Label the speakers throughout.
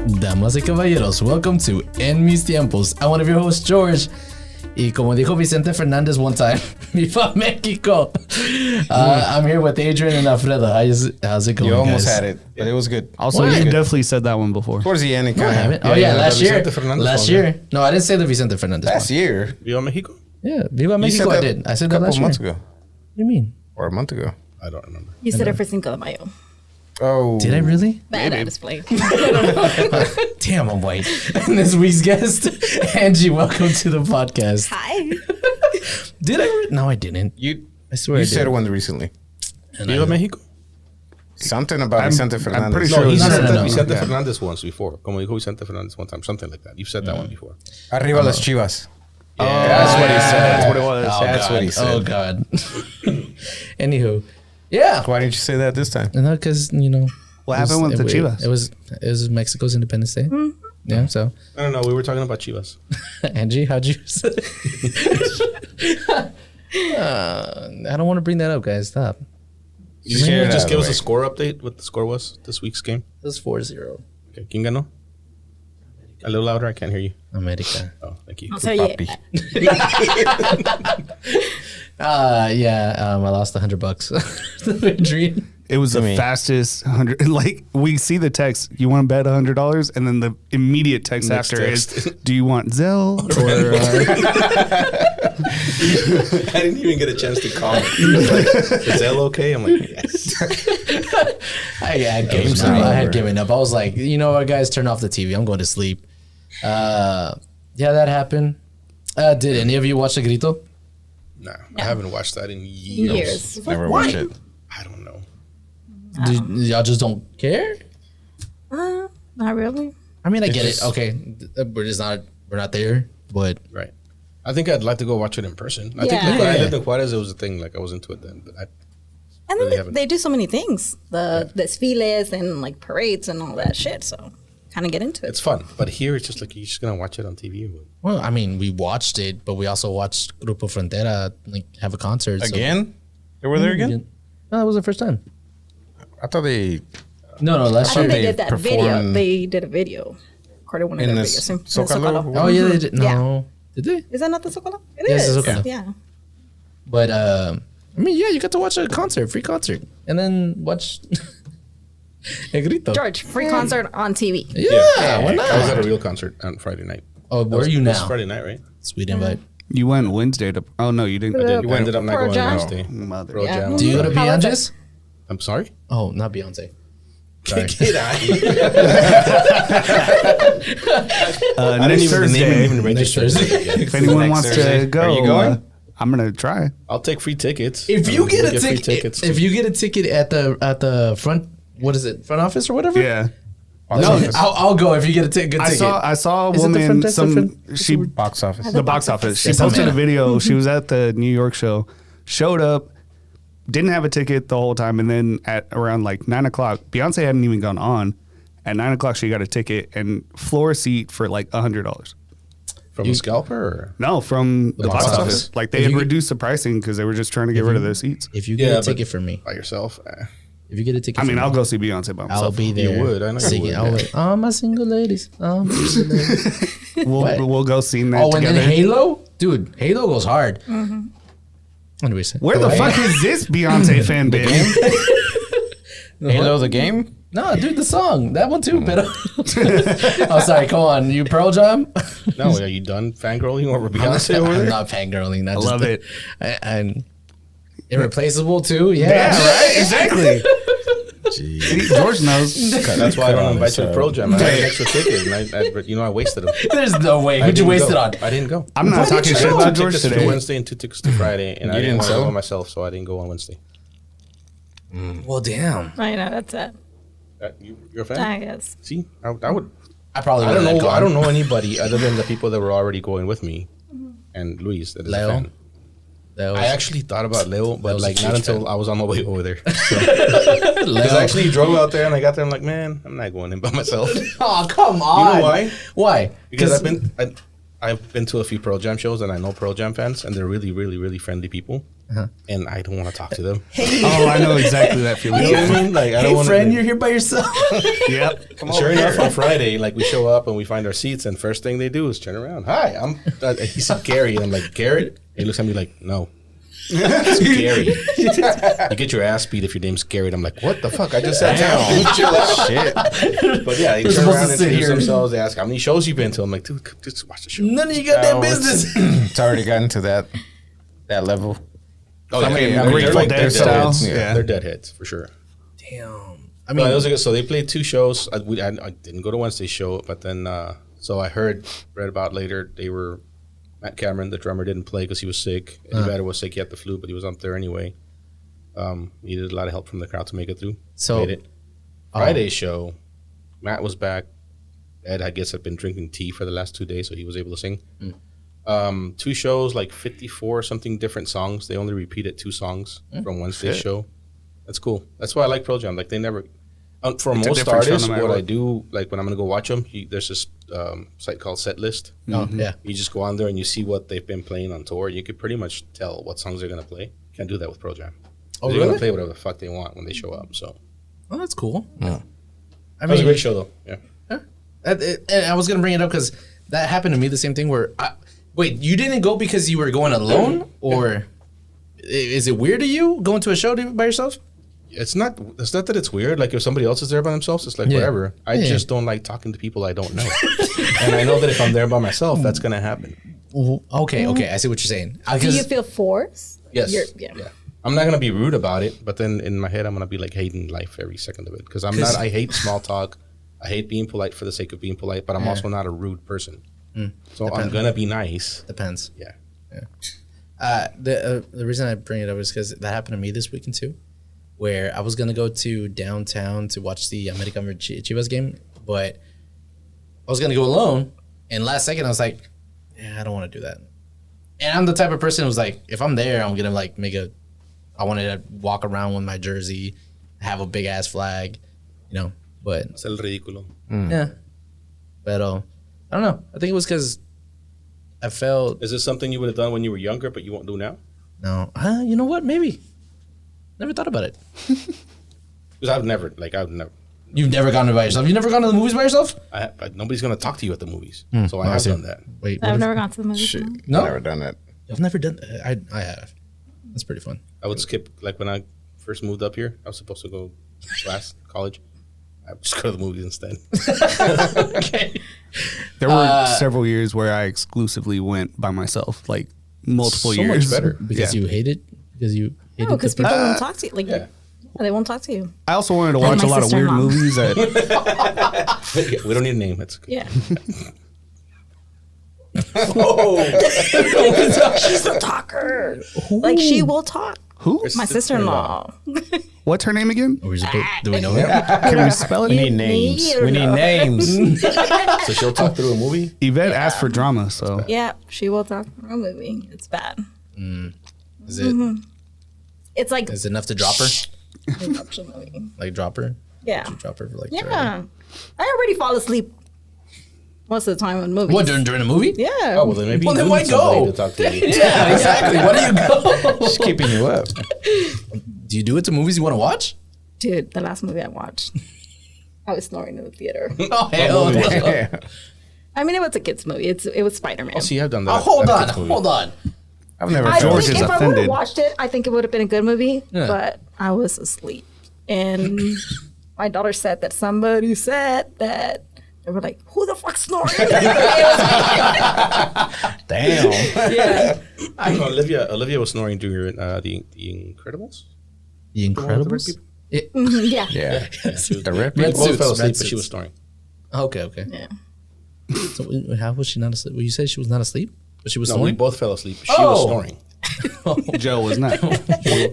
Speaker 1: Damas y caballeros, welcome to En Mis Tiempos. I'm one of your hosts, George. Y como dijo Vicente Fernandez one time, Viva Mexico. I'm here with Adrian and Alfredo. How's it going,
Speaker 2: You almost
Speaker 1: guys?
Speaker 2: had it, but it was good.
Speaker 3: Also,
Speaker 1: What?
Speaker 3: you definitely said that one before.
Speaker 2: Towards the end, it
Speaker 1: No, I
Speaker 2: kind
Speaker 1: haven't.
Speaker 2: of.
Speaker 1: Oh, yeah, last year.
Speaker 4: Fernandez
Speaker 1: Year. No, I didn't say the Vicente Fernandez
Speaker 2: Last
Speaker 1: one.
Speaker 2: year.
Speaker 4: Viva Mexico?
Speaker 1: Yeah, Viva
Speaker 2: You
Speaker 1: Mexico,
Speaker 2: said
Speaker 1: I
Speaker 2: that
Speaker 1: did. I said
Speaker 2: a
Speaker 1: that
Speaker 2: couple
Speaker 1: last year.
Speaker 2: months ago.
Speaker 1: What do you mean?
Speaker 2: Or a month ago.
Speaker 4: I don't remember.
Speaker 5: You said it for Cinco de Mayo.
Speaker 2: Oh.
Speaker 1: Did I really?
Speaker 5: Bad at display.
Speaker 1: Damn, I'm white. And this week's guest, Angie, welcome to the podcast.
Speaker 5: Hi.
Speaker 1: Did I? No, I didn't. I swear
Speaker 2: You
Speaker 1: I
Speaker 2: said
Speaker 1: did.
Speaker 2: one recently.
Speaker 4: Viva Mexico?
Speaker 2: Something about Vicente Fernandez.
Speaker 3: I'm pretty
Speaker 4: No,
Speaker 3: sure
Speaker 4: he
Speaker 3: it was
Speaker 4: said that
Speaker 1: no.
Speaker 4: Vicente
Speaker 2: Yeah.
Speaker 4: Fernandez once before. Como dijo Vicente Fernandez one time. Something like that. You've said that one before.
Speaker 2: Arriba las Chivas.
Speaker 3: Oh,
Speaker 2: That's what he said.
Speaker 3: That's what it was.
Speaker 1: Oh,
Speaker 2: That's
Speaker 1: God.
Speaker 2: what he said.
Speaker 1: Oh, God. Anywho. Yeah.
Speaker 2: Why didn't you say that this time?
Speaker 1: No, because, you know.
Speaker 3: What happened with the Chivas?
Speaker 1: It was Mexico's Independence Day. Yeah, so.
Speaker 4: I don't know. We were talking about Chivas.
Speaker 1: Angie, how'd you say I don't want to bring that up, guys. Stop.
Speaker 4: You
Speaker 2: Share it
Speaker 4: just
Speaker 2: out
Speaker 4: give
Speaker 2: of
Speaker 4: us
Speaker 2: the
Speaker 4: a
Speaker 2: way.
Speaker 4: score update, what the score was this week's game.
Speaker 1: It was 4-0.
Speaker 4: Okay, ¿quién ganó? A little louder, I can't hear you.
Speaker 1: America.
Speaker 4: Oh, thank you.
Speaker 5: So yeah,
Speaker 2: Papi.
Speaker 1: I lost $100. Adrian.
Speaker 3: It was the fastest 100. Like, we see the text, you want to bet $100? And then the immediate text
Speaker 4: Next
Speaker 3: after
Speaker 4: text.
Speaker 3: is, do you want Zelle? Or,
Speaker 4: I didn't even get a chance to comment. He was like, is that okay? I'm like, yes.
Speaker 1: I had given up. I was like, you know what, guys, turn off the TV. I'm going to sleep. Yeah, that happened. Did any of you watch the Grito?
Speaker 4: Nah, I haven't watched that in years.
Speaker 2: Never watched it.
Speaker 4: I don't know.
Speaker 1: Y'all just don't care?
Speaker 5: not really.
Speaker 1: I mean, I get
Speaker 4: just-
Speaker 1: it. Okay, we're not there, but
Speaker 4: Right. I think I'd like to go watch it in person. I think
Speaker 5: Yeah.
Speaker 4: like, when I
Speaker 1: Yeah.
Speaker 4: lived in Juarez, it was a thing. Like I was into it then, but I
Speaker 5: And
Speaker 4: Really
Speaker 5: then
Speaker 4: haven't.
Speaker 5: they do so many things. The desfiles and like parades and all that shit. So kind of get into it.
Speaker 4: it's fun. But here, it's just like you're just gonna watch it on TV. Or what?
Speaker 1: well, I mean, we watched it, but we also watched Grupo Frontera like have a concert so-
Speaker 2: Again? They were there again?
Speaker 1: No, that was the first time.
Speaker 2: I thought they
Speaker 1: No,
Speaker 5: I
Speaker 1: last
Speaker 5: think
Speaker 1: year.
Speaker 5: they did that video.
Speaker 2: performed
Speaker 5: They did a video. Recorded one of
Speaker 2: in
Speaker 5: their
Speaker 2: this
Speaker 5: videos. In
Speaker 2: Zocalo?
Speaker 1: Oh yeah, they did. No,
Speaker 5: Yeah.
Speaker 1: did they?
Speaker 5: Is that not the Zocalo? It is.
Speaker 1: Yes, it's Zocalo.
Speaker 5: Yeah.
Speaker 1: But I mean, yeah, you got to watch a concert, free concert, and then watch El Grito.
Speaker 5: George, free concert on TV.
Speaker 1: Yeah, why
Speaker 4: I was at
Speaker 1: not?
Speaker 4: a real concert on Friday night.
Speaker 1: Oh, where are you
Speaker 4: It was
Speaker 1: now?
Speaker 4: Friday night, right?
Speaker 1: Sweet invite.
Speaker 3: you went Wednesday to. Oh, no, you didn't.
Speaker 4: I did.
Speaker 5: Yeah.
Speaker 4: Ended up not
Speaker 5: Pearl
Speaker 4: going
Speaker 5: Jam.
Speaker 4: Wednesday.
Speaker 3: Mother.
Speaker 4: Pearl
Speaker 5: Yeah.
Speaker 4: Jam.
Speaker 1: Do you go to
Speaker 5: How was it?
Speaker 1: Beyonce's?
Speaker 4: I'm sorry.
Speaker 1: Oh, not Beyonce.
Speaker 4: Sorry.
Speaker 3: Next Thursday,
Speaker 4: even register.
Speaker 3: if anyone wants
Speaker 2: Thursday.
Speaker 3: to go,
Speaker 2: Are you going?
Speaker 3: I'm going to try.
Speaker 4: I'll take free tickets.
Speaker 1: If you get a
Speaker 4: free
Speaker 1: ticket,
Speaker 4: tickets.
Speaker 1: if you get a ticket at the front, what is it, front office or whatever?
Speaker 3: Yeah.
Speaker 1: No, I'll go if you get a good ticket.
Speaker 3: I saw a
Speaker 1: Is it the
Speaker 3: woman,
Speaker 1: front-
Speaker 3: she
Speaker 2: box office.
Speaker 3: the box office. She
Speaker 1: Yes,
Speaker 3: posted
Speaker 1: I'm
Speaker 3: a
Speaker 1: in.
Speaker 3: video. She was at the New York show, showed up, didn't have a ticket the whole time, and then at around like 9 o'clock, Beyonce hadn't even gone on. At 9 o'clock, she got a ticket and floor seat for like $100.
Speaker 4: From a scalper? Or?
Speaker 3: No, from the box
Speaker 1: box
Speaker 3: office.
Speaker 1: office.
Speaker 3: Like they
Speaker 1: If
Speaker 3: had
Speaker 1: you-
Speaker 3: reduced the pricing because they were just trying to get rid of their seats.
Speaker 1: If you get
Speaker 4: Yeah,
Speaker 1: a
Speaker 4: but-
Speaker 1: ticket for me,
Speaker 4: By yourself?
Speaker 1: if you get a ticket,
Speaker 3: I mean,
Speaker 1: for
Speaker 3: I'll
Speaker 1: me,
Speaker 3: go see Beyonce by myself.
Speaker 1: I'll be there.
Speaker 4: You would, I know you
Speaker 1: singing.
Speaker 4: would,
Speaker 1: I'll
Speaker 4: yeah.
Speaker 1: like, oh, my single ladies. Oh, my single ladies.
Speaker 3: We'll go see that
Speaker 1: Oh, and
Speaker 3: together.
Speaker 1: then Halo, dude. Halo goes hard. Anyways,
Speaker 3: Where the fuck is this Beyonce fan base?
Speaker 2: Halo the game?
Speaker 1: No, dude, the song, that one too. Pero oh, sorry. Come on, you Pearl Jam?
Speaker 4: No, are you done fangirling over Beyonce over
Speaker 1: I'm
Speaker 4: there?
Speaker 1: not fangirling.
Speaker 3: I love it.
Speaker 1: And irreplaceable too. Yeah,
Speaker 3: Yeah, right? Exactly. See, George knows.
Speaker 4: That's why I don't
Speaker 2: on
Speaker 4: invite
Speaker 2: this,
Speaker 4: you to Pearl Jam. I had an extra ticket, and I wasted them.
Speaker 1: There's no way.
Speaker 4: I
Speaker 1: Who'd you
Speaker 4: didn't
Speaker 1: waste
Speaker 4: go.
Speaker 1: it on?
Speaker 4: I didn't go.
Speaker 3: I'm not talking
Speaker 4: I
Speaker 3: shit
Speaker 4: had
Speaker 3: about
Speaker 4: 2
Speaker 3: George
Speaker 4: tickets to
Speaker 3: today.
Speaker 4: Wednesday and 2 tickets to Friday, and I
Speaker 2: You
Speaker 4: didn't
Speaker 2: didn't
Speaker 4: want to
Speaker 2: sell?
Speaker 4: go myself, so I didn't go on Wednesday.
Speaker 1: Well, damn.
Speaker 5: I know that's it.
Speaker 4: You're a fan?
Speaker 5: I guess.
Speaker 4: See, I would.
Speaker 1: I probably
Speaker 4: I
Speaker 1: wouldn't
Speaker 4: don't
Speaker 1: have
Speaker 4: know.
Speaker 1: gone.
Speaker 4: I don't know anybody other than the people that were already going with me, and Luis that is
Speaker 1: Leo?
Speaker 4: a fan.
Speaker 1: That was,
Speaker 4: I actually thought about Leo, but
Speaker 1: was a
Speaker 4: like not
Speaker 1: huge
Speaker 4: until
Speaker 1: fan.
Speaker 4: I was on my way over there. Because
Speaker 1: Leo.
Speaker 4: I actually drove out there and I got there. I'm like, man, I'm not going in by myself.
Speaker 1: Oh, come on.
Speaker 4: You know why?
Speaker 1: Why?
Speaker 4: Because I've been to a few Pearl Jam shows and I know Pearl Jam fans and they're really, really, really friendly people. and I don't want to talk to them.
Speaker 3: Oh, I know exactly that feeling.
Speaker 4: You know what I mean? Like, I don't
Speaker 1: Hey,
Speaker 4: want
Speaker 1: friend,
Speaker 4: to.
Speaker 1: you're here by yourself.
Speaker 3: Yep.
Speaker 4: Sure enough, on Friday, like we show up and we find our seats, and first thing they do is turn around. Hi, I'm. He said Gary, and I'm like Garrett. He looks at me like, no, it's Gary. You get your ass beat if your name's Gary. And I'm like, what the fuck? I just sat down. Dude, chill out. Shit. But yeah, they
Speaker 1: We're
Speaker 4: turn
Speaker 1: supposed
Speaker 4: around
Speaker 1: to
Speaker 4: and
Speaker 1: sit
Speaker 4: introduce
Speaker 1: here.
Speaker 4: themselves. They ask how many shows you been to. I'm like, dude, just watch the show.
Speaker 1: None of you got that
Speaker 2: Oh,
Speaker 1: business.
Speaker 2: It's already gotten to that level.
Speaker 4: Oh,
Speaker 2: I mean,
Speaker 4: yeah,
Speaker 2: I'm
Speaker 4: they're
Speaker 2: Grateful
Speaker 4: like
Speaker 2: Dead style.
Speaker 4: deadheads.
Speaker 3: Yeah.
Speaker 4: They're deadheads for sure.
Speaker 1: Damn.
Speaker 4: I mean, those are good. So they played 2 shows. I didn't go to Wednesday's show, but then so I read about later they were Matt Cameron, the drummer, didn't play because he was sick. Eddie Vedder was sick. He had the flu, but he was up there anyway. He needed a lot of help from the crowd to make it through.
Speaker 1: So
Speaker 4: Made it. Friday's show, Matt was back. Ed, I guess, had been drinking tea for the last 2 days, so he was able to sing. 2 shows, like 54 something different songs. They only repeated 2 songs from Wednesday's show. That's cool. That's why I like Pearl Jam. Like they never, for
Speaker 3: It's a
Speaker 4: most
Speaker 3: different show
Speaker 4: artists,
Speaker 3: no matter
Speaker 4: what I
Speaker 3: what.
Speaker 4: do, like when I'm gonna go watch them, there's this site called Setlist.
Speaker 1: Oh, yeah.
Speaker 4: You just go on there and you see what they've been playing on tour. You could pretty much tell what songs they're gonna play. Can't do that with Pearl Jam.
Speaker 1: Oh,
Speaker 4: They're
Speaker 1: really?
Speaker 4: gonna play whatever the fuck they want when they show up. So
Speaker 1: Oh, that's cool.
Speaker 2: Yeah.
Speaker 1: I
Speaker 4: that was a
Speaker 1: mean,
Speaker 4: great show though. Yeah.
Speaker 1: and I was gonna bring it up because that happened to me. The same thing where, wait, you didn't go because you were going alone, or is it weird to you going to a show by yourself?
Speaker 4: It's not that it's weird. Like if somebody else is there by themselves, it's like
Speaker 1: Yeah.
Speaker 4: whatever. I
Speaker 1: Yeah.
Speaker 4: just don't like talking to people I don't know, and I know that if I'm there by myself, that's gonna happen.
Speaker 1: Okay, I see what you're saying.
Speaker 5: Do you feel forced?
Speaker 4: Yes.
Speaker 5: Yeah.
Speaker 4: I'm not gonna be rude about it, but then in my head, I'm gonna be like hating life every second of it because I'm not. I hate small talk. I hate being polite for the sake of being polite, but I'm also not a rude person. So I'm gonna be nice.
Speaker 1: Depends.
Speaker 4: Yeah.
Speaker 1: The reason I bring it up is because that happened to me this weekend too, where I was gonna go to downtown to watch the American Chivas game, but I was gonna go alone, and last second I was like, yeah, I don't want to do that. And I'm the type of person who's like, if I'm there, I'm gonna like I want to walk around with my jersey, have a big ass flag, you know. But
Speaker 4: Es el ridículo.
Speaker 1: yeah, but I don't know. I think it was because I felt
Speaker 4: Is this something you would have done when you were younger, but you won't do now?
Speaker 1: no. You know what? Maybe. Never thought about it.
Speaker 4: Because I've never.
Speaker 1: You've never gone by yourself. You've never gone to the movies by yourself?
Speaker 4: Nobody's gonna talk to you at the movies, so I
Speaker 1: I
Speaker 4: have
Speaker 1: see.
Speaker 4: done that.
Speaker 1: Wait,
Speaker 5: I've never gone to the movies.
Speaker 2: Shit.
Speaker 1: No?
Speaker 2: Never done that.
Speaker 1: I've never done. I have. That's pretty fun.
Speaker 4: I would skip like when I first moved up here. I was supposed to go to college. I would just go to the movies instead.
Speaker 1: Okay.
Speaker 3: There were several years where I exclusively went by myself, like multiple
Speaker 4: So much
Speaker 3: years.
Speaker 4: better.
Speaker 1: Because you hate it. Because you hated
Speaker 5: No, because
Speaker 1: the
Speaker 5: people won't talk to you. Like,
Speaker 4: yeah.
Speaker 5: they won't talk to you.
Speaker 3: I also wanted to watch
Speaker 5: my
Speaker 3: a lot of weird
Speaker 5: sister-in-law.
Speaker 3: movies. That
Speaker 4: We don't need a name. That's okay.
Speaker 5: Yeah.
Speaker 4: Oh,
Speaker 5: She's a talker. Like, she will talk.
Speaker 3: who?
Speaker 5: My sister-in-law.
Speaker 3: What's her name again?
Speaker 1: Or is it, do we know him?
Speaker 3: Can we spell it?
Speaker 2: We need names. We need names.
Speaker 4: so she'll talk through a movie.
Speaker 3: Yvette asked for drama, so
Speaker 5: Yeah, she will talk for a movie. It's bad.
Speaker 1: Is it
Speaker 5: It's like
Speaker 1: is it enough to drop her?
Speaker 5: interruption movie.
Speaker 1: Like drop her?
Speaker 5: Yeah.
Speaker 1: Drop her for like
Speaker 5: Yeah. I already fall asleep most of the time in movies.
Speaker 1: What during a movie?
Speaker 5: Yeah.
Speaker 4: Oh well, then maybe
Speaker 1: Well,
Speaker 4: you
Speaker 1: then
Speaker 4: need
Speaker 1: why
Speaker 4: somebody
Speaker 1: go?
Speaker 4: to talk to you.
Speaker 1: Yeah, exactly. Why do you go?
Speaker 2: Just keeping you up.
Speaker 1: Do you do it to movies you want to watch?
Speaker 5: Dude, the last movie I watched, I was snoring in the theater.
Speaker 1: Oh hell no.
Speaker 5: I mean, it was a kids movie. It was Spider-Man.
Speaker 4: Oh, see, I've done that.
Speaker 1: Hold
Speaker 4: at a
Speaker 1: on,
Speaker 4: kids movie.
Speaker 1: hold on.
Speaker 2: I've never.
Speaker 5: I
Speaker 3: George
Speaker 5: think
Speaker 3: is
Speaker 5: if I would
Speaker 3: offended.
Speaker 5: have watched it, I think it would have been a good movie.
Speaker 1: Yeah.
Speaker 5: But I was asleep, and my daughter said that somebody said that they were like, "Who the fuck's snoring?"
Speaker 2: Damn.
Speaker 5: Yeah.
Speaker 4: I don't know, Olivia was snoring during the Incredibles.
Speaker 1: The
Speaker 4: one with the red
Speaker 1: Incredibles.
Speaker 4: people?
Speaker 5: Yeah.
Speaker 2: Yeah.
Speaker 4: She was,
Speaker 2: The red
Speaker 4: we
Speaker 1: Red
Speaker 4: both
Speaker 1: suits,
Speaker 4: fell asleep,
Speaker 1: red
Speaker 4: but she
Speaker 1: suits.
Speaker 4: was snoring.
Speaker 1: Okay.
Speaker 5: Yeah.
Speaker 1: So how was she not asleep? Well, you said she was not asleep, but she was
Speaker 4: No, we
Speaker 1: snoring.
Speaker 4: both fell asleep. She was snoring.
Speaker 3: Joe was not.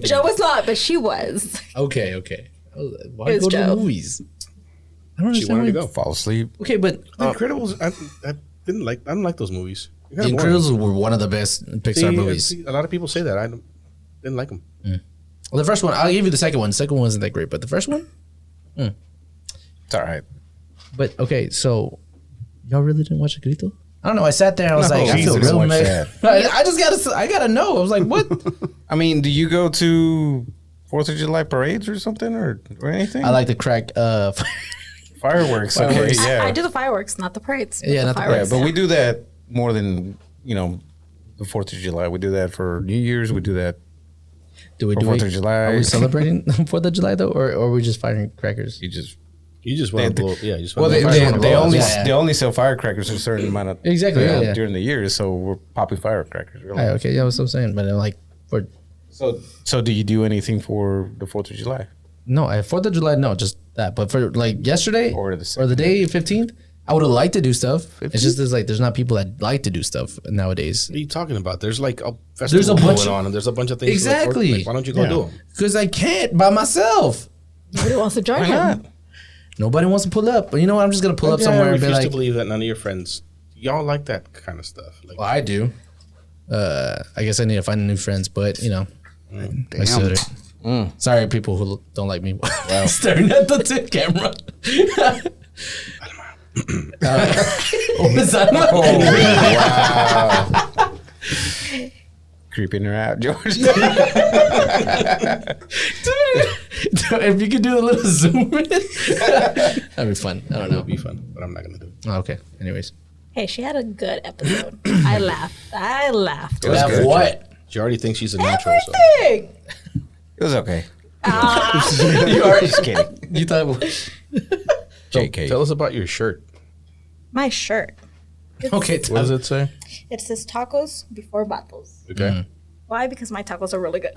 Speaker 5: Joe was not, but she was.
Speaker 1: Okay. Why
Speaker 5: It was
Speaker 1: go to the
Speaker 5: Joe.
Speaker 1: movies? I don't
Speaker 4: She
Speaker 1: understand.
Speaker 4: wanted to
Speaker 1: why-
Speaker 4: go.
Speaker 2: Fall asleep.
Speaker 1: Okay, but
Speaker 4: The Incredibles, I don't like those movies. They're
Speaker 1: The
Speaker 4: kinda boring.
Speaker 1: Incredibles were one of the best Pixar movies.
Speaker 4: A lot of people say that. I didn't like them.
Speaker 1: Well, the first one, I'll give you the second one. The second one wasn't that great, but the first one.
Speaker 2: It's all right.
Speaker 1: But okay, so y'all really didn't watch El Grito? I don't know. I sat there and I was like, I feel
Speaker 2: Jesus,
Speaker 1: real
Speaker 2: watch
Speaker 1: mad. I gotta know. I was like, what?
Speaker 2: I mean, do you go to 4th of July parades or something or anything?
Speaker 1: I like to crack
Speaker 2: fireworks. Okay, yeah.
Speaker 5: I do the fireworks, not the parades.
Speaker 1: Yeah,
Speaker 5: the
Speaker 1: not the-
Speaker 2: Yeah,
Speaker 5: fireworks.
Speaker 2: but we do that more than, the 4th of July. We do that for New Year's. We do that.
Speaker 1: Do we
Speaker 2: For
Speaker 1: do
Speaker 2: 4th
Speaker 1: it?
Speaker 2: of July.
Speaker 1: Are we celebrating 4th of July though, or are we just firing crackers?
Speaker 2: You just
Speaker 4: want to blow. Yeah, you just
Speaker 2: well,
Speaker 4: want
Speaker 2: they,
Speaker 4: to
Speaker 2: they only
Speaker 1: Yeah.
Speaker 2: they only sell firecrackers a certain amount of
Speaker 1: Exactly, yeah.
Speaker 2: during the year, so we're popping firecrackers. Really.
Speaker 1: Right, okay, yeah, that's what I'm saying. But like for
Speaker 2: So do you do anything for the 4th of July?
Speaker 1: no, 4th of July, no, just that. But for like yesterday
Speaker 2: Or
Speaker 1: or the day 15th, I would have liked to do stuff. It's just there's not people that like to do stuff nowadays.
Speaker 4: What are you talking about? There's like a
Speaker 1: There's
Speaker 4: festival
Speaker 1: a bunch
Speaker 4: going
Speaker 1: of-
Speaker 4: on, and there's a bunch of things.
Speaker 1: Exactly.
Speaker 4: Like, why don't you go do them?
Speaker 1: Because I can't by myself.
Speaker 5: Nobody wants to join
Speaker 2: Why
Speaker 5: him.
Speaker 2: not?
Speaker 1: Nobody wants to pull up. But you know what? I'm just gonna pull up
Speaker 4: I
Speaker 1: somewhere and be
Speaker 4: refuse to
Speaker 1: like,
Speaker 4: believe that none of your friends, y'all like that kind of stuff. Like,
Speaker 1: well, I do. I guess I need to find new friends, but I should. Sorry, people who don't like me staring at the camera. What was that?
Speaker 2: Wow. Creeping her out, George.
Speaker 1: If you could do a little zoom in, that'd be fun. I don't
Speaker 4: it
Speaker 1: know.
Speaker 4: would be fun, but I'm not gonna do it.
Speaker 1: Oh, okay. Anyways,
Speaker 5: Hey, she had a good episode. I laughed.
Speaker 2: was
Speaker 1: Have
Speaker 2: good.
Speaker 1: what?
Speaker 4: She already thinks she's a natural. So.
Speaker 5: Everything.
Speaker 2: It was okay.
Speaker 1: You already
Speaker 2: Just kidding.
Speaker 1: you thought
Speaker 2: JK.
Speaker 4: Tell us about your shirt.
Speaker 5: My shirt.
Speaker 1: okay?
Speaker 4: What does it say?
Speaker 5: It says tacos before battles.
Speaker 4: Okay.
Speaker 5: Why? Because my tacos are really good.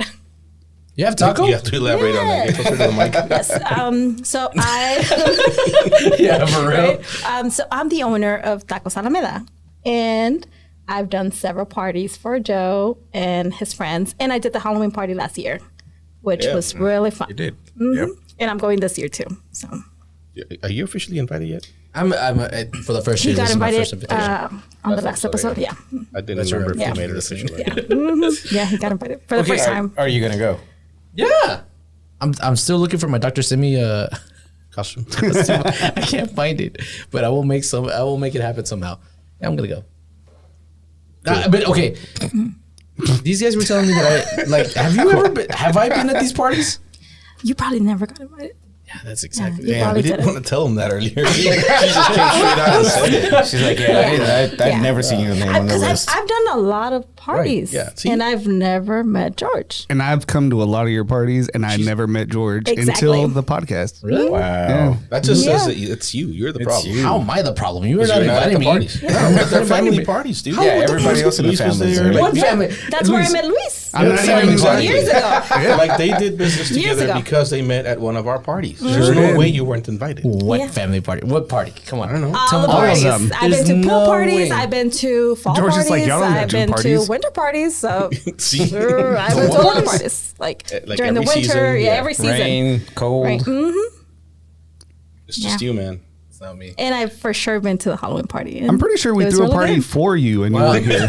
Speaker 1: You have taco?
Speaker 4: You have to elaborate on that. Get closer to the mic.
Speaker 5: Yes. So I.
Speaker 1: Yeah, for real.
Speaker 5: So I'm the owner of Tacos Alameda, and I've done several parties for Joe and his friends, and I did the Halloween party last year, which
Speaker 4: Yeah.
Speaker 5: was really fun.
Speaker 2: You did.
Speaker 5: Mhm. And I'm going this year too. So
Speaker 4: Are you officially invited yet?
Speaker 1: I'm for the first
Speaker 5: he
Speaker 1: year.
Speaker 5: got
Speaker 1: This is my first
Speaker 5: invited
Speaker 1: invitation.
Speaker 5: on the last episode. Yeah.
Speaker 4: I didn't remember if
Speaker 5: right.
Speaker 4: you made it official.
Speaker 5: Yeah, he got invited for the first time.
Speaker 2: Are you gonna go?
Speaker 1: Yeah, I'm still looking for my Dr. Simi.
Speaker 4: Costume.
Speaker 1: I can't find it, but I will make it happen somehow. Yeah, I'm gonna go. But okay, these guys were telling me that have I been at these parties?
Speaker 5: You probably never got invited.
Speaker 1: Yeah, that's exactly.
Speaker 5: You
Speaker 4: Damn,
Speaker 5: probably
Speaker 4: we didn't
Speaker 5: didn't.
Speaker 4: want to tell him that earlier. She just came straight out and said it.
Speaker 2: She's like, I've
Speaker 5: Yeah.
Speaker 2: never seen your name on the
Speaker 5: Because
Speaker 2: list.
Speaker 5: I've done a lot of parties,
Speaker 4: yeah. See?
Speaker 5: and I've never met George.
Speaker 3: And I've come to a lot of your parties, and I never met George
Speaker 5: Exactly.
Speaker 3: until the podcast.
Speaker 1: Really?
Speaker 2: Wow.
Speaker 4: That just says
Speaker 5: Yeah.
Speaker 4: that it's you. You're the problem.
Speaker 2: you.
Speaker 1: How am I the problem? You were
Speaker 4: Because
Speaker 1: not
Speaker 4: you're not at
Speaker 1: inviting
Speaker 4: the
Speaker 1: me.
Speaker 4: parties. No, they're family parties, dude.
Speaker 2: Yeah, everybody else in the
Speaker 4: Luis was
Speaker 2: family.
Speaker 4: there, like,
Speaker 1: What family?
Speaker 5: That's where I met Luis
Speaker 3: I'm not even
Speaker 4: exactly.
Speaker 5: years ago.
Speaker 4: Like they did business
Speaker 5: Years
Speaker 4: together
Speaker 5: ago.
Speaker 4: because they met at one of our parties. There's no way you weren't invited.
Speaker 1: What
Speaker 5: Yeah.
Speaker 1: family party? What party? Come on.
Speaker 4: I don't know.
Speaker 5: All
Speaker 1: Tell
Speaker 5: the
Speaker 1: me all of
Speaker 5: parties.
Speaker 3: them.
Speaker 5: I've
Speaker 1: There's
Speaker 5: been to pool
Speaker 1: no
Speaker 5: parties.
Speaker 1: way.
Speaker 5: I've been to fall
Speaker 3: George is
Speaker 5: parties.
Speaker 3: like, y'all don't got
Speaker 5: I've
Speaker 3: June
Speaker 5: been
Speaker 3: parties.
Speaker 5: to winter parties. So
Speaker 4: See,
Speaker 5: sure, I've been to a lot of parties. Like
Speaker 4: Like
Speaker 5: during the
Speaker 4: every
Speaker 5: winter,
Speaker 4: season, yeah.
Speaker 5: every season.
Speaker 2: Rain, cold.
Speaker 5: Right.
Speaker 4: it's just you, man.
Speaker 1: It's not me.
Speaker 5: And I've for sure been to the Halloween party. and
Speaker 3: I'm pretty sure we
Speaker 5: it was
Speaker 3: threw a
Speaker 5: really
Speaker 3: party
Speaker 5: good.
Speaker 3: for you and you weren't here.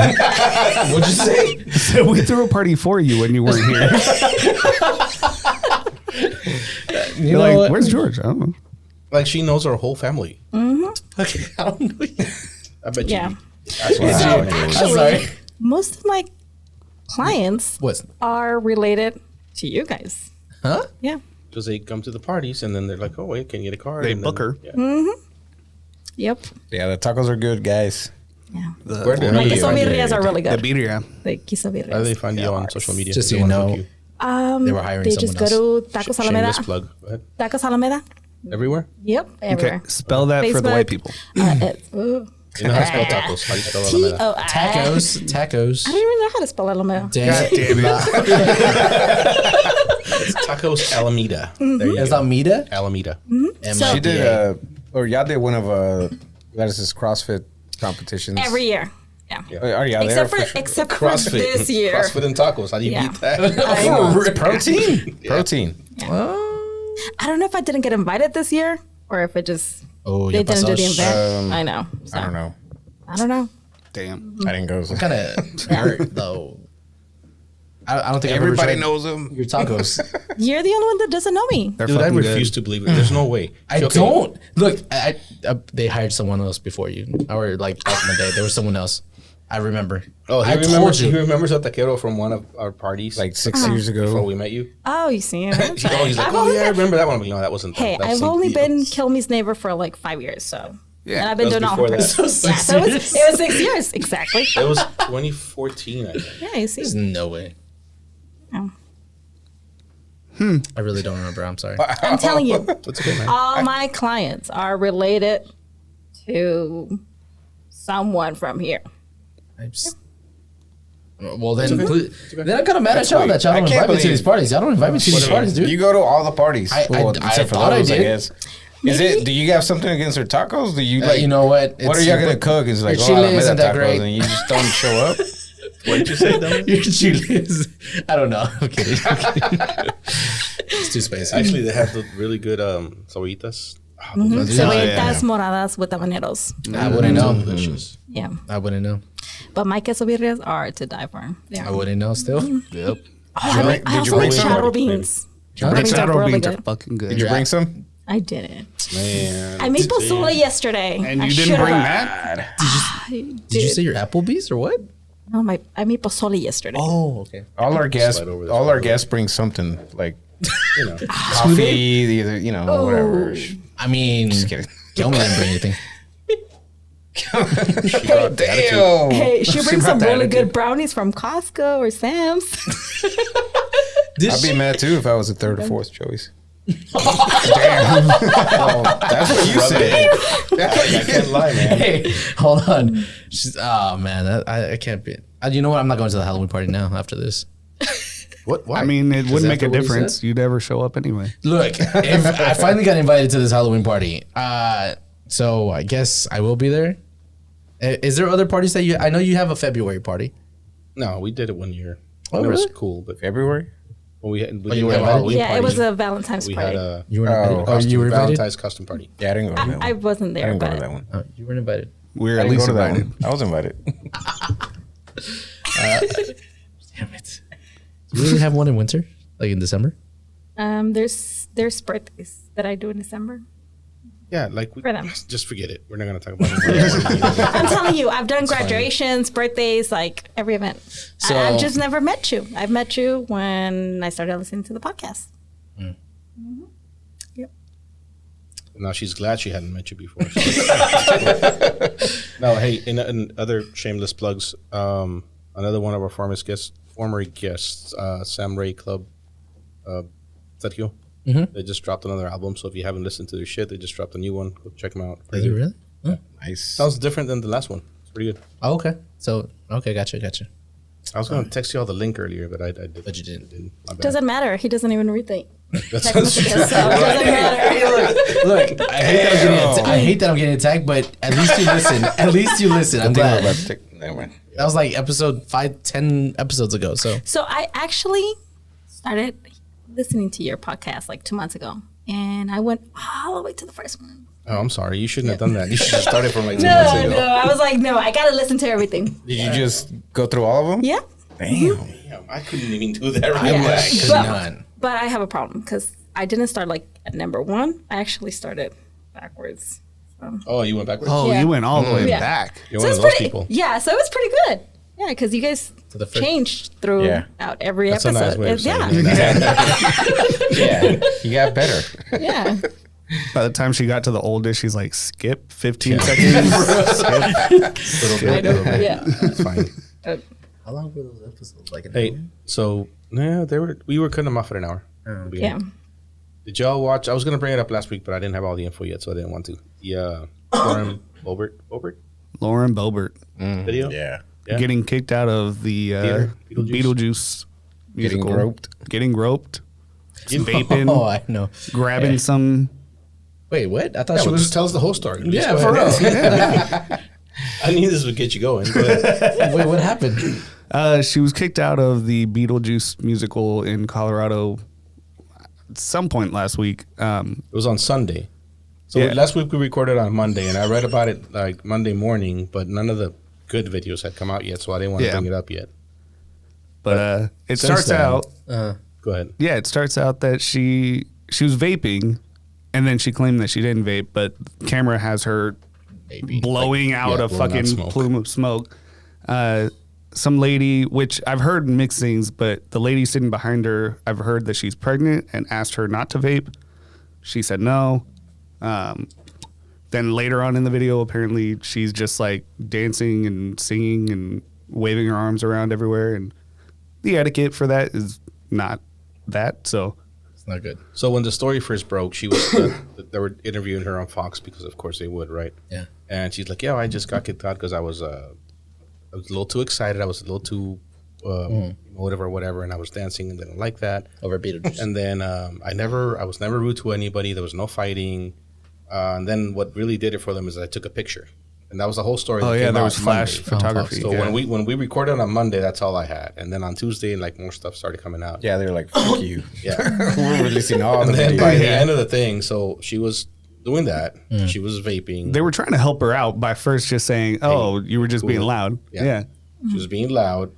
Speaker 1: What'd you say?
Speaker 3: So we threw a party for you and you weren't here.
Speaker 1: You
Speaker 3: You're
Speaker 1: know
Speaker 3: like,
Speaker 1: what?
Speaker 3: where's George? I don't know.
Speaker 4: Like she knows our whole family.
Speaker 1: Okay, I don't know.
Speaker 4: I bet
Speaker 5: Yeah.
Speaker 4: you. That's what
Speaker 5: So
Speaker 4: I'm
Speaker 1: I'm
Speaker 5: actually,
Speaker 1: sorry.
Speaker 5: most of my clients
Speaker 1: What?
Speaker 5: are related to you guys.
Speaker 1: Huh?
Speaker 5: Yeah.
Speaker 4: Because they come to the parties and then they're like, oh, wait, can you get a card?
Speaker 3: They
Speaker 4: And
Speaker 3: book
Speaker 4: then-
Speaker 3: her.
Speaker 4: Yeah.
Speaker 5: Yep.
Speaker 2: Yeah, the tacos are good, guys.
Speaker 5: Yeah.
Speaker 4: Where do
Speaker 5: My
Speaker 4: they find you?
Speaker 5: quesadillas are really
Speaker 3: The
Speaker 5: good.
Speaker 3: birria.
Speaker 5: The quesadillas.
Speaker 4: How do they find you on social media?
Speaker 1: Just so
Speaker 4: They
Speaker 1: you
Speaker 4: wanna
Speaker 1: know.
Speaker 4: book you.
Speaker 1: They were hiring
Speaker 5: They just
Speaker 1: someone
Speaker 5: go
Speaker 1: else.
Speaker 5: to Tacos Alameda.
Speaker 4: Shameless plug. Go ahead.
Speaker 5: Tacos Alameda.
Speaker 4: Everywhere?
Speaker 5: Yep.
Speaker 3: Okay,
Speaker 5: Everywhere.
Speaker 3: spell that for the
Speaker 5: Facebook.
Speaker 3: white people.
Speaker 5: It's,
Speaker 4: You know how to spell tacos. How do you spell Alameda?
Speaker 5: T-O-I.
Speaker 1: Tacos.
Speaker 5: I don't even know how to spell Alameda.
Speaker 1: Damn.
Speaker 3: Damn it.
Speaker 4: It's Tacos Alameda. There you
Speaker 1: Is
Speaker 4: go.
Speaker 1: that Mida?
Speaker 4: Alameda.
Speaker 5: So-
Speaker 2: She did, or y'all did one of Gladys's CrossFit competitions.
Speaker 5: Every year. Yeah.
Speaker 2: Are y'all there?
Speaker 5: Except for
Speaker 4: CrossFit.
Speaker 5: this year.
Speaker 4: CrossFit and tacos. How do you
Speaker 5: Yeah.
Speaker 4: beat that?
Speaker 5: I know.
Speaker 2: Protein. Protein.
Speaker 5: I don't know if I didn't get invited this year or if it just
Speaker 1: Oh,
Speaker 5: they
Speaker 1: ya
Speaker 5: didn't do the
Speaker 1: pasó.
Speaker 5: event. I know. So,
Speaker 2: I don't know.
Speaker 5: I don't know.
Speaker 3: Damn.
Speaker 2: I didn't go. So.
Speaker 1: Kind of hurt though. I don't think
Speaker 2: Everybody
Speaker 1: I've ever tried
Speaker 2: knows them.
Speaker 1: your tacos.
Speaker 5: You're the only one that doesn't know me.
Speaker 3: They're
Speaker 4: Dude, I
Speaker 3: fucking
Speaker 4: refuse
Speaker 3: good.
Speaker 4: to believe it. There's no way.
Speaker 1: I
Speaker 4: Okay.
Speaker 1: don't look. They hired someone else before you, or like back in the day, there was someone else. I remember.
Speaker 4: Oh,
Speaker 1: I
Speaker 4: he remembers a taquero from one of our parties,
Speaker 2: Like 6 years
Speaker 4: before
Speaker 2: ago.
Speaker 4: we met you.
Speaker 5: Oh, you see.
Speaker 4: Oh, he's like, oh yeah, I remember that one. I'm like, no, that wasn't.
Speaker 5: Hey,
Speaker 4: that's
Speaker 5: I've
Speaker 4: something
Speaker 5: only been
Speaker 4: else.
Speaker 5: Kill Me's neighbor for like 5 years, so
Speaker 3: Yeah,
Speaker 5: and I've been
Speaker 4: that
Speaker 5: doing
Speaker 4: was
Speaker 5: all
Speaker 4: before
Speaker 5: her.
Speaker 4: that.
Speaker 5: Yeah, so it was 6 years exactly.
Speaker 4: It was 2014, I think.
Speaker 5: Yeah, you see.
Speaker 1: There's no way.
Speaker 5: No.
Speaker 1: I really don't remember. I'm sorry.
Speaker 5: I'm telling you,
Speaker 4: That's okay, man.
Speaker 5: all my clients are related to someone from here.
Speaker 1: I just, well then, then I'm kind of mad at y'all that y'all
Speaker 2: I
Speaker 1: don't
Speaker 2: can't
Speaker 1: invite me to
Speaker 2: believe-
Speaker 1: these parties. Y'all don't invite me to these parties, dude.
Speaker 2: You go to all the parties.
Speaker 1: I
Speaker 2: Except for
Speaker 1: thought I
Speaker 2: those, I
Speaker 1: did.
Speaker 2: guess. Is it? Do you have something against their tacos? Do you like?
Speaker 1: You know what?
Speaker 2: What are y'all gonna cook? It's like,
Speaker 1: your
Speaker 2: oh, I
Speaker 1: chile
Speaker 2: made
Speaker 1: isn't
Speaker 2: that
Speaker 1: that
Speaker 2: tacos,
Speaker 1: great.
Speaker 2: and you just don't show up.
Speaker 4: What did you say, Dominic?
Speaker 1: Your chiles. I don't know. I'm kidding. It's too spicy.
Speaker 4: Actually, they have the really good sabritas.
Speaker 5: Cebollitas moradas with habaneros.
Speaker 1: I wouldn't know.
Speaker 4: Delicious.
Speaker 5: Yeah,
Speaker 1: I wouldn't know.
Speaker 5: but my queso birrias are to die for. Yeah.
Speaker 1: I wouldn't know still.
Speaker 3: Yep.
Speaker 5: I
Speaker 2: Did you
Speaker 5: also
Speaker 2: bring
Speaker 5: like
Speaker 2: some?
Speaker 5: charro beans. Charro beans are
Speaker 3: Charro
Speaker 5: really
Speaker 3: beans are
Speaker 5: good.
Speaker 3: fucking good.
Speaker 2: Did you bring some?
Speaker 5: I didn't.
Speaker 4: Man.
Speaker 5: I made pozole yesterday.
Speaker 3: And
Speaker 5: I
Speaker 3: you didn't bring
Speaker 5: should've.
Speaker 3: that?
Speaker 1: Did you say your Applebee's or what?
Speaker 5: No, I made pozole yesterday.
Speaker 1: Oh, okay.
Speaker 2: All our guests,
Speaker 4: Slide over this
Speaker 2: all our
Speaker 4: way.
Speaker 2: guests bring something like
Speaker 4: You know.
Speaker 2: coffee, either whatever.
Speaker 1: I mean,
Speaker 2: Just kidding.
Speaker 1: Kelmy didn't bring anything.
Speaker 2: Damn.
Speaker 5: Hey, she brings some
Speaker 2: brought the
Speaker 5: really
Speaker 2: attitude.
Speaker 5: good brownies from Costco or Sam's.
Speaker 2: I'd be mad too if I was the third or fourth choice. Damn. Well, that's what you said. That's what
Speaker 4: I
Speaker 2: you
Speaker 4: can't lie, man.
Speaker 1: Hey, hold on. Oh man, I can't be. You know what? I'm not going to the Halloween party now. After this,
Speaker 4: What? Why?
Speaker 3: I mean, it wouldn't make
Speaker 1: after
Speaker 3: a
Speaker 1: what he
Speaker 3: difference.
Speaker 1: said?
Speaker 3: You'd ever show up anyway.
Speaker 1: look, if I finally got invited to this Halloween party, so I guess I will be there. Is there other parties that you? I know you have a February party.
Speaker 4: no, we did it one year.
Speaker 1: Oh,
Speaker 4: And it was
Speaker 1: really?
Speaker 4: cool, but
Speaker 2: February?
Speaker 4: when we
Speaker 1: you
Speaker 4: didn't
Speaker 1: were
Speaker 4: have a
Speaker 1: invited?
Speaker 4: Halloween
Speaker 5: Yeah,
Speaker 4: party.
Speaker 5: it was a Valentine's
Speaker 4: We
Speaker 5: party.
Speaker 4: had a
Speaker 1: You weren't invited.
Speaker 2: Oh,
Speaker 1: You were invited.
Speaker 4: Valentine's custom party.
Speaker 2: Yeah, I didn't go to that one.
Speaker 5: I wasn't
Speaker 2: I
Speaker 5: there,
Speaker 2: didn't go to
Speaker 5: but
Speaker 2: that one.
Speaker 1: Oh, you weren't invited.
Speaker 3: We were
Speaker 2: I
Speaker 3: at
Speaker 2: didn't
Speaker 3: least
Speaker 2: go to that
Speaker 3: invited.
Speaker 2: one. I was invited.
Speaker 1: Damn it. Do you really have one in winter, like in December?
Speaker 5: there's birthdays that I do in December.
Speaker 4: Yeah, like we,
Speaker 5: For them.
Speaker 4: just forget it. We're not gonna talk about it.
Speaker 5: I'm telling you, I've done graduations, birthdays, like every event.
Speaker 1: So-
Speaker 5: I've just never met you. I've met you when I started listening to the podcast.
Speaker 4: Now she's glad she hadn't met you before. No, hey, in other shameless plugs, another one of our former guests, Sam Ray Club, Sergio.
Speaker 1: Mhm.
Speaker 4: They just dropped another album, so if you haven't listened to their shit, they just dropped a new one. Go check them out.
Speaker 1: Did you really? Oh.
Speaker 2: Nice.
Speaker 4: Sounds different than the last one. It's pretty good.
Speaker 1: Oh, okay. So, okay, gotcha.
Speaker 4: I was gonna text you all the link earlier, but I did.
Speaker 1: But you didn't.
Speaker 4: My bad.
Speaker 5: Doesn't matter. He doesn't even read the
Speaker 4: That's
Speaker 5: text messages, so it doesn't matter.
Speaker 1: Look, I hate that I'm getting attacked, but at least you listen. At least you listen. I'm glad.
Speaker 2: Never mind.
Speaker 1: That was like episode 10 episodes ago. So
Speaker 5: So I actually started listening to your podcast like 2 months ago, and I went all the way to the first one.
Speaker 4: Oh, I'm sorry. You shouldn't have done that. You should have started from like 2
Speaker 5: No,
Speaker 4: months ago.
Speaker 5: I was like, no, I gotta listen to everything.
Speaker 2: Did you just go through all of them?
Speaker 5: Yeah,
Speaker 2: Damn.
Speaker 4: Damn, I couldn't even do that right
Speaker 5: Yeah.
Speaker 4: away.
Speaker 1: could
Speaker 5: But-
Speaker 1: not.
Speaker 5: but I have a problem because I didn't start like at number one. I actually started backwards.
Speaker 4: Oh, you went backwards?
Speaker 3: Oh,
Speaker 5: Yeah.
Speaker 3: you went all the way
Speaker 5: Yeah.
Speaker 3: back.
Speaker 4: You're
Speaker 5: So
Speaker 4: one
Speaker 5: it's
Speaker 4: of those
Speaker 5: pretty.
Speaker 4: people.
Speaker 5: Yeah, so it was pretty good. Yeah, because you guys
Speaker 1: the first-
Speaker 5: changed throughout every
Speaker 4: That's a
Speaker 5: episode.
Speaker 4: nice way of saying
Speaker 5: yeah,
Speaker 4: it.
Speaker 2: Yeah, you got better.
Speaker 5: yeah.
Speaker 3: By the time she got to the oldest, she's like, skip 15 seconds.
Speaker 4: Little bit.
Speaker 5: Yeah.
Speaker 4: It's fine.
Speaker 1: How long were those episodes? Like
Speaker 4: Hey, so yeah, we were cutting them off at an hour. at the beginning.
Speaker 5: Yeah.
Speaker 4: Did y'all watch? I was gonna bring it up last week, but I didn't have all the info yet, so I didn't want to. The Lauren Boebert
Speaker 3: Lauren Boebert
Speaker 4: video.
Speaker 2: Yeah.
Speaker 4: Yeah.
Speaker 3: getting kicked out of the
Speaker 4: Theater?
Speaker 3: Beetlejuice
Speaker 2: Getting
Speaker 3: musical.
Speaker 2: groped.
Speaker 3: Getting groped.
Speaker 4: You-
Speaker 3: Vaping.
Speaker 1: Oh, I know.
Speaker 3: grabbing some.
Speaker 1: Wait, what? I thought
Speaker 4: Yeah,
Speaker 1: she
Speaker 4: well,
Speaker 1: was.
Speaker 4: just tell us the whole story. Just
Speaker 1: Yeah,
Speaker 4: go
Speaker 1: for
Speaker 4: ahead.
Speaker 1: real.
Speaker 4: I knew this would get you going. Go ahead.
Speaker 1: Wait, what happened?
Speaker 3: She was kicked out of the Beetlejuice musical in Colorado at some point last week.
Speaker 4: It was on Sunday. So
Speaker 3: Yeah.
Speaker 4: last week we recorded on Monday, and I read about it like Monday morning, but none of the good videos had come out yet, so I didn't want to
Speaker 3: Yeah.
Speaker 4: bring it up yet.
Speaker 3: But it
Speaker 1: Since
Speaker 3: starts
Speaker 1: then,
Speaker 3: out.
Speaker 4: Go ahead.
Speaker 3: Yeah, it starts out that she was vaping, and then she claimed that she didn't vape, but camera has her blowing out a
Speaker 4: blowing out
Speaker 3: fucking
Speaker 4: smoke.
Speaker 3: plume of smoke. Some lady, which I've heard mixed things, but the lady sitting behind her, I've heard that she's pregnant and asked her not to vape. She said no. Then later on in the video, apparently she's just like dancing and singing and waving her arms around everywhere, and the etiquette for that is not that. So
Speaker 1: It's not good.
Speaker 4: So when the story first broke, she was they were interviewing her on Fox because of course they would, right?
Speaker 1: Yeah.
Speaker 4: And she's like, "Yeah, I just got kicked out because I was a little too excited. I was a little too whatever, and I was dancing and they don't like that.
Speaker 1: Over Beetlejuice.
Speaker 4: And then I was never rude to anybody. There was no fighting. And then what really did it for them is I took a picture, and that was the whole story.
Speaker 3: oh
Speaker 4: that
Speaker 3: yeah,
Speaker 4: came
Speaker 3: there
Speaker 4: out
Speaker 3: was flash
Speaker 4: Monday.
Speaker 3: photography.
Speaker 4: So
Speaker 3: yeah.
Speaker 4: when we recorded on Monday, that's all I had, and then on Tuesday, like more stuff started coming out.
Speaker 2: Yeah, they're like, fuck you.
Speaker 4: Yeah.
Speaker 2: We're releasing all the
Speaker 4: And then by
Speaker 2: videos.
Speaker 4: the end of the thing, so she was doing that. She was vaping.
Speaker 3: They were trying to help her out by first just saying, "Oh, you were just being loud."
Speaker 4: Yeah.
Speaker 3: Yeah.
Speaker 4: She was being loud,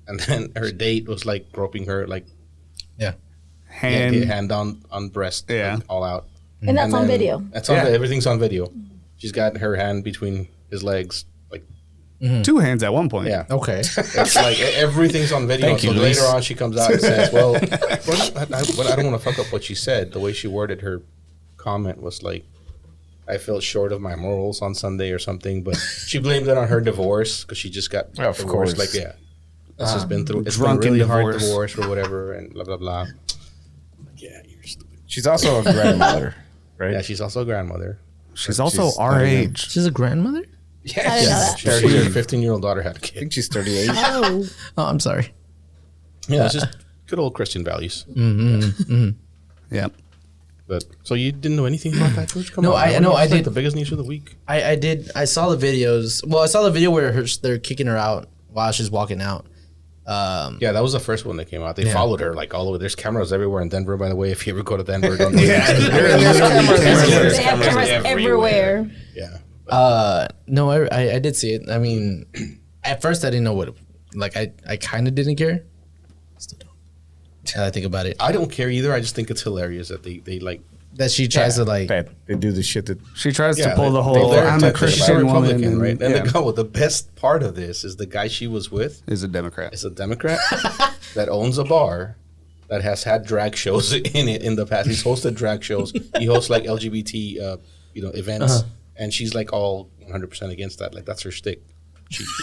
Speaker 4: and then her date was like groping her, like
Speaker 1: Yeah.
Speaker 3: Hand.
Speaker 4: hand on breast,
Speaker 3: Yeah.
Speaker 4: like, all out.
Speaker 5: And that's on
Speaker 4: then-
Speaker 5: video.
Speaker 4: That's on.
Speaker 3: Yeah.
Speaker 4: Everything's on video. She's got her hand between his legs, like
Speaker 3: Two hands at one point.
Speaker 4: yeah.
Speaker 1: Okay.
Speaker 4: It's like everything's on video.
Speaker 2: Thank you,
Speaker 4: so
Speaker 2: Luis.
Speaker 4: later on, she comes out and says, "Well, I don't want to fuck up what she said. The way she worded her comment was like, I fell short of my morals on Sunday or something." But she blamed it on her divorce because she just got
Speaker 2: Of
Speaker 4: divorced.
Speaker 2: course.
Speaker 4: Like, yeah, it's just been through. It's been
Speaker 3: drunken
Speaker 4: really hard
Speaker 3: divorce.
Speaker 4: divorce or whatever, and blah blah blah. Like, yeah, you're stupid.
Speaker 2: She's also a grandmother, right?
Speaker 4: Yeah, she's also a grandmother.
Speaker 3: She's also
Speaker 2: She's
Speaker 3: our
Speaker 2: not even-
Speaker 3: age.
Speaker 1: She's a grandmother?
Speaker 5: I didn't know that.
Speaker 4: Her 15-year-old daughter had a
Speaker 2: I
Speaker 4: kid.
Speaker 2: think she's 38.
Speaker 5: Oh,
Speaker 1: Oh, I'm sorry.
Speaker 4: Yeah, it's just good old Christian values.
Speaker 3: Yeah.
Speaker 4: But so you didn't know anything about that, George? Come
Speaker 1: No,
Speaker 4: on,
Speaker 1: I
Speaker 4: man.
Speaker 1: know,
Speaker 4: It's
Speaker 1: I
Speaker 4: like
Speaker 1: did.
Speaker 4: the biggest news of the week.
Speaker 1: I did. I saw the videos. Well, I saw the video where they're kicking her out while she's walking out.
Speaker 4: Yeah, that was the first one that came out. They
Speaker 1: Yeah.
Speaker 4: followed her like all the way. There's cameras everywhere in Denver, by the way. If you ever go to Denver, don't
Speaker 2: There's
Speaker 4: There's
Speaker 5: they have cameras everywhere.
Speaker 4: Yeah.
Speaker 1: No, I did see it. I mean, at first I didn't know what. Like I kind of didn't care. Still don't. Now that I think about it,
Speaker 4: I don't care either. I just think it's hilarious that they like.
Speaker 1: that she tries to like.
Speaker 2: That they do the shit that
Speaker 3: She tries
Speaker 4: Yeah,
Speaker 3: to pull the
Speaker 4: they-
Speaker 3: whole
Speaker 4: they're
Speaker 3: "I'm a
Speaker 4: Texas, she's
Speaker 3: Christian woman,"
Speaker 4: Republican,
Speaker 3: and,
Speaker 4: right? And
Speaker 3: yeah,
Speaker 4: the best part of this is the guy she was with
Speaker 3: is a Democrat.
Speaker 4: is a Democrat that owns a bar that has had drag shows in it in the past. He's hosted drag shows. He hosts like LGBT, events, and she's like all 100% against that. Like that's her shtick.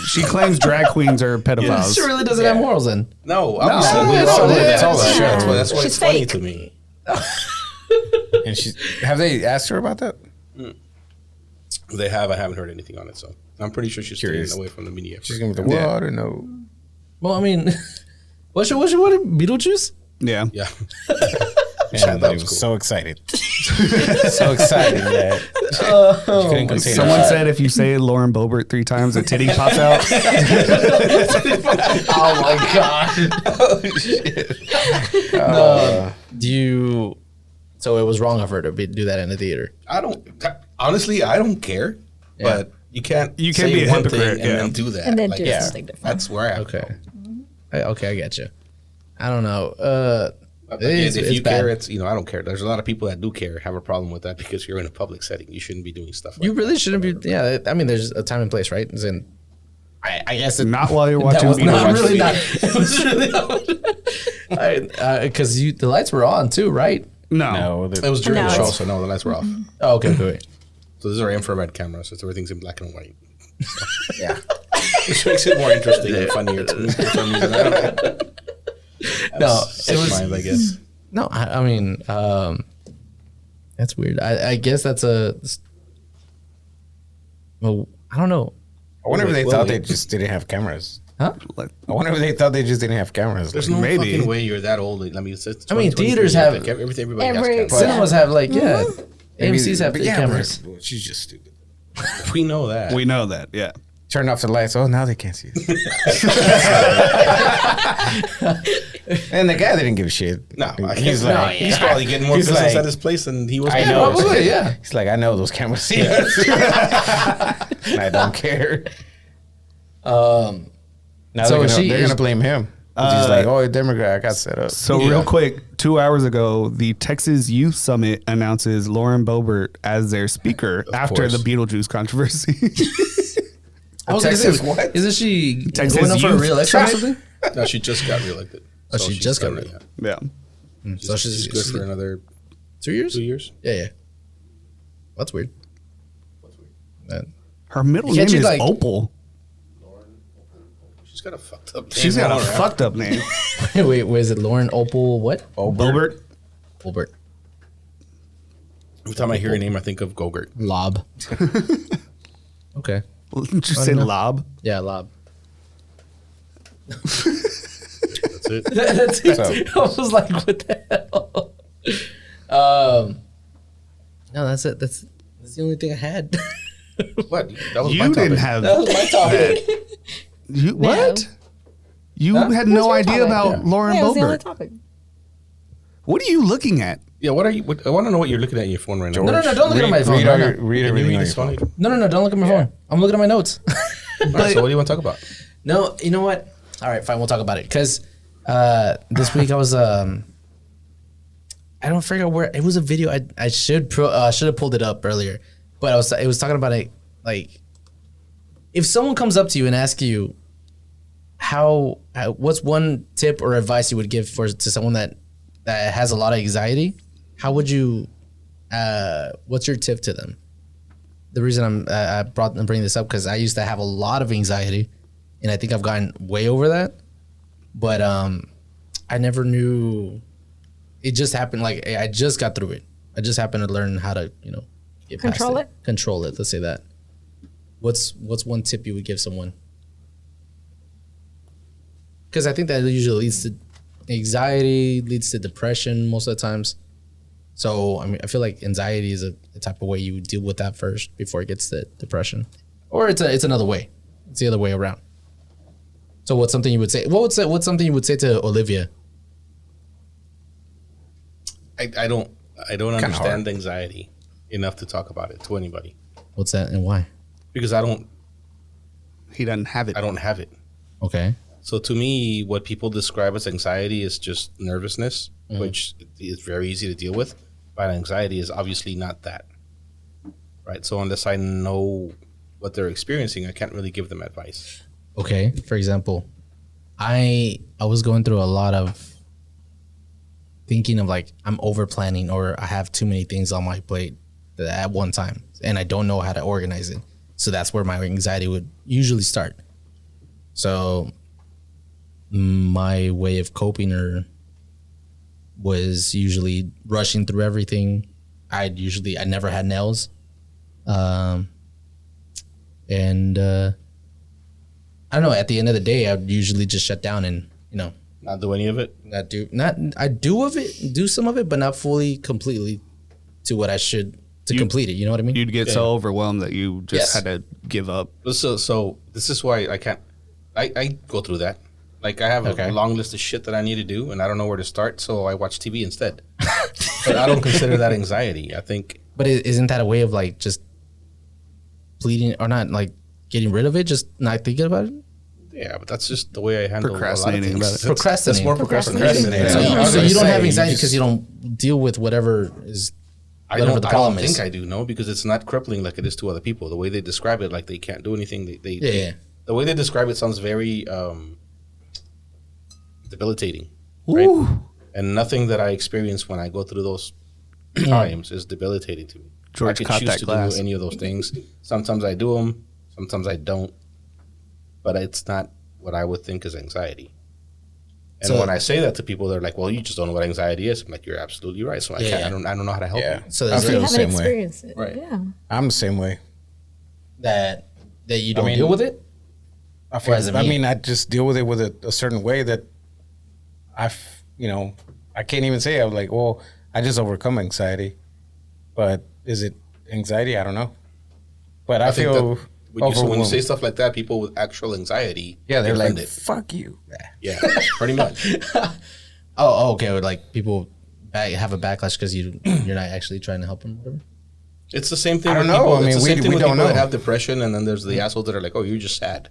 Speaker 3: She claims drag queens are pedophiles.
Speaker 1: She really doesn't have morals then.
Speaker 4: No, obviously
Speaker 1: No,
Speaker 4: we
Speaker 1: it's
Speaker 4: all
Speaker 1: all
Speaker 4: know
Speaker 1: that.
Speaker 4: that.
Speaker 1: It's all that.
Speaker 4: That's why
Speaker 5: She's
Speaker 4: it's funny
Speaker 5: fake.
Speaker 4: to me.
Speaker 2: and she have they asked her about that?
Speaker 4: They have. I haven't heard anything on it, so I'm pretty sure she's
Speaker 2: Curious.
Speaker 4: staying away from the media.
Speaker 2: She's going with the water, no.
Speaker 1: Well, I mean, what's your Beetlejuice?
Speaker 3: Yeah.
Speaker 4: Yeah.
Speaker 2: And
Speaker 4: that
Speaker 2: everybody
Speaker 4: was
Speaker 2: was
Speaker 4: cool.
Speaker 2: so excited. So excited that she couldn't contain
Speaker 3: Someone
Speaker 2: herself.
Speaker 3: said if you say Lauren Boebert 3 times, a titty pops out.
Speaker 1: Oh my god! No, do you? So it was wrong of her to do that in the theater.
Speaker 4: I don't care, but you can't.
Speaker 3: You can't
Speaker 4: say
Speaker 3: be a
Speaker 4: one
Speaker 3: hypocrite,
Speaker 4: thing and
Speaker 3: yeah.
Speaker 4: then do that.
Speaker 5: And then
Speaker 4: Like,
Speaker 5: do
Speaker 4: yeah,
Speaker 5: something different.
Speaker 4: That's where I
Speaker 1: Okay. I get you. I don't know.
Speaker 4: If
Speaker 1: It's
Speaker 4: you
Speaker 1: bad.
Speaker 4: care, it's I don't care. There's a lot of people that do care, have a problem with that because you're in a public setting. You shouldn't be doing stuff like
Speaker 1: You
Speaker 4: that.
Speaker 1: really shouldn't be. Yeah, I mean, there's a time and place, right? As in, I guess it,
Speaker 3: Not while you're
Speaker 1: that
Speaker 3: watching
Speaker 1: was not
Speaker 3: Beetlejuice.
Speaker 1: really not. It was really not. Because the lights were on too, right?
Speaker 3: No.
Speaker 2: No,
Speaker 4: It was during
Speaker 5: No,
Speaker 4: the show,
Speaker 5: it's-
Speaker 4: so no, the lights were off.
Speaker 1: Oh, okay, okay.
Speaker 4: So these are infrared cameras, so everything's in black and white.
Speaker 2: yeah.
Speaker 4: Which makes it more interesting and funnier to me for some reason. I don't know.
Speaker 1: No,
Speaker 4: Sick
Speaker 1: it was.
Speaker 4: mind, I guess.
Speaker 1: No, I mean, that's weird. I guess that's a. Well, I don't know.
Speaker 2: I wonder if they
Speaker 4: Wait,
Speaker 2: thought
Speaker 4: wait.
Speaker 2: they just didn't have cameras.
Speaker 1: Huh?
Speaker 2: I wonder if they thought they just didn't have cameras.
Speaker 4: There's
Speaker 2: Like,
Speaker 4: no
Speaker 3: Maybe.
Speaker 4: fucking way you're that old. I mean, it's
Speaker 1: I mean,
Speaker 4: 2023,
Speaker 1: theaters
Speaker 4: yeah,
Speaker 1: have-
Speaker 4: like, everything. Everybody
Speaker 5: Every-
Speaker 4: has cameras.
Speaker 1: Cinemas have like
Speaker 5: Mm-hmm.
Speaker 1: AMC's have
Speaker 2: but yeah,
Speaker 1: cameras.
Speaker 2: but she's just stupid.
Speaker 4: We know that.
Speaker 3: We know that, yeah.
Speaker 2: Turn off the lights. Oh, now they can't see us. And the guy didn't give a shit.
Speaker 4: No, I
Speaker 2: he's
Speaker 4: can't-
Speaker 2: like,
Speaker 4: he's probably getting more
Speaker 2: he's
Speaker 4: business
Speaker 2: like,
Speaker 4: at his place than he was.
Speaker 2: I
Speaker 4: before.
Speaker 2: know.
Speaker 1: Probably, yeah.
Speaker 2: He's like, I know those cameras see us. And I don't care.
Speaker 1: Um,
Speaker 2: Now
Speaker 1: So
Speaker 2: they're
Speaker 1: she
Speaker 2: gonna
Speaker 1: is-
Speaker 2: blame him. He's like, oh, Democrat, I got set up.
Speaker 3: So real quick, 2 hours ago, the Texas Youth Summit announces Lauren Boebert as their speaker after the Beetlejuice controversy.
Speaker 2: Texas what?
Speaker 1: Isn't she
Speaker 3: Texas
Speaker 1: going up for a
Speaker 3: youth
Speaker 1: re-election or something?
Speaker 4: No, she just got reelected.
Speaker 1: Oh, she just got reelected.
Speaker 3: Yeah.
Speaker 1: So
Speaker 4: She's good for another
Speaker 1: 2 years?
Speaker 4: 2 years.
Speaker 1: Yeah. That's weird.
Speaker 3: Her middle
Speaker 1: Can't
Speaker 3: name
Speaker 1: you,
Speaker 3: is
Speaker 1: like-
Speaker 3: Opal.
Speaker 4: She's got a fucked up name.
Speaker 3: She's got a
Speaker 4: All right.
Speaker 3: fucked up name.
Speaker 1: Wait, was it Lauren Opal? What?
Speaker 3: Boebert.
Speaker 1: Colbert.
Speaker 4: Every time I hear her name, I think of Gogurt.
Speaker 1: Lob. Okay.
Speaker 3: Did you say Lob?
Speaker 1: Yeah, Lob.
Speaker 4: That's it.
Speaker 1: That's it. I was like, what the hell? No, that's it. That's the only thing I had.
Speaker 4: What? That was my
Speaker 3: You
Speaker 4: topic.
Speaker 3: didn't have
Speaker 1: That was my topic.
Speaker 3: you what? You
Speaker 1: Huh?
Speaker 3: had
Speaker 5: What's
Speaker 3: no
Speaker 5: your
Speaker 3: idea
Speaker 5: topic?
Speaker 3: about
Speaker 4: Yeah.
Speaker 3: Lauren
Speaker 5: Yeah, it was the only
Speaker 3: Boebert.
Speaker 5: topic.
Speaker 3: What are you looking at?
Speaker 4: Yeah, what are you? I want to know what you're looking at in your phone right now.
Speaker 1: No, don't look at my phone.
Speaker 2: Read,
Speaker 1: right now.
Speaker 2: read
Speaker 4: Can
Speaker 2: everything
Speaker 4: you
Speaker 2: on
Speaker 4: read
Speaker 2: your
Speaker 4: this
Speaker 2: phone.
Speaker 4: phone?
Speaker 1: No, don't look at my phone. I'm looking at my notes.
Speaker 4: All right, so what do you want to talk about?
Speaker 1: No, you know what? All right, fine. We'll talk about it. Because this week I was I don't figure out where it was a video. I should have pulled it up earlier, but it was talking about it like if someone comes up to you and asks you what's one tip or advice you would give to someone that has a lot of anxiety, how would you what's your tip to them? The reason I'm bringing this up because I used to have a lot of anxiety, and I think I've gotten way over that. But I never knew. It just happened. Like I just got through it. I just happened to learn how to get past
Speaker 5: Control it?
Speaker 1: Control it. Let's say that. What's one tip you would give someone? Because I think that usually leads to anxiety, leads to depression most of the times. So, I mean, I feel like anxiety is a type of way you would deal with that first before it gets to depression. Or it's another way. It's the other way around. So what's something you would say? What's something you would say to Olivia?
Speaker 4: I don't understand anxiety enough to talk about it to anybody
Speaker 1: What's that and why?
Speaker 4: because
Speaker 3: He doesn't have it.
Speaker 4: I don't have it.
Speaker 1: Okay.
Speaker 4: So to me, what people describe as anxiety is just nervousness, which is very easy to deal with. But anxiety is obviously not that, right? So unless I know what they're experiencing, I can't really give them advice.
Speaker 1: Okay. For example, I was going through a lot of thinking of like I'm over planning or I have too many things on my plate at one time and I don't know how to organize it. So that's where my anxiety would usually start. So my way of coping was usually rushing through everything. I never had nails. And I don't know, at the end of the day, I'd usually just shut down and,
Speaker 4: Not do any of it.
Speaker 1: do some of it, but not fully, completely to what I should to complete it. You know what I mean?
Speaker 3: You'd get so overwhelmed that you just
Speaker 1: Yes.
Speaker 3: had to give up.
Speaker 4: So this is why I can't. I go through that. Like I have a long list of shit that I need to do, and I don't know where to start, so I watch TV instead. But I don't consider that anxiety. I think
Speaker 1: But isn't that a way of like just bleeding or not like getting rid of it, just not thinking about it?
Speaker 4: yeah, but that's just the way I handle
Speaker 3: Procrastinating
Speaker 4: a lot of
Speaker 3: about
Speaker 4: things.
Speaker 3: it.
Speaker 4: That's more procrastinating.
Speaker 2: Yeah.
Speaker 1: So you don't have anxiety
Speaker 2: you
Speaker 1: because you don't deal with whatever is
Speaker 4: I
Speaker 1: whatever
Speaker 4: don't,
Speaker 1: the
Speaker 4: I
Speaker 1: problem
Speaker 4: don't
Speaker 1: is.
Speaker 4: think I do, no, because it's not crippling like it is to other people. The way they describe it, like they can't do anything.
Speaker 1: Yeah.
Speaker 4: The way they describe it sounds very debilitating, right? And nothing that I experience when I go through those times is debilitating to me.
Speaker 3: George
Speaker 4: I could
Speaker 3: caught
Speaker 4: choose
Speaker 3: that
Speaker 4: to
Speaker 3: glass.
Speaker 4: do any of those things. Sometimes I do them, sometimes I don't. But it's not what I would think is anxiety. And
Speaker 1: So-
Speaker 4: when I say that to people, they're like, "Well, you just don't know what anxiety is." I'm like, "You're absolutely right." So I
Speaker 1: Yeah,
Speaker 4: can't.
Speaker 1: yeah.
Speaker 4: I don't know how to help
Speaker 2: Yeah.
Speaker 4: you.
Speaker 1: So
Speaker 2: I
Speaker 1: there's
Speaker 2: feel
Speaker 5: You
Speaker 2: the
Speaker 5: haven't
Speaker 2: same way.
Speaker 5: experienced it.
Speaker 4: Right.
Speaker 5: Yeah.
Speaker 2: I'm the same way.
Speaker 1: that you don't
Speaker 2: mean-
Speaker 1: deal with it.
Speaker 2: I feel.
Speaker 1: Or is it
Speaker 2: I
Speaker 1: me?
Speaker 2: mean, I just deal with it with a certain way that I can't even say. I'm like, well, I just overcome anxiety. But is it anxiety? I don't know. But I
Speaker 4: think
Speaker 2: feel
Speaker 4: that when you say
Speaker 2: overwhelmed.
Speaker 4: stuff like that, people with actual anxiety,
Speaker 2: Yeah, they're
Speaker 4: get
Speaker 2: like,
Speaker 4: offended.
Speaker 2: fuck you.
Speaker 4: Yeah, pretty much.
Speaker 1: Oh, okay. Or like people have a backlash because you're not actually trying to help them. Whatever.
Speaker 4: It's the same thing.
Speaker 2: I don't
Speaker 4: with
Speaker 2: know.
Speaker 4: People,
Speaker 2: I mean,
Speaker 4: it's the same
Speaker 2: we
Speaker 4: thing with
Speaker 2: don't
Speaker 4: people that
Speaker 2: know.
Speaker 4: have depression, and then there's the assholes that are like, "Oh, you're just sad."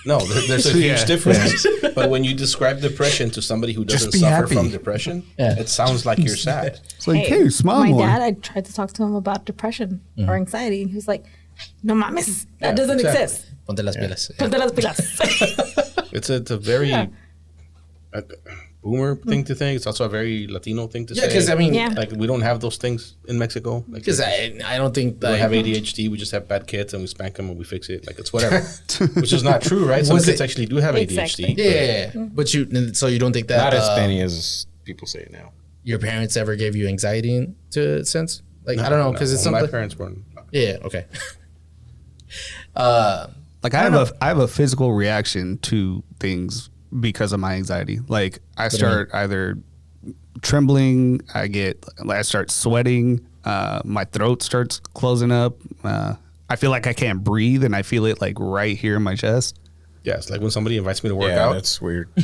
Speaker 4: No, there's a huge difference. But when you describe depression to somebody who doesn't
Speaker 3: be
Speaker 4: suffer
Speaker 3: happy.
Speaker 4: from depression, it sounds like you're sad.
Speaker 3: It's like, hey, smile
Speaker 5: my
Speaker 3: more.
Speaker 5: dad, I tried to talk to him about depression or anxiety, and he was like, "No mames, that doesn't exist."
Speaker 1: Ponte las pilas.
Speaker 5: Ponte las pilas.
Speaker 4: It's a very boomer thing to think. It's also a very Latino thing to say.
Speaker 1: Yeah, because I mean,
Speaker 5: Yeah.
Speaker 4: like we don't have those things in Mexico. Like,
Speaker 1: because I don't think
Speaker 4: we don't
Speaker 1: like,
Speaker 4: have ADHD. We just have bad kids and we spank them and we fix it. Like it's whatever, which is not true, right? Some
Speaker 1: Was
Speaker 4: kids
Speaker 1: it-
Speaker 4: actually do have
Speaker 5: Exactly.
Speaker 4: ADHD.
Speaker 1: yeah, but you don't think that
Speaker 2: Not as many as people say now.
Speaker 1: your parents ever gave you anxiety to a sense? Like I don't know because it's
Speaker 4: Well,
Speaker 1: something.
Speaker 4: my parents weren't.
Speaker 1: Yeah. Okay.
Speaker 3: Like I have a physical reaction to things because of my anxiety. Like I start either trembling, I start sweating, my throat starts closing up. I feel like I can't breathe, and I feel it like right here in my chest.
Speaker 4: Yeah, it's like when somebody invites me to work
Speaker 2: Yeah,
Speaker 4: out.
Speaker 2: that's weird.
Speaker 4: I'm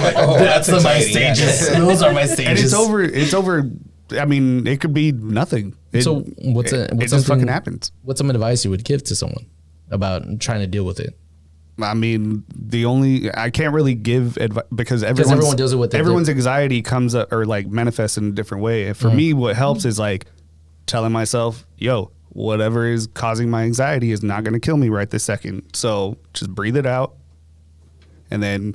Speaker 4: like, oh,
Speaker 1: That's my
Speaker 4: exciting, yeah.
Speaker 1: stages. Those are my stages.
Speaker 3: And it's over. I mean, it could be nothing.
Speaker 1: So what's
Speaker 3: it just
Speaker 1: something-
Speaker 3: fucking happens.
Speaker 1: What's some advice you would give to someone about trying to deal with it?
Speaker 3: I mean, I can't really give advice because
Speaker 1: everyone deals with it
Speaker 3: everyone's anxiety comes up or like manifests in a different way. And for me, what helps is like telling myself, yo, whatever is causing my anxiety is not going to kill me right this second. So just breathe it out. And then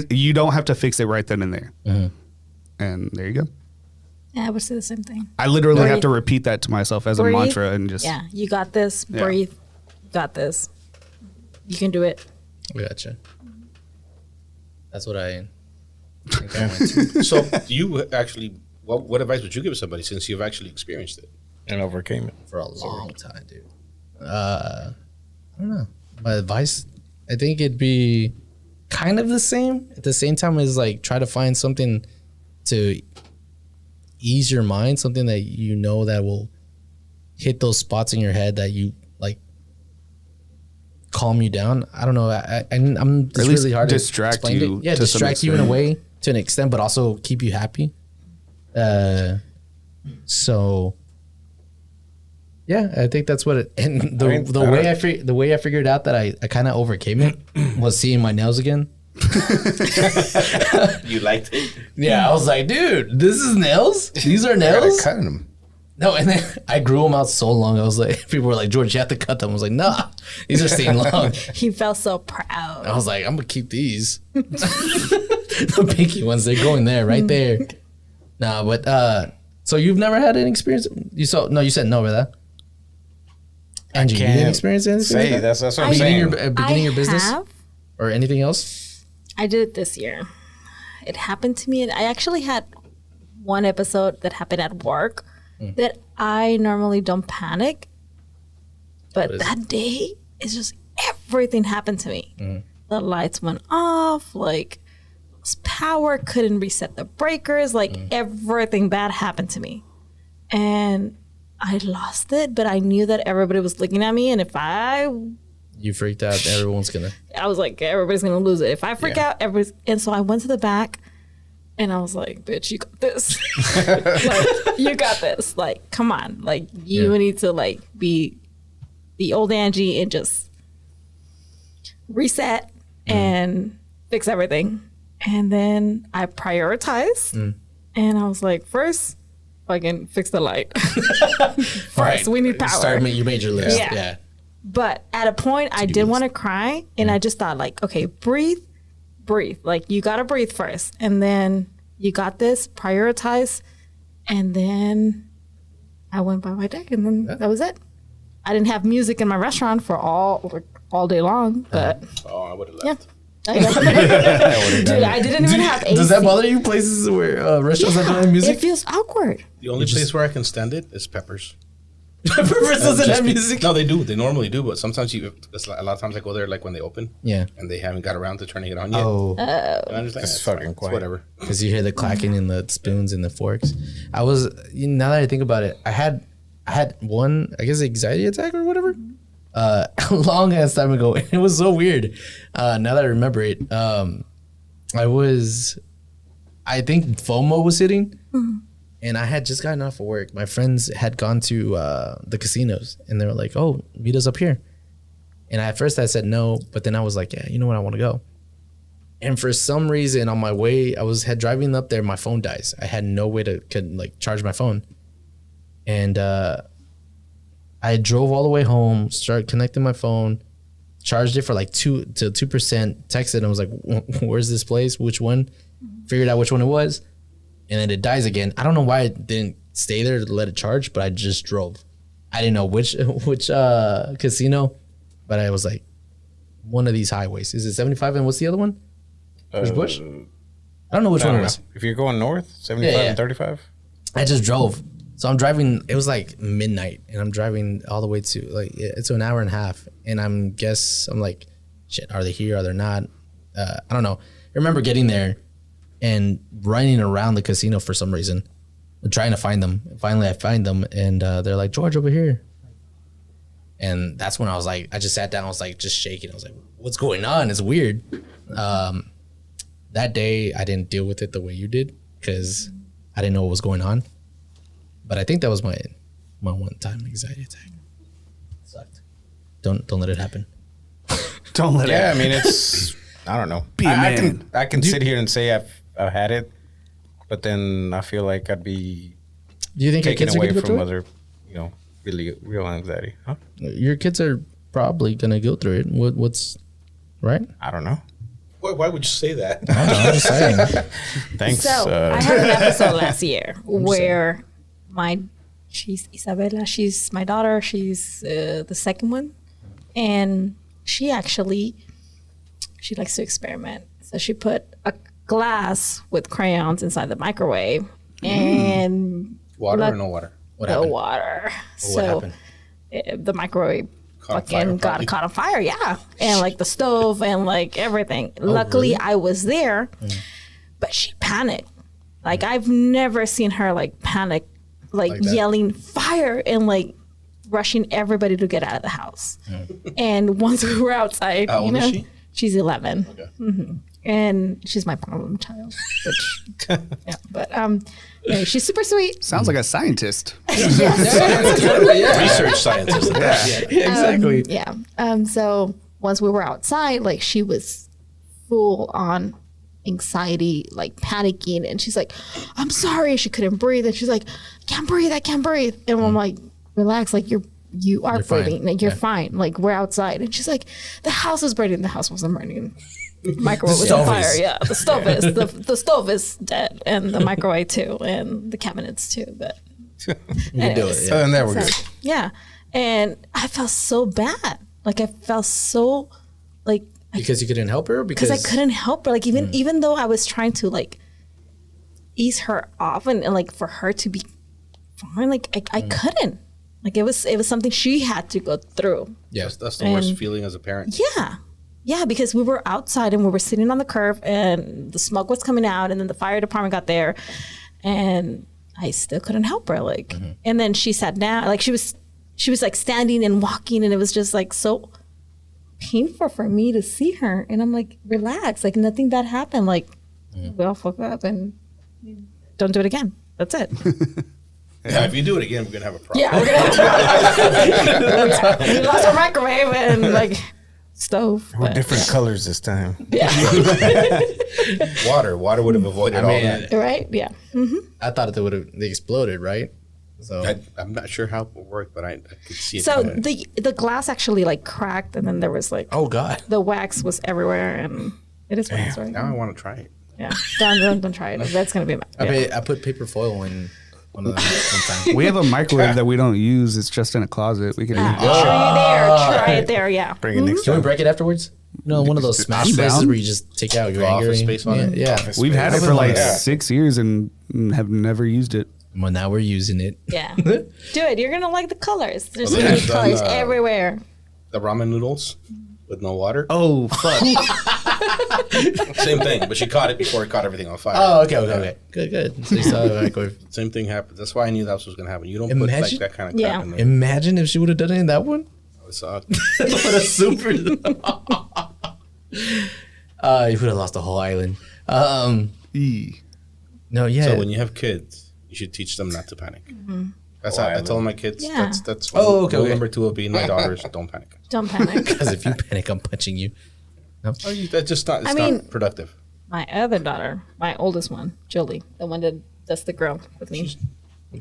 Speaker 3: you don't have to fix it right then and there. And there you go.
Speaker 5: Yeah, I would say the same thing.
Speaker 3: I literally
Speaker 5: Breathe.
Speaker 3: have to repeat that to myself as a
Speaker 5: Breathe.
Speaker 3: mantra and just,
Speaker 5: Yeah, you got this.
Speaker 3: Yeah.
Speaker 5: Breathe. You got this. You can do it.
Speaker 1: I gotcha. That's what I think I went to.
Speaker 4: So you actually, what advice would you give somebody since you've actually experienced it?
Speaker 2: And overcame it.
Speaker 1: For a long time, dude. I don't know. My advice, I think it'd be kind of the same. At the same time, is like try to find something to ease your mind, something that you know that will hit those spots in your head that you like calm you down. I don't know. I'm
Speaker 3: Or at
Speaker 1: it's
Speaker 3: least
Speaker 1: really hard
Speaker 3: distract
Speaker 1: to explain
Speaker 3: you
Speaker 1: it. Yeah,
Speaker 3: to some
Speaker 1: distract you in a
Speaker 3: extent.
Speaker 1: way to an extent, but also keep you happy. So yeah, I think that's what it. And the
Speaker 2: I mean,
Speaker 1: the way I figured out that I kind of overcame it was seeing my nails again.
Speaker 4: You liked it?
Speaker 1: Yeah, I was like, dude, this is nails. These are nails.
Speaker 2: Cutting them.
Speaker 1: No, and then I grew them out so long. I was like, people were like, George, you have to cut them. I was like, nah, these are staying long.
Speaker 5: He felt so proud.
Speaker 1: I was like, I'm gonna keep these. The pinky ones, they're going there, right there. Nah, but so you've never had an experience? You said no, brother. Angie, you didn't
Speaker 2: Can't
Speaker 1: experience anything?
Speaker 2: say
Speaker 1: like that?
Speaker 2: that's what I'm
Speaker 1: Beginning
Speaker 2: saying.
Speaker 1: your beginning your business
Speaker 5: Have.
Speaker 1: or anything else?
Speaker 5: I did it this year. It happened to me, and I actually had one episode that happened at work that I normally don't panic, but
Speaker 1: is
Speaker 5: that day, it's just everything happened to me. The lights went off, like power couldn't reset the breakers, like everything bad happened to me, and I lost it. But I knew that everybody was looking at me, and if
Speaker 1: You freaked out. Everyone's gonna.
Speaker 5: I was like, everybody's gonna lose it. If I freak out, and so I went to the back, and I was like, "Bitch, you got this. Like, you got this. Like, come on. Like, you need to like be the old Angie and just reset and fix everything." And then I prioritized, and I was like, first, fucking fix the light. First, we need power.
Speaker 1: You made your list.
Speaker 5: Yeah.
Speaker 1: Yeah.
Speaker 5: But at a point, I did want to cry, and I just thought, like, okay, breathe. Like, you got to breathe first. And then you got this, prioritize. And then I went by my day, and then that was it. I didn't have music in my restaurant for all day long, but
Speaker 4: Oh, I would have
Speaker 5: yeah.
Speaker 4: left.
Speaker 5: Dude, I didn't even have AC.
Speaker 1: Does that bother you? Places where restaurants are playing music?
Speaker 5: It feels awkward.
Speaker 4: The only place where I can stand it is Peppers.
Speaker 1: Peppers doesn't have music.
Speaker 4: No, they do. They normally do, but sometimes a lot of times I go there like when they open.
Speaker 1: Yeah.
Speaker 4: And they haven't got around to turning it on yet.
Speaker 1: Oh,
Speaker 4: And I'm just like,
Speaker 2: It's
Speaker 4: "It's
Speaker 2: fucking
Speaker 4: fine. It's
Speaker 2: quiet."
Speaker 4: whatever.
Speaker 1: because you hear the clacking in the spoons and the forks. Now that I think about it, I had one, I guess, anxiety attack or whatever, a long ass time ago. And it was so weird. Now that I remember it, I think FOMO was hitting. And I had just gotten off of work. My friends had gone to the casinos, and they were like, "Oh, meet us up here." And at first I said no, but then I was like, yeah, you know what? I want to go. And for some reason on my way, I was driving up there. My phone dies. I had no way to charge my phone. And I drove all the way home, started connecting my phone, charged it for like 2%, texted and was like, where's this place? Which one? Figured out which one it was. And then it dies again. I don't know why I didn't stay there to let it charge, but I just drove. I didn't know which casino, but I was like, one of these highways. Is it 75 and what's the other one? Bush? I don't know which one it was.
Speaker 2: If you're going north, 75 and 35?
Speaker 1: I just drove. So I'm driving, it was like midnight, and I'm driving all the way to it's an hour and a half. And I'm like, shit, are they here? Are they not? I don't know. I remember getting there and running around the casino for some reason, trying to find them. Finally, I find them, and they're like, George, over here. And that's when I was like, I just sat down, I was like, just shaking. I was like, what's going on? It's weird. That day, I didn't deal with it the way you did because I didn't know what was going on. But I think that was my one-time anxiety attack. It sucked. Don't let it happen.
Speaker 3: Don't let it.
Speaker 2: Yeah, I mean, it's, I don't know.
Speaker 3: Be a man.
Speaker 2: I can sit here and say I've had it, but then I feel like I'd be
Speaker 1: Do you think your
Speaker 2: taken
Speaker 1: kids are
Speaker 2: away
Speaker 1: going to go
Speaker 2: from
Speaker 1: through it?
Speaker 2: other, really real anxiety. Huh?
Speaker 1: Your kids are probably going to go through it. What's right?
Speaker 2: I don't know.
Speaker 4: Why would you say that?
Speaker 1: I don't know. I'm just saying.
Speaker 2: Thanks.
Speaker 5: So I had an episode last year where she's Isabella, she's my daughter, she's the second one, and she likes to experiment. So she put a glass with crayons inside the microwave and
Speaker 4: Water or no water?
Speaker 5: No water.
Speaker 1: What happened?
Speaker 5: The microwave
Speaker 4: Caught on fire,
Speaker 5: got caught on fire, yeah. And like the stove and like everything. Luckily,
Speaker 1: really?
Speaker 5: I was there, but she panicked. Like I've never seen her like panic, like
Speaker 1: Like that?
Speaker 5: yelling fire and like rushing everybody to get out of the house. And once we were outside,
Speaker 4: How old is she?
Speaker 5: She's 11.
Speaker 4: Okay.
Speaker 5: And she's my problem child. Which, yeah, but yeah, she's super sweet.
Speaker 3: Sounds like a scientist.
Speaker 4: Research scientist.
Speaker 1: Exactly.
Speaker 5: Yeah. So once we were outside, like she was full on anxiety, like panicking, and she's like, "I'm sorry." She couldn't breathe, and she's like, I can't breathe." And I'm like, "Relax, like you are breathing,
Speaker 1: fine.
Speaker 5: like you're fine. Like we're outside." And she's like, "The house is burning." The house wasn't burning. Microwave was on
Speaker 1: stove
Speaker 5: fire.
Speaker 1: is.
Speaker 5: Yeah, the stove is the stove is dead, and the microwave too, and the cabinets too. But
Speaker 1: You can do it.
Speaker 2: Other
Speaker 1: Yeah.
Speaker 2: than that, we're
Speaker 5: so,
Speaker 2: good.
Speaker 5: yeah, and I felt so bad. Like I felt so like
Speaker 1: Because you couldn't help her?
Speaker 5: because I couldn't help her. Like even though I was trying to like ease her off and like for her to be fine, like I couldn't. Like it was something she had to go through.
Speaker 1: Yeah.
Speaker 4: That's the worst
Speaker 5: And-
Speaker 4: feeling as a parent.
Speaker 5: Yeah, because we were outside and we were sitting on the curb and the smoke was coming out and then the fire department got there and I still couldn't help her. Like and then she sat down, like she was like standing and walking and it was just like so painful for me to see her. And I'm like, relax, like nothing bad happened. Like we all fucked up and don't do it again. That's it.
Speaker 4: Yeah, if you do it again, we're gonna have a problem.
Speaker 5: Yeah, we're gonna we lost our microwave and like stove.
Speaker 2: We're
Speaker 5: but-
Speaker 2: different colors this time.
Speaker 5: Yeah.
Speaker 4: Water would have avoided all that.
Speaker 5: Right? Yeah.
Speaker 1: I thought they exploded, right? So
Speaker 4: I'm not sure how it will work, but I could see it.
Speaker 5: So
Speaker 4: coming.
Speaker 5: the glass actually like cracked and then there was like
Speaker 1: oh god.
Speaker 5: the wax was everywhere and it is wax, right?
Speaker 4: Now I want to try it.
Speaker 5: Yeah. Don't try it. That's gonna be
Speaker 1: I put paper foil in one time.
Speaker 3: We have a microwave that we don't use. It's just in a closet. We can.
Speaker 5: Try it there, yeah.
Speaker 2: Bring it next
Speaker 1: Can we
Speaker 2: time.
Speaker 1: break it afterwards? No, one of those smash
Speaker 3: I'm
Speaker 1: places
Speaker 3: down.
Speaker 1: where you just take out your
Speaker 4: Draw
Speaker 1: anger.
Speaker 4: office space on it?
Speaker 1: Yeah.
Speaker 3: We've had it
Speaker 1: I
Speaker 3: for
Speaker 1: would
Speaker 3: like
Speaker 1: want that.
Speaker 3: 6 years and have never used it.
Speaker 1: Well, now we're using it.
Speaker 5: Yeah. Do it. You're gonna like the colors. There's
Speaker 4: Well,
Speaker 5: gonna be
Speaker 4: they've
Speaker 5: colors
Speaker 4: done,
Speaker 5: everywhere.
Speaker 4: The ramen noodles with no water.
Speaker 3: Oh fuck!
Speaker 4: Same thing, but she caught it before it caught everything on fire.
Speaker 1: Oh, okay. Good. So you saw the microwave.
Speaker 4: Same thing happened. That's why I knew that was going to happen. You don't put like
Speaker 1: Imagine-
Speaker 4: that kind of
Speaker 5: Yeah.
Speaker 4: crap in there.
Speaker 1: Imagine if she would have done it in that one.
Speaker 4: It sucked.
Speaker 1: What a super. You would have lost the whole island.
Speaker 3: Eee.
Speaker 1: No, yeah.
Speaker 4: So when you have kids, you should teach them not to panic. That's how I tell my kids.
Speaker 5: Yeah.
Speaker 4: That's
Speaker 1: Oh, okay,
Speaker 4: rule
Speaker 1: okay.
Speaker 4: number 2 of being my daughters. Don't panic.
Speaker 5: Don't panic.
Speaker 1: Because if you panic, I'm punching you.
Speaker 4: That's just not. It's
Speaker 5: I mean-
Speaker 4: not productive.
Speaker 5: My other daughter, my oldest one, Julie, the one that's the girl with me.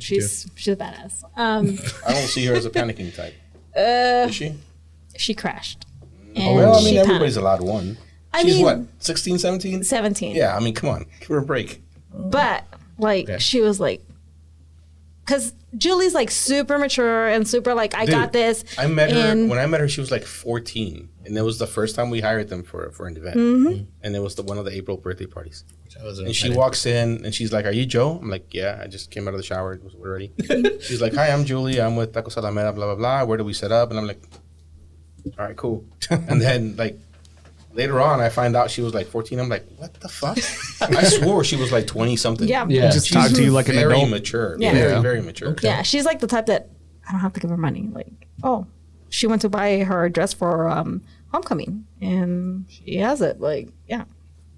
Speaker 5: She's a badass.
Speaker 4: I don't see her as a panicking type. Is she?
Speaker 5: She crashed.
Speaker 4: Well, I mean,
Speaker 5: she
Speaker 4: everybody's
Speaker 5: panicked.
Speaker 4: allowed one.
Speaker 5: I
Speaker 4: She's
Speaker 5: mean-
Speaker 4: what, 16, 17?
Speaker 5: 17.
Speaker 4: Yeah, I mean, come on. Give her a break.
Speaker 5: But like
Speaker 1: Okay.
Speaker 5: she was like, because Julie's like super mature and super like I got this.
Speaker 4: I met her,
Speaker 5: and-
Speaker 4: when I met her, she was like 14. And it was the first time we hired them for an event.
Speaker 5: Mm-hmm.
Speaker 4: And it was one of the April birthday parties.
Speaker 1: I was
Speaker 4: And she walks in and she's like, "Are you Joe?" I'm like, "Yeah, I just came out of the shower. We're ready." She's like, "Hi, I'm Julie. I'm with Taco Salamera, blah, blah, blah. Where do we set up?" And I'm like, "All right, cool." And then, like, later on, I find out she was like 14. I'm like, "What the fuck?" I swore she was like 20 something.
Speaker 5: Yeah.
Speaker 1: Yeah.
Speaker 3: Just talk to you like an
Speaker 4: very
Speaker 3: adult.
Speaker 4: mature.
Speaker 5: Yeah.
Speaker 4: Very,
Speaker 3: Yeah.
Speaker 4: very mature.
Speaker 5: Yeah, she's like the type that I don't have to give her money. Like, oh, she went to buy her dress for homecoming and she has it. Like, yeah,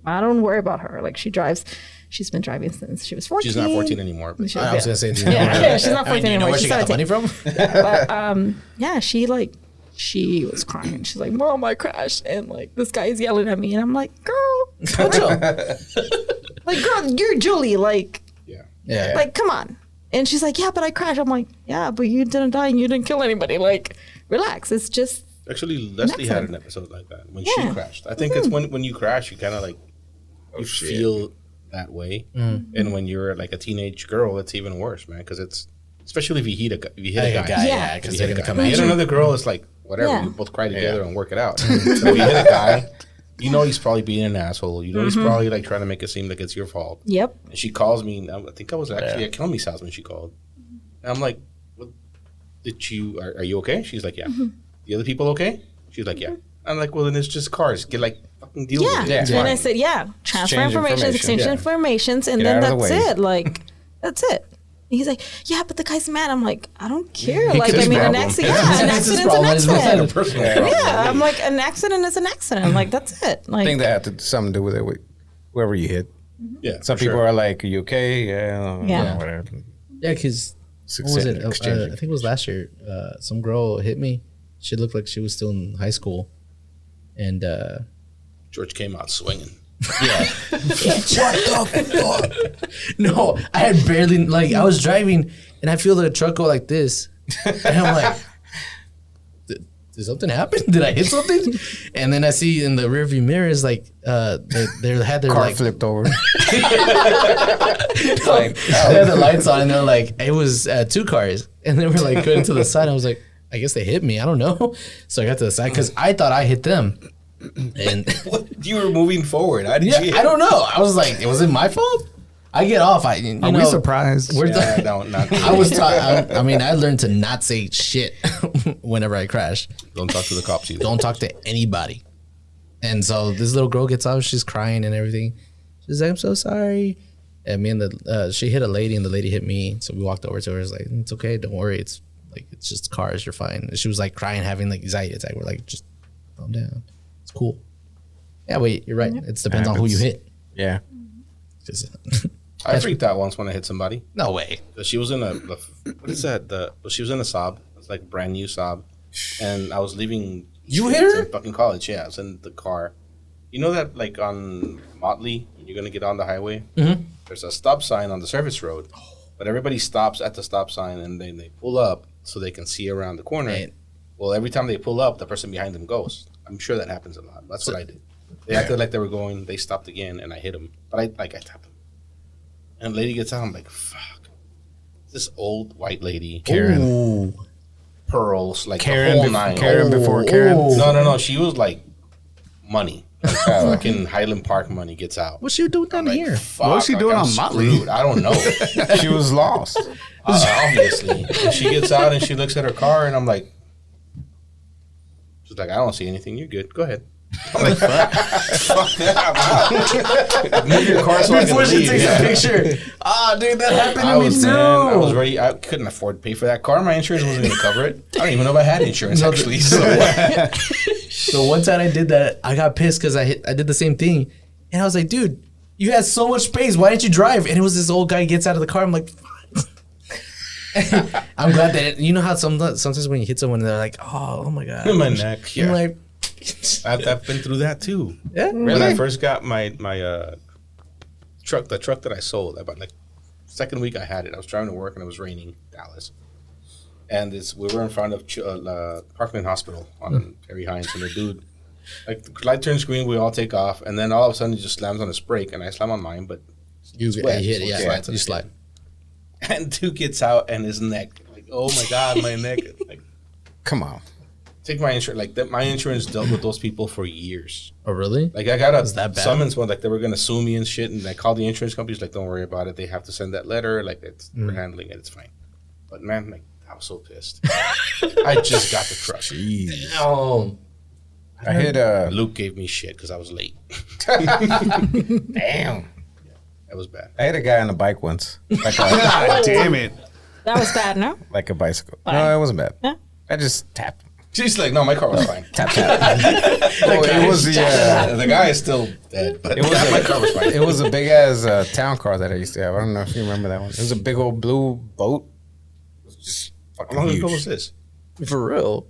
Speaker 5: I don't worry about her. Like, she drives. She's been driving since she was 14.
Speaker 4: She's not 14 anymore. But
Speaker 5: She
Speaker 1: I was
Speaker 5: was,
Speaker 1: going to say,
Speaker 5: yeah, she's not 14
Speaker 1: do you know
Speaker 5: anymore.
Speaker 1: where she
Speaker 5: She's
Speaker 1: got the
Speaker 5: 17.
Speaker 1: money from?
Speaker 5: But yeah, she was crying. She's like, "Mom, I crashed," and like this guy is yelling at me, and I'm like, "Girl, like, girl, you're Julie. Like,
Speaker 1: Yeah.
Speaker 5: like, come on." And she's like, "Yeah, but I crashed." I'm like, "Yeah, but you didn't die and you didn't kill anybody. Like, relax. It's just
Speaker 4: Actually, Leslie had
Speaker 5: accident.
Speaker 4: an episode like that when
Speaker 5: Yeah.
Speaker 4: she crashed. I think it's when you crash, you kind of like, you feel that way. And when you're like a teenage girl, it's even worse, man, because it's, especially if you hit a guy.
Speaker 1: Yeah,
Speaker 5: Yeah.
Speaker 1: because
Speaker 4: If
Speaker 1: they're
Speaker 4: you
Speaker 1: going to
Speaker 4: hit a
Speaker 1: come
Speaker 4: guy.
Speaker 1: at
Speaker 4: You hit
Speaker 1: you.
Speaker 4: another girl, it's like, whatever.
Speaker 5: Yeah.
Speaker 4: You both cry together and work it out. So if you hit a guy, you know he's probably being an asshole. You know he's probably like trying to make it seem like it's your fault.
Speaker 5: yep,
Speaker 4: And she calls me. And I think I was actually at Kelmy's house when she called. And I'm like, "What? Did you? Are you okay?" She's like, "Yeah." The other people okay? She's like, "Yeah." I'm like, "Well, then it's just cars. Get like fucking deal
Speaker 5: yeah."
Speaker 4: with it." It's
Speaker 5: And
Speaker 4: fine.
Speaker 5: I said, "Yeah, transfer
Speaker 2: Exchange
Speaker 5: information,
Speaker 2: information.
Speaker 5: exchange
Speaker 4: Yeah.
Speaker 5: informations, and
Speaker 2: Get
Speaker 5: then
Speaker 2: out of the
Speaker 5: that's
Speaker 2: way.
Speaker 5: it. Like, that's it." And he's like, "Yeah, but the guy's mad." I'm like, "I don't care.
Speaker 4: He
Speaker 5: Like,
Speaker 4: could
Speaker 5: I mean, an
Speaker 4: problem.
Speaker 5: accident,
Speaker 4: Yeah.
Speaker 5: yeah, an
Speaker 1: It's his
Speaker 5: accident's an
Speaker 1: problem. It's not
Speaker 5: accident.
Speaker 1: a
Speaker 4: personal problem.
Speaker 5: Yeah, I'm like, an accident is an accident. Like, that's it.
Speaker 2: I
Speaker 5: Like,
Speaker 2: think that had something to do with it, with whoever you hit.
Speaker 4: Yeah.
Speaker 2: Some
Speaker 4: for
Speaker 2: people
Speaker 4: sure.
Speaker 2: are like, "Are you okay?" Yeah.
Speaker 5: Yeah.
Speaker 2: Whatever.
Speaker 1: Yeah, because what was it? I think it was last year. Some girl hit me. She looked like she was still in high school. And
Speaker 4: George came out swinging.
Speaker 1: no, I had barely, like, I was driving and I feel the truck go like this. And I'm like, did something happen? Did I hit something? And then I see in the rearview mirror is like, they had their
Speaker 2: Car
Speaker 1: like,
Speaker 2: flipped over.
Speaker 1: they had the lights on and they're like, it was 2 cars. And they were like going to the side. I was like, I guess they hit me. I don't know. So I got to the side because I thought I hit them. And
Speaker 4: What? You were moving forward. How did you?
Speaker 1: yeah, I don't know. I was like, was it my fault? I get off.
Speaker 3: Are we surprised?
Speaker 1: We're
Speaker 4: Yeah, no, not.
Speaker 1: I was taught. I mean, I learned to not say shit whenever I crash.
Speaker 4: Don't talk to the cops either.
Speaker 1: Don't talk to anybody. And so this little girl gets out. She's crying and everything. She's like, "I'm so sorry." And me and she hit a lady and the lady hit me. So we walked over to her. It's like, "It's okay. Don't worry. It's like it's just cars. You're fine." And she was like crying, having like anxiety attack. We're like, "Just calm down. It's cool." Yeah, wait, you're right. It depends on who you hit.
Speaker 2: Yeah.
Speaker 1: Just-
Speaker 4: I freaked out once when I hit somebody.
Speaker 1: no way.
Speaker 4: She was in what is that? She was in a Saab. It's like a brand new Saab, and I was leaving.
Speaker 1: You hit her?
Speaker 4: in fucking college? Yeah, I was in the car. You know that like on Motley, when you're gonna get on the highway, there's a stop sign on the service road, but everybody stops at the stop sign and then they pull up so they can see around the corner.
Speaker 1: Right.
Speaker 4: Well, every time they pull up, the person behind them goes. I'm sure that happens a lot. That's what I did. They acted like they were going. They stopped again, and I hit them. But I tapped them. And the lady gets out. I'm like, fuck. This old white lady,
Speaker 2: Karen.
Speaker 1: Ooh.
Speaker 4: pearls, like
Speaker 2: Karen,
Speaker 4: the whole nine.
Speaker 2: Karen before Karen.
Speaker 4: No. She was like money. Like, fucking Highland Park money gets out.
Speaker 1: What's she doing down
Speaker 4: Like,
Speaker 1: here?
Speaker 4: fuck,
Speaker 3: What was she
Speaker 4: like,
Speaker 3: doing
Speaker 4: I'm
Speaker 3: on Motley?
Speaker 4: screwed. I don't know.
Speaker 2: She was lost.
Speaker 4: Obviously. And she gets out and she looks at her car, and I'm like, she's like, "I don't see anything. You're good. Go ahead." I'm like, fuck that. Move your car so I can
Speaker 1: Before she
Speaker 4: leave.
Speaker 1: takes
Speaker 4: Yeah.
Speaker 1: a picture. Ah, dude, that happened to me too.
Speaker 4: I was ready. I couldn't afford to pay for that car. My insurance wasn't going to cover it. I don't even know if I had insurance, actually. So.
Speaker 1: So one time I did that, I got pissed because I did the same thing, and I was like, "Dude, you had so much space. Why didn't you drive?" And it was this old guy gets out of the car. I'm like, I'm glad that you know how sometimes when you hit someone, they're like, oh my god,
Speaker 4: My neck. Yeah.
Speaker 1: I'm like,
Speaker 4: I've been through that too.
Speaker 1: yeah,
Speaker 4: When I first got my truck, the truck that I sold, about like second week I had it. I was driving to work and it was raining, Dallas, and we were in front of Parkland Hospital on Terry Hines, and the dude, like the light turns green, we all take off, and then all of a sudden he just slams on his brake, and I slam on mine, but
Speaker 1: you
Speaker 4: wet,
Speaker 1: hit
Speaker 4: so
Speaker 1: it,
Speaker 4: it
Speaker 1: yeah,
Speaker 4: slides on
Speaker 1: you
Speaker 4: it.
Speaker 1: slide.
Speaker 4: And dude gets out and his neck, like, oh my god, my neck, like,
Speaker 2: Come on.
Speaker 4: take my insurance, like that. My insurance dealt with those people for years.
Speaker 1: Oh really?
Speaker 4: Like I got a
Speaker 1: that bad?
Speaker 4: summons when like they were gonna sue me and shit, and I called the insurance companies like, don't worry about it. They have to send that letter. Like we're handling it. It's fine. But man, like I was so pissed. I just got the truck.
Speaker 1: Oh,
Speaker 2: I hit
Speaker 4: Luke gave me shit because I was late.
Speaker 2: damn.
Speaker 4: That was bad.
Speaker 2: I hit a guy on a bike once. Like
Speaker 3: God damn it.
Speaker 5: That was bad, no?
Speaker 2: like a bicycle. No, it wasn't bad.
Speaker 5: Huh?
Speaker 2: I just tapped.
Speaker 4: She's like, no, my car was fine.
Speaker 2: Tap tap. Oh, it was
Speaker 4: The guy is still dead, but my car was fine.
Speaker 2: it was a big ass town car that I used to have. I don't know if you remember that one. It was a big old blue boat. It was just
Speaker 4: How
Speaker 2: fucking
Speaker 4: long
Speaker 2: huge.
Speaker 4: ago was this?
Speaker 1: for real?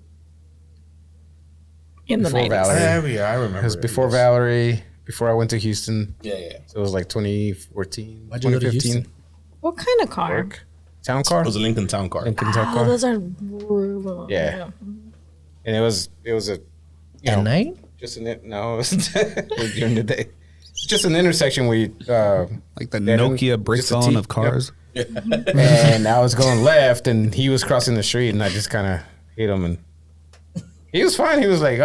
Speaker 5: In the
Speaker 2: Before
Speaker 5: 90s.
Speaker 2: Valerie.
Speaker 4: Yeah, I remember.
Speaker 2: It was before Valerie. Before I went to Houston.
Speaker 4: Yeah.
Speaker 2: So it was like 2014,
Speaker 1: Why'd you go to
Speaker 2: 2015.
Speaker 1: Houston?
Speaker 5: What kind of car?
Speaker 2: Work. Town car.
Speaker 4: It was a Lincoln Town car.
Speaker 2: Lincoln Town
Speaker 5: Oh,
Speaker 2: car.
Speaker 5: those are.
Speaker 2: Yeah. And it was a
Speaker 1: At night?
Speaker 2: just an no, it was during the day. Just an intersection where you,
Speaker 3: Like the
Speaker 2: That
Speaker 3: Nokia
Speaker 2: is
Speaker 3: brick
Speaker 2: just a
Speaker 3: phone
Speaker 2: T-
Speaker 3: of cars.
Speaker 2: and I was going left, and he was crossing the street, and I just kind of hit him, and he was fine. He was like,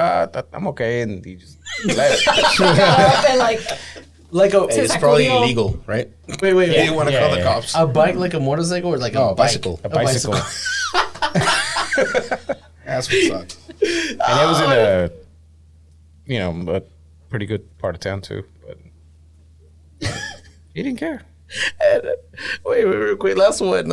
Speaker 2: I'm okay, and he just left.
Speaker 5: And like,
Speaker 1: Like a
Speaker 4: Hey, it's
Speaker 5: like
Speaker 4: probably
Speaker 5: Leo.
Speaker 4: illegal, right?
Speaker 1: wait,
Speaker 4: You didn't want to call the
Speaker 2: yeah.
Speaker 4: cops.
Speaker 1: a bike like a motorcycle or like
Speaker 4: No,
Speaker 1: a
Speaker 4: a bicycle.
Speaker 2: A bicycle.
Speaker 4: That's what sucks.
Speaker 2: And it was in a, a pretty good part of town too. But he didn't care.
Speaker 1: Wait, real quick. Last one.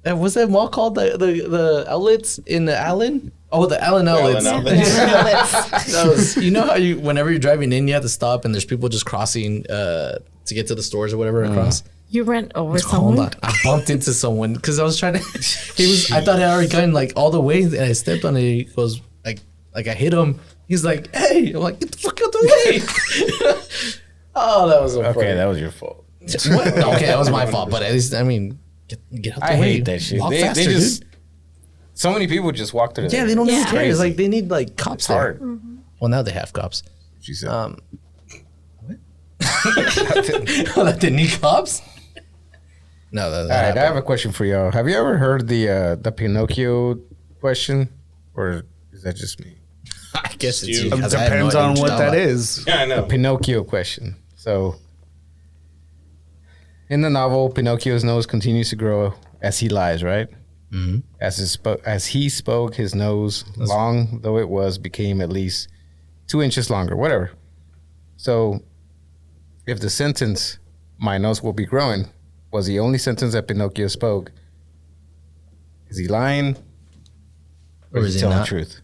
Speaker 1: And what's that mall called? The outlets in the Allen? Oh, the Allen outlets.
Speaker 4: Allen outlets.
Speaker 1: That was, you know how whenever you're driving in, you have to stop and there's people just crossing to get to the stores or whatever across.
Speaker 5: you ran over
Speaker 1: Hold
Speaker 5: someone.
Speaker 1: on, I bumped into someone because I was trying to. I thought I had already gotten like all the way, and I stepped on it. He goes like I hit him. He's like, "Hey!" I'm like, "Get the fuck out the way!" Oh, that was so
Speaker 2: Okay,
Speaker 1: funny.
Speaker 2: that was your fault.
Speaker 1: What? Okay, that was my fault. But at least, I mean, get out the
Speaker 2: I
Speaker 1: way.
Speaker 2: hate that shit.
Speaker 1: Walk
Speaker 2: They
Speaker 1: faster,
Speaker 2: just
Speaker 1: dude.
Speaker 2: so many people just walk through.
Speaker 1: Yeah, they don't even
Speaker 5: Yeah.
Speaker 1: care. It's like they need like cops
Speaker 2: It's
Speaker 1: there.
Speaker 2: hard.
Speaker 1: Well, now they have cops.
Speaker 2: She said.
Speaker 1: What? They need cops? No, that
Speaker 2: All right, I
Speaker 1: happened.
Speaker 2: have a question for y'all. Have you ever heard the Pinocchio question, or is that just me?
Speaker 1: I guess it's you.
Speaker 4: It
Speaker 1: 'cause I have no
Speaker 3: Depends
Speaker 1: idea
Speaker 3: on
Speaker 1: you're
Speaker 3: what
Speaker 1: talking
Speaker 3: that
Speaker 1: about.
Speaker 3: is.
Speaker 4: Yeah, I know.
Speaker 2: Pinocchio question. So, in the novel, Pinocchio's nose continues to grow as he lies, right? Mm-hmm. As he spoke, his nose, long though it was, became at least 2 inches longer. Whatever. So, if the sentence "my nose will be growing" was the only sentence that Pinocchio spoke, is he lying, or is he telling the
Speaker 1: not?
Speaker 2: truth?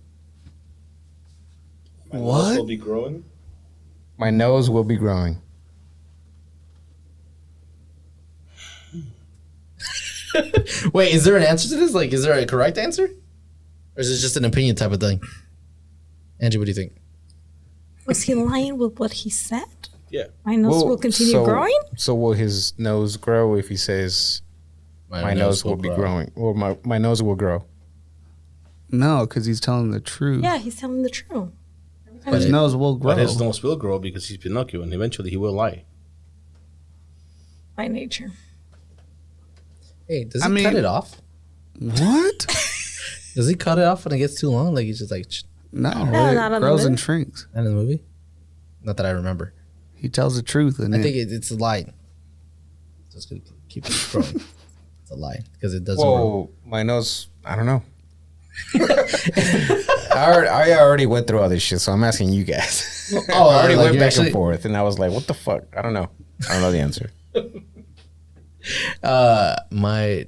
Speaker 4: My
Speaker 3: What?
Speaker 4: nose will be growing.
Speaker 2: My nose will be growing.
Speaker 1: Wait, is there an answer to this? Like, is there a correct answer? Or is it just an opinion type of thing? Angie, what do you think?
Speaker 5: Was he lying with what he said?
Speaker 4: Yeah.
Speaker 5: My nose
Speaker 2: Well,
Speaker 5: will continue
Speaker 2: so-
Speaker 5: growing?
Speaker 2: So will his nose grow if he says my nose will be growing, or my nose will grow?
Speaker 3: No, because he's telling the truth.
Speaker 5: Yeah, he's telling the truth.
Speaker 3: His nose will grow.
Speaker 4: But his nose will grow because he's Pinocchio, and eventually he will lie.
Speaker 5: By nature.
Speaker 1: Hey, does
Speaker 3: I
Speaker 1: he cut
Speaker 3: mean-
Speaker 1: it off?
Speaker 3: What?
Speaker 1: Does he cut it off when it gets too long? Like, he's just like,
Speaker 3: No,
Speaker 5: No,
Speaker 3: it
Speaker 5: not on the
Speaker 3: grows and
Speaker 5: movie.
Speaker 3: shrinks.
Speaker 1: not in the movie? Not that I remember.
Speaker 3: He tells the truth, and
Speaker 1: I think it's a lie. So it's going to keep growing. It's a lie because it doesn't grow.
Speaker 2: Whoa, my nose. I don't know. I already went through all this shit, so I'm asking you guys.
Speaker 1: Oh,
Speaker 2: I already
Speaker 1: like
Speaker 2: went
Speaker 1: you
Speaker 2: back
Speaker 1: actually-
Speaker 2: and forth, and I was like, "What the fuck? I don't know. I don't know the answer."
Speaker 1: My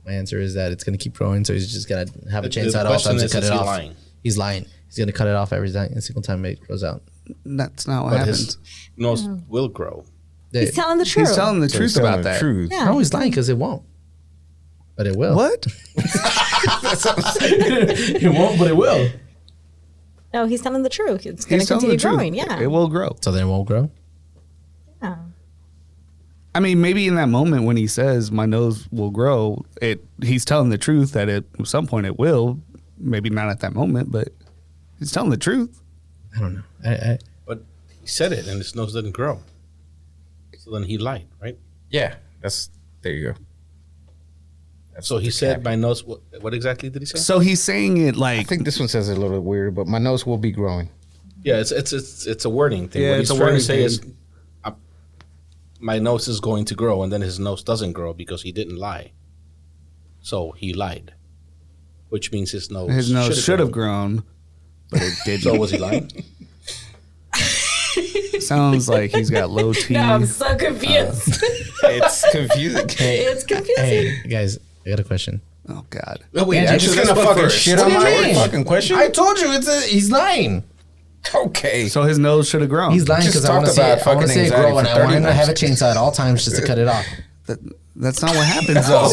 Speaker 1: answer is that it's going to keep growing, so he's just going to have a chance
Speaker 4: The
Speaker 1: at all
Speaker 4: question
Speaker 1: times to
Speaker 4: is,
Speaker 1: cut
Speaker 4: is
Speaker 1: it
Speaker 4: he
Speaker 1: off.
Speaker 4: lying?
Speaker 1: He's lying. He's going to cut it off every single time it grows out.
Speaker 3: that's not what
Speaker 4: But
Speaker 3: happens.
Speaker 4: his nose will grow.
Speaker 5: He's telling the truth.
Speaker 3: He's telling the
Speaker 2: So
Speaker 3: truth
Speaker 2: he's telling
Speaker 3: about
Speaker 2: the
Speaker 3: that.
Speaker 2: truth.
Speaker 5: Yeah.
Speaker 1: No, he's lying because it won't. But it will.
Speaker 3: What?
Speaker 1: It won't, but it will.
Speaker 5: No, he's telling the truth. It's going to
Speaker 3: He's telling
Speaker 5: continue
Speaker 3: the truth.
Speaker 5: growing. Yeah.
Speaker 3: It will grow.
Speaker 1: So then it won't grow.
Speaker 5: Yeah.
Speaker 3: I mean, maybe in that moment when he says my nose will grow, he's telling the truth that at some point it will. Maybe not at that moment, but he's telling the truth.
Speaker 1: I don't know.
Speaker 4: But he said it, and his nose didn't grow. So then he lied, right?
Speaker 2: Yeah, there you go.
Speaker 4: So he said my nose. What exactly did he say?
Speaker 3: So he's saying it
Speaker 2: I
Speaker 3: like
Speaker 2: think this one says it a little bit weird, but my nose will be growing.
Speaker 4: Yeah, it's a wording thing.
Speaker 3: Yeah,
Speaker 4: what
Speaker 3: it's
Speaker 4: he's
Speaker 3: a
Speaker 4: trying
Speaker 3: wording
Speaker 4: to say
Speaker 3: thing.
Speaker 4: is, my nose is going to grow, and then his nose doesn't grow because he didn't lie. So he lied, which means his nose
Speaker 3: should have grown, but it didn't.
Speaker 4: So was he lying?
Speaker 3: Sounds like he's got low T.
Speaker 5: No, I'm so confused.
Speaker 2: It's confusing.
Speaker 5: It's confusing.
Speaker 1: Hey, guys, I got a question.
Speaker 3: Oh God.
Speaker 4: No, wait,
Speaker 2: You're just gonna fucking shit
Speaker 1: What
Speaker 2: on
Speaker 1: do you
Speaker 2: my
Speaker 1: mean?
Speaker 2: fucking question?
Speaker 1: I told you he's lying.
Speaker 2: Okay.
Speaker 3: So his nose should have grown.
Speaker 1: He's lying
Speaker 2: Just
Speaker 1: because I want to
Speaker 2: talked
Speaker 1: see
Speaker 2: about
Speaker 1: it. I want to
Speaker 2: fucking
Speaker 1: see it
Speaker 2: anxiety
Speaker 1: grow, and
Speaker 2: for
Speaker 1: I want
Speaker 2: 30
Speaker 1: him to have a
Speaker 2: minutes.
Speaker 1: chainsaw at all times just to cut it off.
Speaker 3: That's not what happens though.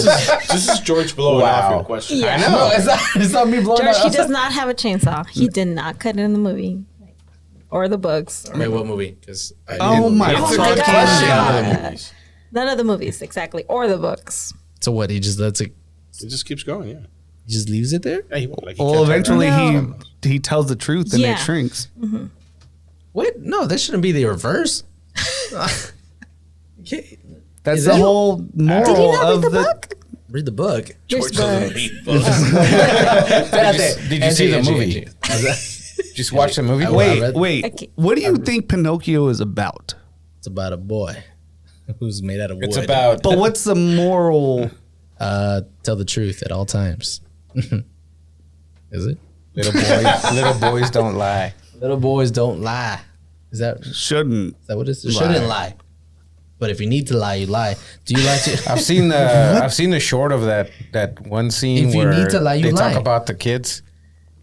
Speaker 4: This is George blowing off
Speaker 2: Wow.
Speaker 4: your question.
Speaker 5: Yeah.
Speaker 1: No, it's not me blowing
Speaker 5: George,
Speaker 1: up.
Speaker 5: he does not have a chainsaw. He did not cut it in the movie or the books.
Speaker 1: Wait, what movie? Because
Speaker 3: Oh my
Speaker 2: It's a
Speaker 5: my
Speaker 2: good
Speaker 5: God.
Speaker 2: question.
Speaker 5: None of the movies, exactly, or the books.
Speaker 1: so what? He just lets it.
Speaker 4: It just keeps going. Yeah.
Speaker 1: He just leaves it there.
Speaker 4: Yeah, he won't. Like, he
Speaker 3: Well,
Speaker 4: can't
Speaker 3: eventually
Speaker 5: No.
Speaker 3: he tells the truth and
Speaker 5: Yeah.
Speaker 3: it shrinks.
Speaker 1: What? No, this shouldn't be the reverse. Okay,
Speaker 3: That's
Speaker 1: Is
Speaker 3: the
Speaker 1: it?
Speaker 3: whole
Speaker 5: Did he
Speaker 3: moral
Speaker 5: not
Speaker 3: of
Speaker 5: read the
Speaker 3: the.
Speaker 5: book?
Speaker 1: read the book.
Speaker 5: Which book?
Speaker 2: Did you see the movie? Just watch the movie.
Speaker 1: I-
Speaker 3: Wait,
Speaker 1: read-
Speaker 3: wait.
Speaker 5: Okay.
Speaker 3: What do you think Pinocchio is about?
Speaker 1: It's about a boy who's made out of wood.
Speaker 2: It's about
Speaker 3: But what's the moral?
Speaker 1: tell the truth at all times. Is it?
Speaker 2: little boys. Little boys don't lie.
Speaker 1: Little boys don't lie. Is that
Speaker 3: Shouldn't.
Speaker 1: what it is? Shouldn't lie. But if you need to lie, you lie. Do you lie to?
Speaker 2: I've seen the short of that one scene
Speaker 1: If you
Speaker 2: where
Speaker 1: need to lie, you
Speaker 2: they
Speaker 1: lie.
Speaker 2: talk about the kids.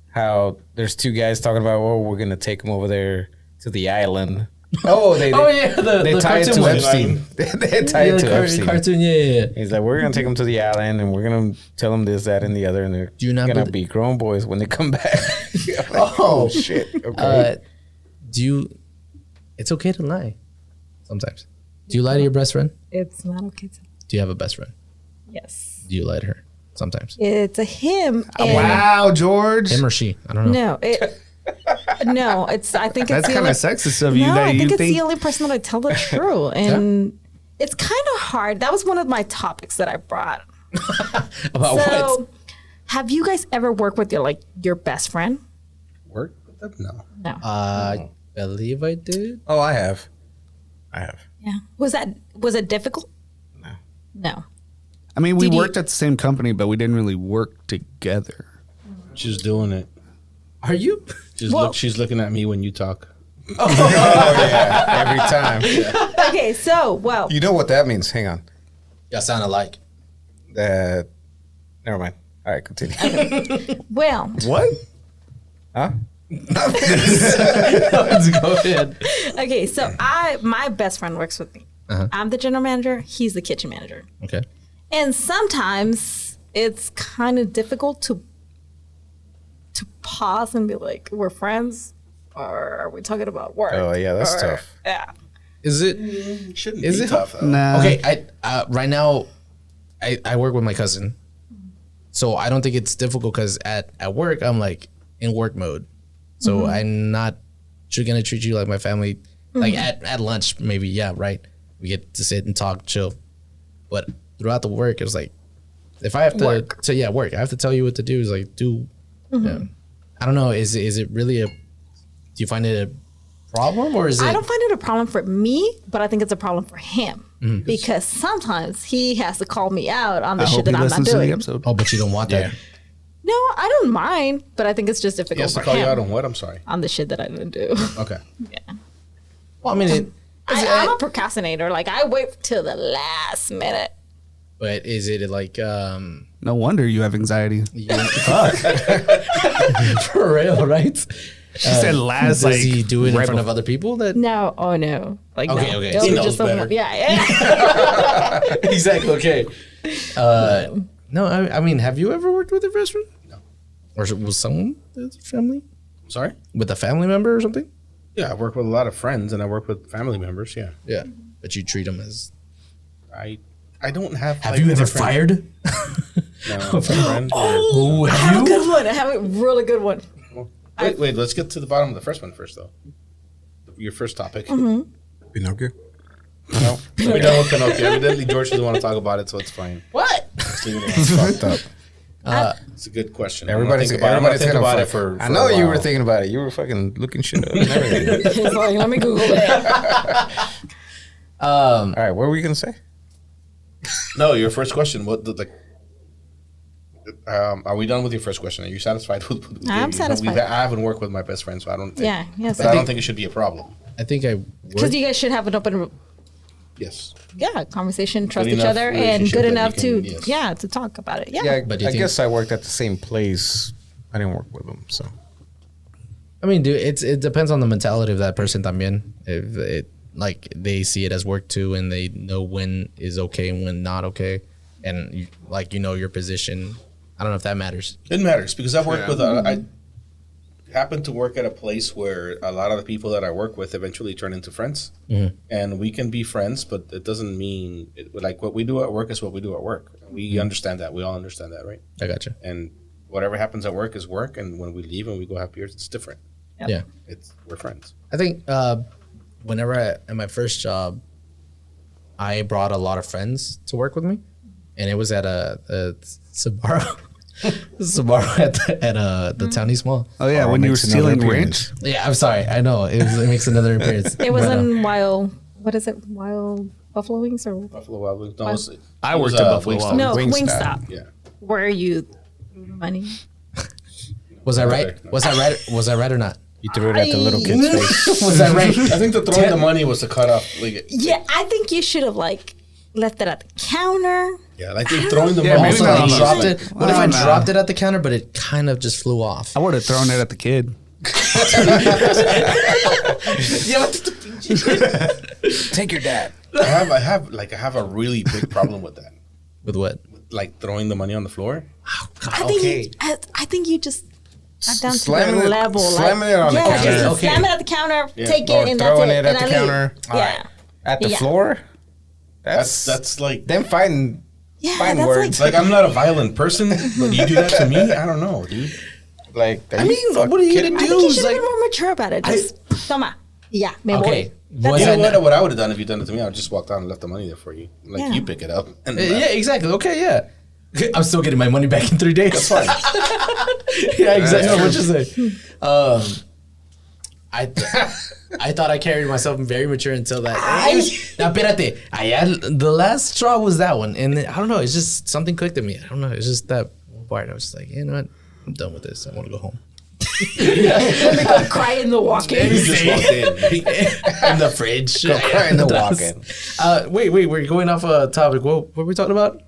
Speaker 2: How there's two guys talking about, oh, we're gonna take them over there to the island. Oh, they
Speaker 1: the
Speaker 2: tie it
Speaker 1: cartoon
Speaker 2: to
Speaker 1: one.
Speaker 2: Epstein. They tie it to Epstein.
Speaker 1: Cartoon, yeah.
Speaker 2: He's like, we're gonna take them to the island and we're gonna tell them this, that, and the other, and they're
Speaker 1: Do you not
Speaker 2: gonna
Speaker 1: believe-
Speaker 2: be grown boys when they come back. I'm like,
Speaker 1: Oh.
Speaker 2: shit. Okay.
Speaker 1: Do you? It's okay to lie. Sometimes. Do you lie to your best friend?
Speaker 5: It's not okay to.
Speaker 1: Do you have a best friend?
Speaker 5: Yes.
Speaker 1: Do you lie to her? Sometimes.
Speaker 5: It's a him. And
Speaker 3: Wow, George.
Speaker 1: Him or she? I don't know.
Speaker 5: No, it's. I think
Speaker 3: That's
Speaker 5: it's the
Speaker 3: kind
Speaker 5: only-
Speaker 3: of sexist of you.
Speaker 5: No,
Speaker 3: that
Speaker 5: I
Speaker 3: you
Speaker 5: think it's
Speaker 3: think
Speaker 5: the only person that I tell the truth, and it's kind of hard. That was one of my topics that I brought.
Speaker 1: About
Speaker 5: So,
Speaker 1: what?
Speaker 5: have you guys ever worked with your best friend?
Speaker 4: Work with that? No.
Speaker 5: No.
Speaker 1: I believe I did.
Speaker 2: Oh, I have.
Speaker 5: Yeah. Was it difficult?
Speaker 2: No.
Speaker 5: No.
Speaker 3: I mean, we
Speaker 5: Did you-
Speaker 3: worked at the same company, but we didn't really work together.
Speaker 4: She's doing it.
Speaker 1: Are you?
Speaker 4: She's looking at me when you talk.
Speaker 2: Oh yeah, every time.
Speaker 5: Okay, so
Speaker 2: You know what that means? Hang on.
Speaker 1: Y'all sound alike.
Speaker 2: Never mind. All right, continue.
Speaker 5: well,
Speaker 3: What?
Speaker 2: Huh?
Speaker 1: Let's go ahead.
Speaker 5: okay, so my best friend works with me. I'm the general manager, he's the kitchen manager.
Speaker 1: Okay.
Speaker 5: And sometimes it's kind of difficult to pause and be like, we're friends, or are we talking about work?
Speaker 2: Oh, yeah, that's
Speaker 5: Or-
Speaker 2: tough.
Speaker 5: Yeah.
Speaker 1: Is it?
Speaker 4: Shouldn't
Speaker 1: Is
Speaker 4: be
Speaker 1: it?
Speaker 4: tough though.
Speaker 3: Nah.
Speaker 1: Okay. Right now, I work with my cousin, so I don't think it's difficult because at work I'm like in work mode, so I'm not gonna treat you like my family. Like at lunch, maybe, yeah, right. We get to sit and talk, chill. But throughout the work, it's like if I have to
Speaker 5: Work.
Speaker 1: work. I have to tell you what to do. Is like do. Yeah. I don't know. Is it really a? Do you find it a problem or is it?
Speaker 5: I don't find it a problem for me, but I think it's a problem for him because sometimes he has to call me out on the
Speaker 3: I
Speaker 5: shit
Speaker 3: hope
Speaker 5: that
Speaker 3: he
Speaker 5: I'm not
Speaker 3: listens to the
Speaker 5: doing.
Speaker 3: episode.
Speaker 1: Oh, but you don't want that.
Speaker 5: No, I don't mind, but I think it's just
Speaker 4: He
Speaker 5: difficult
Speaker 4: has to
Speaker 5: for
Speaker 4: call you out
Speaker 5: him
Speaker 4: on what? I'm sorry.
Speaker 5: on the shit that I didn't do.
Speaker 4: Okay.
Speaker 1: Well, I mean,
Speaker 5: I'm a procrastinator. Like I wait till the last minute.
Speaker 1: but is it like
Speaker 3: No wonder you have anxiety.
Speaker 1: for real, right?
Speaker 3: She said last.
Speaker 1: Does
Speaker 3: Like
Speaker 1: he do it in
Speaker 3: right
Speaker 1: front of other people? That
Speaker 5: No, oh no. Like
Speaker 1: Okay,
Speaker 5: no.
Speaker 1: okay.
Speaker 5: It'll
Speaker 1: He
Speaker 5: be
Speaker 4: knows
Speaker 5: just someone-
Speaker 4: better.
Speaker 5: yeah.
Speaker 1: exactly okay. No, I mean, have you ever worked with a restaurant?
Speaker 4: No.
Speaker 1: Or was someone that's family
Speaker 4: Sorry?
Speaker 1: with a family member or something?
Speaker 4: Yeah, I work with a lot of friends and I work with family members. Yeah.
Speaker 1: Yeah, but you treat them as.
Speaker 4: I don't have.
Speaker 1: Have
Speaker 4: like,
Speaker 1: you ever
Speaker 4: different-
Speaker 1: fired?
Speaker 4: No, a friend.
Speaker 1: Oh,
Speaker 5: I have a good one. I have a really good one.
Speaker 4: Wait. Let's get to the bottom of the first one first, though. Your first topic.
Speaker 2: Pinocchio.
Speaker 4: No, we done with Pinocchio. Evidently, George doesn't want to talk about it, so it's fine.
Speaker 1: What?
Speaker 4: Let's leave it
Speaker 2: It's
Speaker 4: alone.
Speaker 2: fucked up.
Speaker 4: It's a good question.
Speaker 2: Everybody's
Speaker 4: I'm gonna think about it
Speaker 2: fuck-
Speaker 4: for
Speaker 2: I know
Speaker 4: a
Speaker 2: you were
Speaker 4: while.
Speaker 2: thinking about it. You were fucking looking shit up. And everything.
Speaker 5: He's like, let me Google it.
Speaker 2: All right, what were we gonna say?
Speaker 4: No, your first question. What the are we done with your first question? Are you satisfied with
Speaker 5: I'm satisfied.
Speaker 4: I haven't worked with my best friend, so I don't think.
Speaker 5: Yeah, yes.
Speaker 4: But I don't think it should be a problem.
Speaker 1: I think I.
Speaker 5: Because you guys should have an open,
Speaker 4: Yes.
Speaker 5: conversation, trust
Speaker 4: Good
Speaker 5: each
Speaker 4: enough
Speaker 5: other, and
Speaker 4: relationship
Speaker 5: good
Speaker 4: that
Speaker 5: enough
Speaker 4: you
Speaker 5: to,
Speaker 4: can- yes.
Speaker 5: to talk about it. Yeah.
Speaker 2: Yeah,
Speaker 1: But do you
Speaker 2: I
Speaker 1: think-
Speaker 2: guess I worked at the same place. I didn't work with them, so
Speaker 1: I mean, dude, it depends on the mentality of that person también. If it like they see it as work too, and they know when is okay and when not okay, and your position. I don't know if that matters.
Speaker 4: It matters because I've worked with. I happen to work at a place where a lot of the people that I work with eventually turn into friends, and we can be friends. But it doesn't mean like what we do at work is what we do at work. We understand that. We all understand that, right?
Speaker 1: I gotcha.
Speaker 4: And whatever happens at work is work, and when we leave and we go have beers, it's different.
Speaker 5: Yep.
Speaker 1: Yeah.
Speaker 4: We're friends.
Speaker 1: I think whenever at my first job, I brought a lot of friends to work with me, and it was at a Sbarro. Sbarro at the Townie Mall.
Speaker 3: Oh yeah,
Speaker 2: Or
Speaker 3: when you were
Speaker 2: makes another
Speaker 3: stealing
Speaker 2: appearance.
Speaker 3: ranch.
Speaker 1: Yeah, I'm sorry. I know it makes another appearance.
Speaker 5: It was
Speaker 1: But,
Speaker 5: in what is it? Wild Buffalo Wings or
Speaker 4: Buffalo Wild Wings. No,
Speaker 3: I worked at Buffalo Wild
Speaker 5: no
Speaker 2: Wingstop.
Speaker 5: Wingstop?
Speaker 4: Yeah.
Speaker 5: Where you money?
Speaker 1: was I right? Was I right? Was I right or not?
Speaker 2: you threw it at the little kid's face.
Speaker 1: Was I right?
Speaker 4: I think the throwing the money was the cutoff. Like,
Speaker 5: Yeah, I think you should have left it at the counter.
Speaker 4: yeah, like throwing the
Speaker 3: Yeah,
Speaker 4: money.
Speaker 3: maybe
Speaker 1: Also,
Speaker 3: not
Speaker 1: I
Speaker 3: on the-
Speaker 1: dropped it. What if I
Speaker 3: Nah.
Speaker 1: dropped it at the counter, but it kind of just flew off?
Speaker 3: I would have thrown it at the kid.
Speaker 2: Take your dad.
Speaker 4: I have a really big problem with that.
Speaker 1: With what?
Speaker 4: Like throwing the money on the floor.
Speaker 5: I think I think you just got down to
Speaker 2: Slamming
Speaker 5: the
Speaker 2: it-
Speaker 5: level.
Speaker 2: slamming it on the
Speaker 5: yeah,
Speaker 2: counter.
Speaker 5: just
Speaker 1: Okay.
Speaker 5: slam it at the counter, take
Speaker 2: Or
Speaker 5: it, and that's
Speaker 2: throwing
Speaker 5: it.
Speaker 2: it at
Speaker 5: and
Speaker 2: the
Speaker 5: I leave.
Speaker 2: counter.
Speaker 5: Yeah.
Speaker 2: At the
Speaker 5: Yeah.
Speaker 2: floor?
Speaker 4: That's like
Speaker 2: them fighting.
Speaker 5: Yeah,
Speaker 2: Fine
Speaker 5: that's
Speaker 2: words.
Speaker 5: like,
Speaker 4: like I'm not a violent person, but you do that to me. I don't know, dude.
Speaker 2: Like,
Speaker 1: I mean, what are you gonna
Speaker 5: I
Speaker 1: do?
Speaker 5: think you
Speaker 1: It's
Speaker 5: should have
Speaker 1: like-
Speaker 5: been more mature about it. Just toma. Yeah, me
Speaker 1: Okay.
Speaker 5: voy.
Speaker 1: Was
Speaker 4: You
Speaker 1: that
Speaker 4: know
Speaker 1: not-
Speaker 4: what I would have done if you done it to me? I would just walked down and left the money there for you. Like
Speaker 5: Yeah.
Speaker 4: you pick it up. And
Speaker 1: Yeah, exactly. Okay, yeah. I'm still getting my money back in 3 days.
Speaker 4: That's fine.
Speaker 1: Yeah, exactly. No, what you say? I thought I carried myself very mature until that. Now, espérate. The last straw was that one, and I don't know. It's just something clicked at me. I don't know. It's just that one part. I was just like, you know what? I'm done with this. I want to go home.
Speaker 5: Let me go cry in the walk-in.
Speaker 4: You just walked in.
Speaker 1: In the fridge.
Speaker 2: Go cry in the walk-in.
Speaker 1: Wait. We're going off a topic. What were we talking about?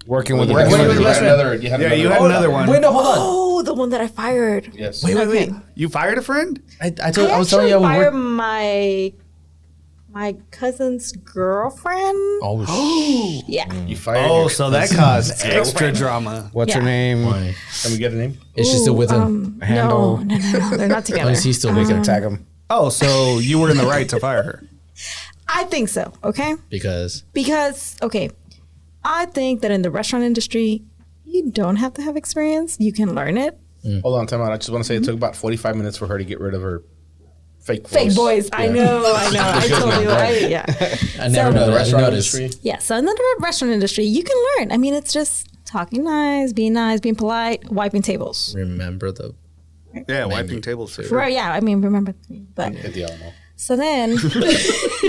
Speaker 2: Working with the
Speaker 1: Working
Speaker 2: rest
Speaker 1: with
Speaker 2: of
Speaker 1: the
Speaker 2: the
Speaker 1: best friend.
Speaker 4: You had
Speaker 3: Yeah, you
Speaker 4: another
Speaker 3: had
Speaker 4: one.
Speaker 3: another one.
Speaker 1: Wait, no, hold on.
Speaker 5: Oh, the one that I fired.
Speaker 4: Yes.
Speaker 1: Wait.
Speaker 5: Okay.
Speaker 3: You fired a friend?
Speaker 1: I
Speaker 5: I
Speaker 1: was telling you I would
Speaker 5: fired
Speaker 1: work.
Speaker 5: my cousin's girlfriend.
Speaker 1: Oh,
Speaker 5: Yeah.
Speaker 4: You fired.
Speaker 3: Oh,
Speaker 4: your
Speaker 3: so that
Speaker 4: cousin.
Speaker 3: caused extra drama.
Speaker 2: What's her
Speaker 5: Yeah.
Speaker 2: name?
Speaker 1: why?
Speaker 4: Can we get a name?
Speaker 1: Is she still with him?
Speaker 2: Handle.
Speaker 5: No, they're not
Speaker 1: Or
Speaker 5: together.
Speaker 1: is he still
Speaker 2: We
Speaker 1: with
Speaker 2: can
Speaker 1: her?
Speaker 2: tag him.
Speaker 3: Oh, so you were in the right to fire her.
Speaker 5: I think so. Okay,
Speaker 1: Because
Speaker 5: because I think that in the restaurant industry, you don't have to have experience. You can learn it.
Speaker 4: Hold on, time out. I just want to say it took about 45 minutes for her to get rid of her fake
Speaker 5: Fake boys.
Speaker 4: Yeah.
Speaker 5: I know. I totally right. Yeah.
Speaker 1: I never
Speaker 5: So-
Speaker 1: know.
Speaker 4: The
Speaker 1: I
Speaker 4: restaurant
Speaker 1: noticed.
Speaker 4: industry.
Speaker 5: Yeah. So in the restaurant industry, you can learn. I mean, it's just talking nice, being polite, wiping tables.
Speaker 1: Remember the
Speaker 3: Yeah, wiping tables for sure.
Speaker 5: Right. Yeah. I mean, remember. But
Speaker 4: Hit the Alamo.
Speaker 5: so then.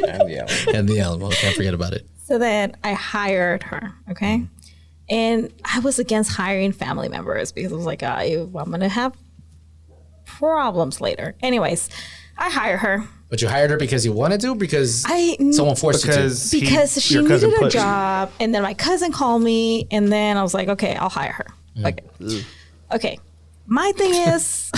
Speaker 2: And yeah.
Speaker 1: and the Alamo. Can't forget about it.
Speaker 5: So then I hired her, okay? And I was against hiring family members because I was like, I'm going to have problems later. Anyways, I hire her
Speaker 1: But you hired her because you wanted to, because
Speaker 5: I-
Speaker 1: someone forced you
Speaker 3: Because
Speaker 5: because she
Speaker 3: your cousin
Speaker 5: needed a
Speaker 3: pushed you.
Speaker 5: job. And then my cousin called me, and then I was like, okay, I'll hire her. Okay. Okay. My thing is,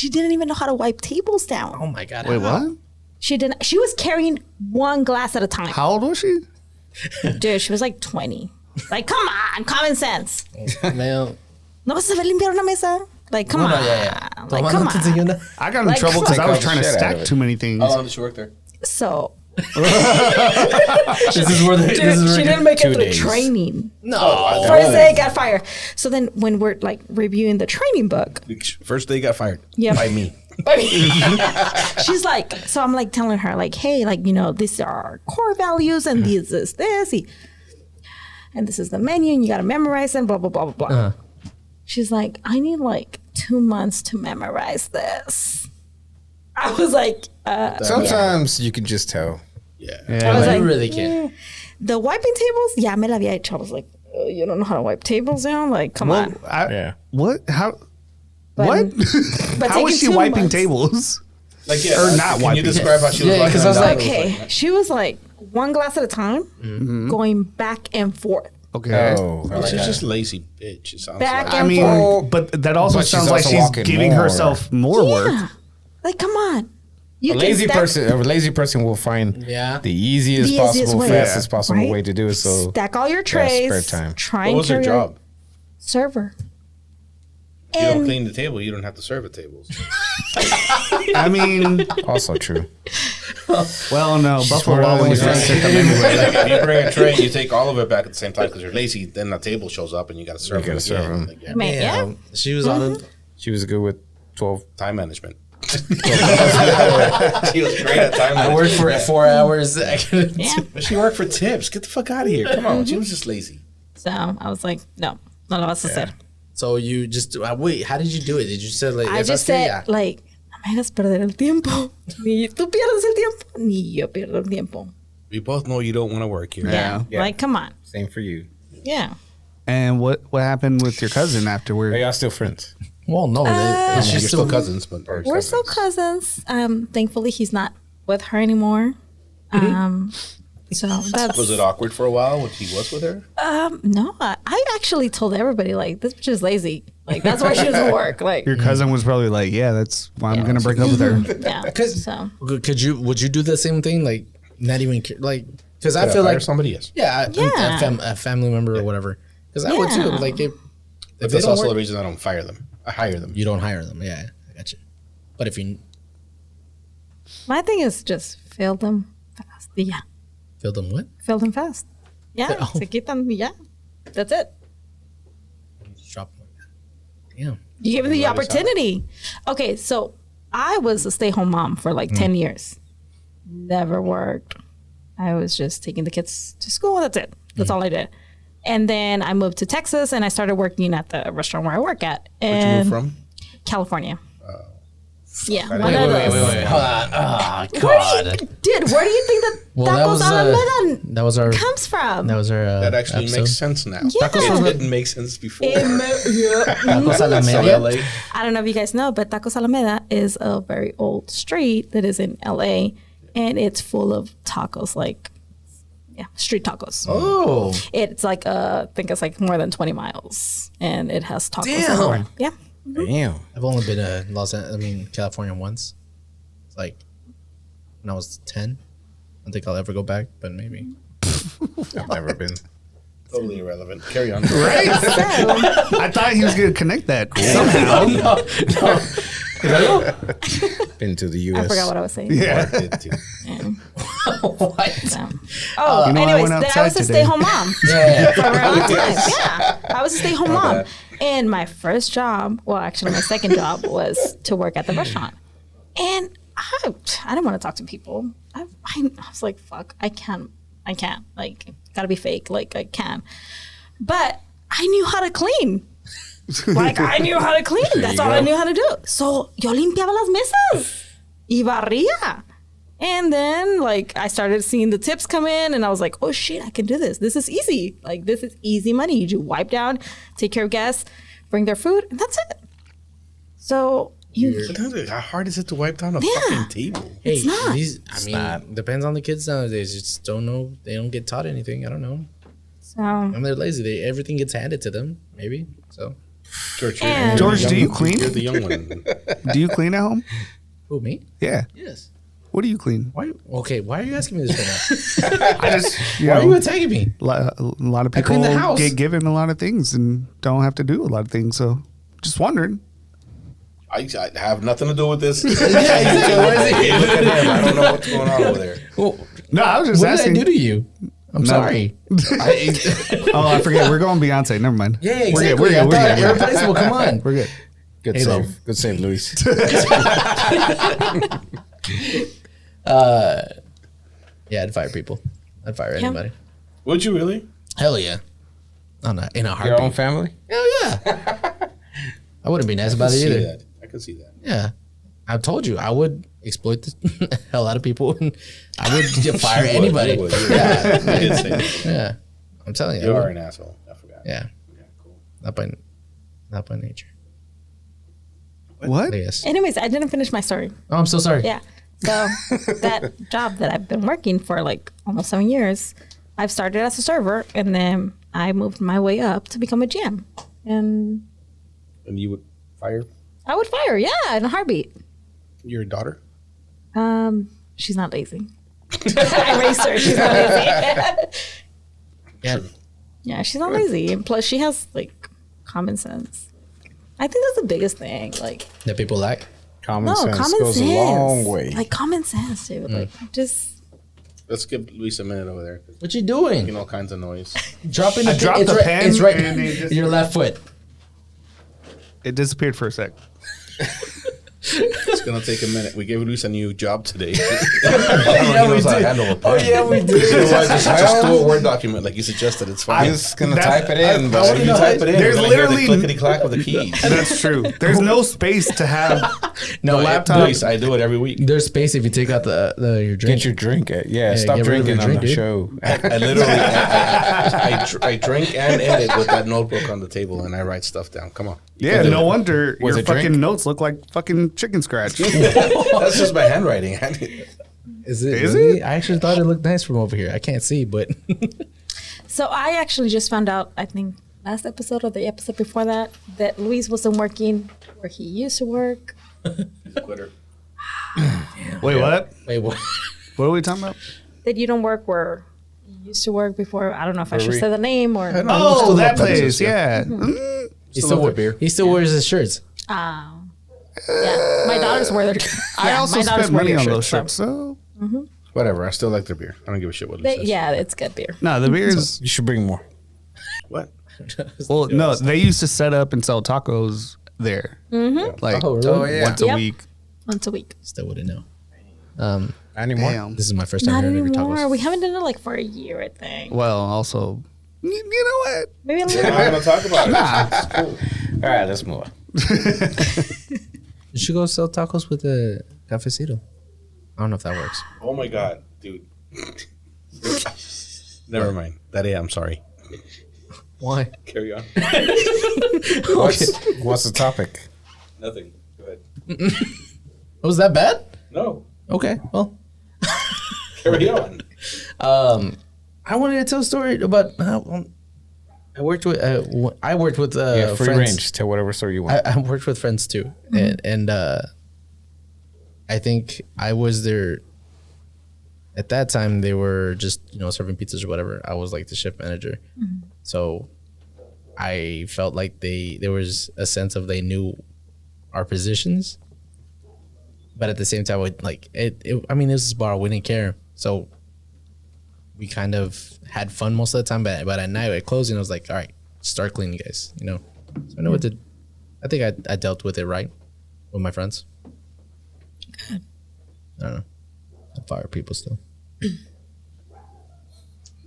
Speaker 5: She didn't even know how to wipe tables down.
Speaker 1: Oh my god.
Speaker 3: Wait,
Speaker 1: how?
Speaker 3: what?
Speaker 5: She didn't. She was carrying one glass at a time.
Speaker 3: How old was she?
Speaker 5: Dude, she was like 20. Like, come on, common sense.
Speaker 1: Man.
Speaker 5: No vas a saber limpiar una mesa? Like, come on. Like, come on.
Speaker 3: I got in
Speaker 5: Like,
Speaker 3: trouble because I was
Speaker 2: take
Speaker 3: trying to
Speaker 2: all the shit out of
Speaker 3: stack
Speaker 2: it.
Speaker 3: too many things.
Speaker 4: How long did she work there?
Speaker 5: So,
Speaker 1: This is where
Speaker 5: dude, she didn't make it
Speaker 2: 2
Speaker 5: through
Speaker 2: days.
Speaker 5: training.
Speaker 1: No.
Speaker 5: First day, got fired. So then when we're like reviewing the training book,
Speaker 4: First day got fired.
Speaker 5: Yep.
Speaker 4: By me.
Speaker 5: she's like, so I'm like telling her like, hey, like, you know, these are our core values and this is this. And this is the menu and you got to memorize them, blah, blah, blah, blah, blah. She's like, I need like 2 months to memorize this. I was like,
Speaker 2: Sometimes you can just tell.
Speaker 4: Yeah.
Speaker 5: I was
Speaker 1: I
Speaker 5: like,
Speaker 1: really can't.
Speaker 5: the wiping tables, yeah, me la había hecho. I was like, you don't know how to wipe tables down? Like, come on.
Speaker 2: Yeah.
Speaker 3: What? How?
Speaker 5: But-
Speaker 3: What?
Speaker 5: But
Speaker 3: How was
Speaker 5: taking
Speaker 3: she
Speaker 5: 2
Speaker 3: wiping
Speaker 5: months-
Speaker 3: tables?
Speaker 4: Like, yeah.
Speaker 3: Or not
Speaker 4: Can
Speaker 3: wiping.
Speaker 4: you describe how she was
Speaker 1: Yeah,
Speaker 4: wiping
Speaker 1: 'cause I was
Speaker 4: them
Speaker 1: like,
Speaker 4: down?
Speaker 5: Okay, she was like one glass at a time, going back and forth.
Speaker 3: Okay.
Speaker 2: Oh.
Speaker 4: She's just lazy bitch. It sounds
Speaker 5: Back
Speaker 4: like.
Speaker 5: and
Speaker 3: I mean,
Speaker 5: forth.
Speaker 3: but that also
Speaker 2: But she's
Speaker 3: sounds like
Speaker 2: also
Speaker 3: she's
Speaker 2: walking
Speaker 3: giving
Speaker 2: more.
Speaker 3: herself more work.
Speaker 5: Yeah. Like, come on. You
Speaker 2: A lazy
Speaker 5: stack-
Speaker 2: person will find
Speaker 1: Yeah.
Speaker 2: the easiest
Speaker 5: The
Speaker 2: possible,
Speaker 5: easiest way.
Speaker 2: fastest
Speaker 5: Yeah.
Speaker 2: possible
Speaker 5: Right?
Speaker 2: way to do it. So
Speaker 5: Stack all your
Speaker 2: yeah,
Speaker 5: trays.
Speaker 2: spare time.
Speaker 5: Try
Speaker 4: What
Speaker 5: and
Speaker 4: was her
Speaker 5: carry
Speaker 4: job?
Speaker 5: server.
Speaker 4: If you don't
Speaker 5: And
Speaker 4: clean the table, you don't have to serve at tables.
Speaker 3: I mean,
Speaker 2: Also true.
Speaker 3: well, no, Buffalo
Speaker 2: one of
Speaker 3: Wild Wings
Speaker 2: those
Speaker 3: fans
Speaker 2: guys.
Speaker 3: took them anyway.
Speaker 4: Like, if you bring a tray, you take all of it back at the same time because you're lazy. Then the table shows up and you got to serve
Speaker 2: gotta
Speaker 4: it
Speaker 2: serve
Speaker 4: again.
Speaker 2: 'em.
Speaker 4: Like, yeah.
Speaker 5: man, yeah.
Speaker 1: Damn. She was on it.
Speaker 2: She was good with 12.
Speaker 4: Time management. She was great at time
Speaker 1: I
Speaker 4: management.
Speaker 1: worked for 4 hours.
Speaker 5: Yeah.
Speaker 4: But she worked for tips. Get the fuck out of here. Come on. She was just lazy.
Speaker 5: So I was like, no lo vas a hacer.
Speaker 1: So you just wait. How did you do it? Did you say like?
Speaker 5: I just said, like, no me hagas perder el tiempo. Ni tú pierdes el tiempo, ni yo pierdo el tiempo.
Speaker 4: We both know you don't want to work here.
Speaker 5: Yeah.
Speaker 2: Yeah.
Speaker 5: Like, come on.
Speaker 2: Same for you.
Speaker 5: Yeah.
Speaker 3: And what happened with your cousin
Speaker 2: Are
Speaker 3: afterward?
Speaker 2: y'all still friends?
Speaker 1: Well, no.
Speaker 4: You're
Speaker 1: she's
Speaker 4: still cousins, but
Speaker 2: Or
Speaker 5: We're still cousins. Thankfully, he's not with her anymore. So that's
Speaker 4: was it awkward for a while when he was with her?
Speaker 5: no. I actually told everybody like this bitch is lazy. Like that's why she doesn't work. Like
Speaker 3: Your cousin was probably like, "Yeah, that's why I'm gonna break up with her."
Speaker 5: yeah. So
Speaker 1: Would you do the same thing? Like not even like because I feel
Speaker 4: Hire
Speaker 1: like
Speaker 4: somebody else.
Speaker 1: yeah,
Speaker 5: Yeah.
Speaker 1: a family member or whatever. Because I would too.
Speaker 5: Yeah.
Speaker 1: Like if they
Speaker 4: That's
Speaker 1: don't
Speaker 4: also
Speaker 1: work,
Speaker 4: the reason I don't fire them. I hire them.
Speaker 1: you don't hire them. Yeah, I got you. But if you
Speaker 5: my thing is just fail them fast. Yeah,
Speaker 1: feel them, what?
Speaker 5: fail them fast. Yeah,
Speaker 1: Oh.
Speaker 5: se quitan. Yeah, that's it.
Speaker 1: Just drop them like that. Damn.
Speaker 5: You give them the opportunity. Okay, so I was a stay-home mom for like 10 years. Never worked. I was just taking the kids to school. That's it. That's all I did. And then I moved to Texas and I started working at the restaurant where I work at.
Speaker 4: Where'd you
Speaker 5: And
Speaker 4: move from?
Speaker 5: California. Yeah.
Speaker 4: Wait,
Speaker 5: one of those.
Speaker 1: Hold on. Oh
Speaker 5: Where
Speaker 1: God.
Speaker 5: do you, dude, where do you think that
Speaker 1: That was
Speaker 5: tacos Alameda
Speaker 1: that was our
Speaker 5: comes from?
Speaker 1: that was our
Speaker 4: That actually
Speaker 1: episode.
Speaker 4: makes sense now.
Speaker 5: Yeah.
Speaker 4: It didn't make sense before.
Speaker 1: Tacos
Speaker 4: From
Speaker 1: Alameda.
Speaker 4: LA.
Speaker 5: I don't know if you guys know, but Tacos Alameda is a very old street that is in LA and it's full of tacos, like, yeah, street tacos.
Speaker 1: Oh,
Speaker 5: It's like, I think it's like more than 20 miles and it has tacos
Speaker 1: Damn.
Speaker 5: everywhere. Yeah.
Speaker 2: Damn.
Speaker 1: I've only been to California once. It's like when I was 10. I don't think I'll ever go back, but maybe.
Speaker 2: I've never been.
Speaker 4: Totally irrelevant. Carry on.
Speaker 5: So,
Speaker 3: I thought he was gonna connect that somehow.
Speaker 2: Been to the
Speaker 5: I
Speaker 2: U.S.
Speaker 5: forgot what I was saying.
Speaker 3: Yeah.
Speaker 1: What?
Speaker 5: So. Oh,
Speaker 3: You know, I
Speaker 5: anyways,
Speaker 3: went
Speaker 5: then I was
Speaker 3: outside
Speaker 5: a
Speaker 3: today.
Speaker 5: stay-home mom.
Speaker 1: Yeah.
Speaker 5: For a very long time. Yeah, I was a stay-home mom.
Speaker 4: bad.
Speaker 5: And my first job, well, actually, my second job was to work at the restaurant. And I didn't want to talk to people. I was like, fuck, I can't. Like, gotta be fake. Like, I can. But I knew how to clean. Like, I knew how to clean. That's all I knew how to do. So, yo limpiaba las mesas. Y barría. And then, like, I started seeing the tips come in, and I was like, oh, shit, I can do this. This is easy. Like, this is easy money. You just wipe down, take care of guests, bring their food, and that's it. So,
Speaker 4: How hard is it to wipe down a fucking table?
Speaker 1: Hey,
Speaker 5: not.
Speaker 1: Depends on the kids nowadays. You just don't know. They don't get taught anything. I don't know.
Speaker 5: so
Speaker 1: And they're lazy. Everything gets handed to them. Maybe so.
Speaker 4: George,
Speaker 5: And-
Speaker 3: George,
Speaker 4: the
Speaker 3: do
Speaker 4: young-
Speaker 3: you clean?
Speaker 4: You're the young one.
Speaker 3: Do you clean at home?
Speaker 1: Who, me?
Speaker 3: Yeah.
Speaker 1: Yes.
Speaker 3: What do you clean?
Speaker 1: Why? Okay, why are you asking me this right now?
Speaker 3: I just,
Speaker 1: Why are you attacking me?
Speaker 3: a lot of
Speaker 1: I clean
Speaker 3: people
Speaker 1: the house.
Speaker 3: get given a lot of things and don't have to do a lot of things. So just wondering.
Speaker 4: I have nothing to do with this.
Speaker 1: Yeah, exactly. Why is
Speaker 4: Hey,
Speaker 1: it-
Speaker 4: look at him. I don't know what's going on over there.
Speaker 1: Well,
Speaker 3: No, I was just
Speaker 1: what
Speaker 3: asking.
Speaker 1: did I do to you? I'm sorry.
Speaker 3: Oh, I forget. We're going Beyonce. Never mind.
Speaker 1: Yeah,
Speaker 3: We're
Speaker 1: exactly.
Speaker 3: good. We're
Speaker 1: I
Speaker 3: good.
Speaker 1: thought
Speaker 3: We're good.
Speaker 1: irreplaceable. Come on.
Speaker 3: We're good.
Speaker 2: Good
Speaker 1: Halo.
Speaker 2: save. Good save, Luis.
Speaker 1: Yeah, I'd fire people. I'd fire anybody.
Speaker 4: Would you really?
Speaker 1: Hell yeah. In a
Speaker 2: Your own
Speaker 1: heartbeat.
Speaker 2: family?
Speaker 1: Hell yeah. I wouldn't be nice
Speaker 4: I
Speaker 1: about
Speaker 4: can
Speaker 1: it
Speaker 4: see
Speaker 1: either.
Speaker 4: that. I can see that.
Speaker 1: Yeah. I've told you, I would exploit the hell out of people. And I would fire anybody.
Speaker 4: You would.
Speaker 1: Yeah.
Speaker 4: You did say that.
Speaker 1: Yeah. I'm telling you.
Speaker 4: You
Speaker 1: I
Speaker 4: are
Speaker 1: would.
Speaker 4: an asshole. I forgot.
Speaker 1: Yeah.
Speaker 4: Yeah, cool.
Speaker 1: Not by nature.
Speaker 3: What?
Speaker 1: Yes.
Speaker 5: Anyways, I didn't finish my story.
Speaker 1: Oh, I'm so sorry.
Speaker 5: Yeah. So that job that I've been working for like almost 7 years, I've started as a server and then I moved my way up to become a GM. And
Speaker 4: And you would fire
Speaker 5: I would fire, yeah, in a heartbeat.
Speaker 4: your daughter?
Speaker 5: She's not lazy. I raised her. She's not lazy.
Speaker 1: Yeah.
Speaker 5: Yeah, she's not lazy. And plus, she has like common sense. I think that's the biggest thing. Like,
Speaker 1: That people lack.
Speaker 2: Common
Speaker 5: no,
Speaker 2: sense
Speaker 5: common
Speaker 2: goes
Speaker 5: sense.
Speaker 2: a long way.
Speaker 5: Like common sense, dude. Like, just
Speaker 4: Let's give Luis a minute over there.
Speaker 1: What you doing?
Speaker 4: Making all kinds of noise.
Speaker 1: Dropping the
Speaker 3: I dropped
Speaker 1: it's
Speaker 3: the
Speaker 1: right,
Speaker 3: pen
Speaker 1: It's right.
Speaker 3: and it just-
Speaker 1: Your left foot.
Speaker 3: It disappeared for a sec.
Speaker 4: It's gonna take a minute. We gave Luis a new job today.
Speaker 1: Yeah, we did. Oh, yeah, we
Speaker 4: You know
Speaker 1: did.
Speaker 4: what? Just do a Word document like you suggested. It's fine.
Speaker 2: I'm just gonna
Speaker 3: That's-
Speaker 2: type it in,
Speaker 1: I
Speaker 2: but
Speaker 1: wanna
Speaker 4: you
Speaker 1: know
Speaker 4: type it in.
Speaker 3: There's
Speaker 4: You're gonna hear the
Speaker 3: literally-
Speaker 4: clickety clack with the keys.
Speaker 3: That's true. There's no space to have
Speaker 1: No,
Speaker 3: the laptop.
Speaker 4: Luis, I do it every week.
Speaker 1: There's space if you take out your drink.
Speaker 2: get your drink. Yeah, stop
Speaker 1: get rid of
Speaker 2: drinking
Speaker 1: your
Speaker 2: on
Speaker 1: drink,
Speaker 2: the
Speaker 1: dude.
Speaker 2: show.
Speaker 4: I literally, I drink and edit with that notebook on the table, and I write stuff down. Come on.
Speaker 3: Yeah, no wonder
Speaker 2: Was
Speaker 3: your
Speaker 2: it drink?
Speaker 3: fucking notes look like fucking chicken scratch.
Speaker 4: That's just my handwriting.
Speaker 1: Is it?
Speaker 3: Is
Speaker 1: really? I actually thought it looked nice from over here. I can't see, but
Speaker 5: so. I actually just found out. I think last episode or the episode before that Luis wasn't working where he used to work.
Speaker 4: Quitter.
Speaker 3: Wait, what?
Speaker 1: wait, what?
Speaker 3: What are we talking about?
Speaker 5: That you don't work where you used to work before. I don't know if I should
Speaker 2: Marie.
Speaker 5: say the name or.
Speaker 3: Oh, that
Speaker 4: love
Speaker 3: place.
Speaker 4: Texas,
Speaker 3: Yeah.
Speaker 1: He
Speaker 4: Still
Speaker 1: still,
Speaker 4: love the beer.
Speaker 1: he still wears his shirts.
Speaker 5: Yeah, my daughters wear their.
Speaker 3: I
Speaker 5: yeah,
Speaker 3: also
Speaker 5: my daughters
Speaker 3: spent
Speaker 5: wear
Speaker 3: money
Speaker 5: their
Speaker 3: on those
Speaker 5: shirts,
Speaker 3: shirts.
Speaker 5: so-
Speaker 3: So
Speaker 4: Whatever. I still like their beer. I don't give a shit what Luis
Speaker 5: They,
Speaker 4: says.
Speaker 5: yeah, it's good beer.
Speaker 3: no, the beers.
Speaker 2: You should bring more.
Speaker 4: What?
Speaker 3: Well, no, they used to set up and sell tacos there, like
Speaker 1: Oh, really?
Speaker 2: Oh, yeah.
Speaker 3: once a
Speaker 5: Yep.
Speaker 3: week.
Speaker 5: Once a week.
Speaker 1: Still wouldn't know.
Speaker 2: Not anymore.
Speaker 3: Damn.
Speaker 1: This is my first time
Speaker 5: Not
Speaker 1: hearing of your
Speaker 5: anymore.
Speaker 1: tacos.
Speaker 5: We haven't done it like for a year, I think.
Speaker 3: Well, also, you know what?
Speaker 5: Maybe a
Speaker 4: We're
Speaker 5: little.
Speaker 4: not going to talk about it. It's cool.
Speaker 2: All right, let's move on.
Speaker 1: You should go sell tacos with a cafecito. I don't know if that works.
Speaker 4: Oh my God, dude. Never mind. I'm sorry.
Speaker 1: Why?
Speaker 4: Carry on.
Speaker 2: What's the topic?
Speaker 4: Nothing. Go ahead.
Speaker 1: Was that bad?
Speaker 4: No.
Speaker 1: Okay. Well,
Speaker 4: Carry on.
Speaker 1: I wanted to tell a story about how I worked with. I worked with
Speaker 2: Yeah, free
Speaker 1: friends.
Speaker 2: range. Tell whatever story you want.
Speaker 1: I worked with friends too, and I think I was there. At that time, they were just serving pizzas or whatever. I was like the shift manager, so I felt like there was a sense of they knew our positions, but at the same time, I mean, this is a bar. We didn't care, so we kind of had fun most of the time. But at night, at closing, I was like, all right, start cleaning, guys. So I know what to. I think I dealt with it right with my friends.
Speaker 5: Good.
Speaker 1: I don't know. I fire people still.
Speaker 4: Did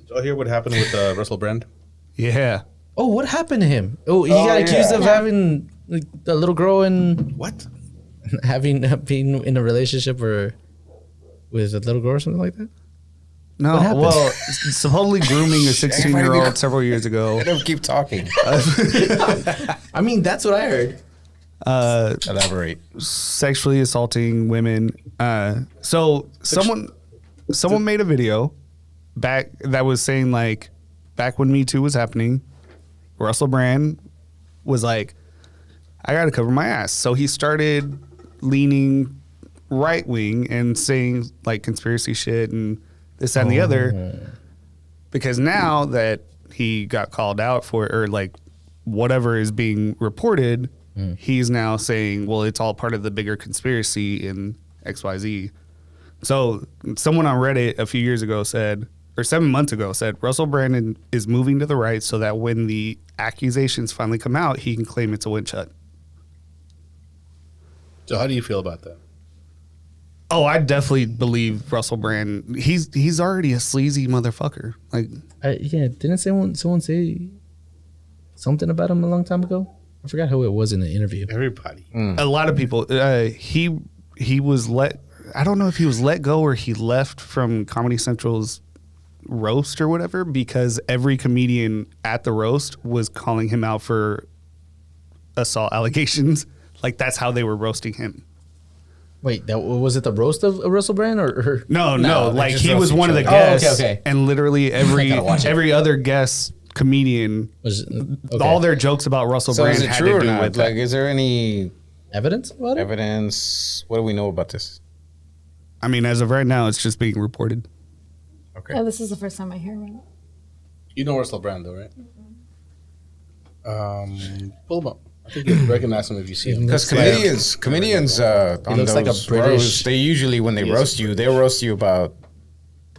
Speaker 4: y'all hear what happened with Russell Brand?
Speaker 3: Yeah.
Speaker 1: Oh, what happened to him? Oh, he got accused of having like, a little girl and
Speaker 4: What?
Speaker 1: having been in a relationship or with a little girl or something like that.
Speaker 3: No,
Speaker 1: What happened?
Speaker 3: well, supposedly grooming a 16-year-old several years ago.
Speaker 2: Let him keep talking.
Speaker 1: I mean, that's what I heard.
Speaker 2: Elaborate.
Speaker 3: Sexually assaulting women. So someone made a video back that was saying like back when Me Too was happening, Russell Brand was like, I got to cover my ass. So he started leaning right wing and saying like conspiracy shit and this, that, and the other. Because now that he got called out for it, or like whatever is being reported, he's now saying, well, it's all part of the bigger conspiracy in XYZ. So someone on Reddit a few years ago said, or 7 months ago said, Russell Brandon is moving to the right so that when the accusations finally come out, he can claim it's a witch hunt.
Speaker 4: So how do you feel about that?
Speaker 3: Oh, I definitely believe Russell Brand. He's already a sleazy motherfucker. Like,
Speaker 1: yeah, didn't someone say something about him a long time ago? I forgot who it was in the interview.
Speaker 4: Everybody.
Speaker 3: a lot of people. He was let. I don't know if he was let go or he left from Comedy Central's roast or whatever, because every comedian at the roast was calling him out for assault allegations. Like, that's how they were roasting him.
Speaker 1: Wait, that was it the roast of Russell Brand or?
Speaker 3: No, like
Speaker 2: just
Speaker 3: he
Speaker 2: roast
Speaker 3: was one of the
Speaker 2: each
Speaker 1: other.
Speaker 3: guests,
Speaker 1: Oh, okay.
Speaker 3: and literally
Speaker 1: gotta watch it.
Speaker 3: every other guest comedian, all their jokes about Russell
Speaker 2: So
Speaker 3: Brand
Speaker 2: is it
Speaker 3: had
Speaker 2: true
Speaker 3: to
Speaker 2: or
Speaker 3: do
Speaker 2: not?
Speaker 3: with
Speaker 2: Like,
Speaker 3: that.
Speaker 2: is there any
Speaker 1: evidence about it?
Speaker 2: evidence? What do we know about this?
Speaker 3: I mean, as of right now, it's just being reported.
Speaker 2: Okay.
Speaker 5: Yeah, this is the first time I hear about it.
Speaker 4: You know Russell Brand, though, right? Pull him up. I think you recognize him if you see him.
Speaker 2: Because comedians on
Speaker 1: looks like a
Speaker 2: those
Speaker 1: British-
Speaker 2: roasts, they usually, when they roast you, they roast you about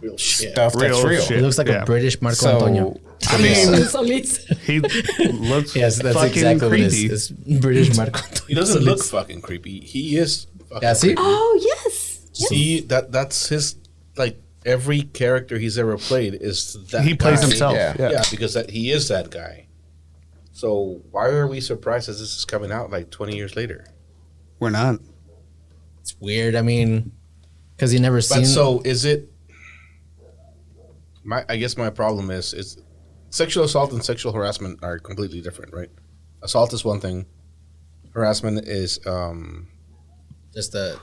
Speaker 4: Real shit.
Speaker 2: stuff that's
Speaker 3: Real
Speaker 2: real.
Speaker 3: shit.
Speaker 1: He looks like
Speaker 3: Yeah.
Speaker 1: a British Marco
Speaker 2: So,
Speaker 1: Antonio.
Speaker 3: I mean,
Speaker 5: Solis.
Speaker 3: he looks
Speaker 1: Yes, that's
Speaker 3: fucking
Speaker 1: exactly what it
Speaker 3: creepy.
Speaker 1: is. It's British Marco Antonio.
Speaker 4: He doesn't look fucking creepy. He is fucking
Speaker 1: Yeah, see?
Speaker 4: creepy.
Speaker 5: Oh, yes.
Speaker 4: See, that's his, like, every character he's ever played is that
Speaker 3: He plays
Speaker 4: guy.
Speaker 3: himself.
Speaker 2: Yeah.
Speaker 3: Yeah.
Speaker 4: Yeah, because he is that guy. So why are we surprised as this is coming out like 20 years later?
Speaker 3: We're not.
Speaker 1: It's weird. I mean, because you never
Speaker 4: But
Speaker 1: seen.
Speaker 4: so is it? I guess my problem is sexual assault and sexual harassment are completely different, right? Assault is one thing. Harassment is
Speaker 1: just the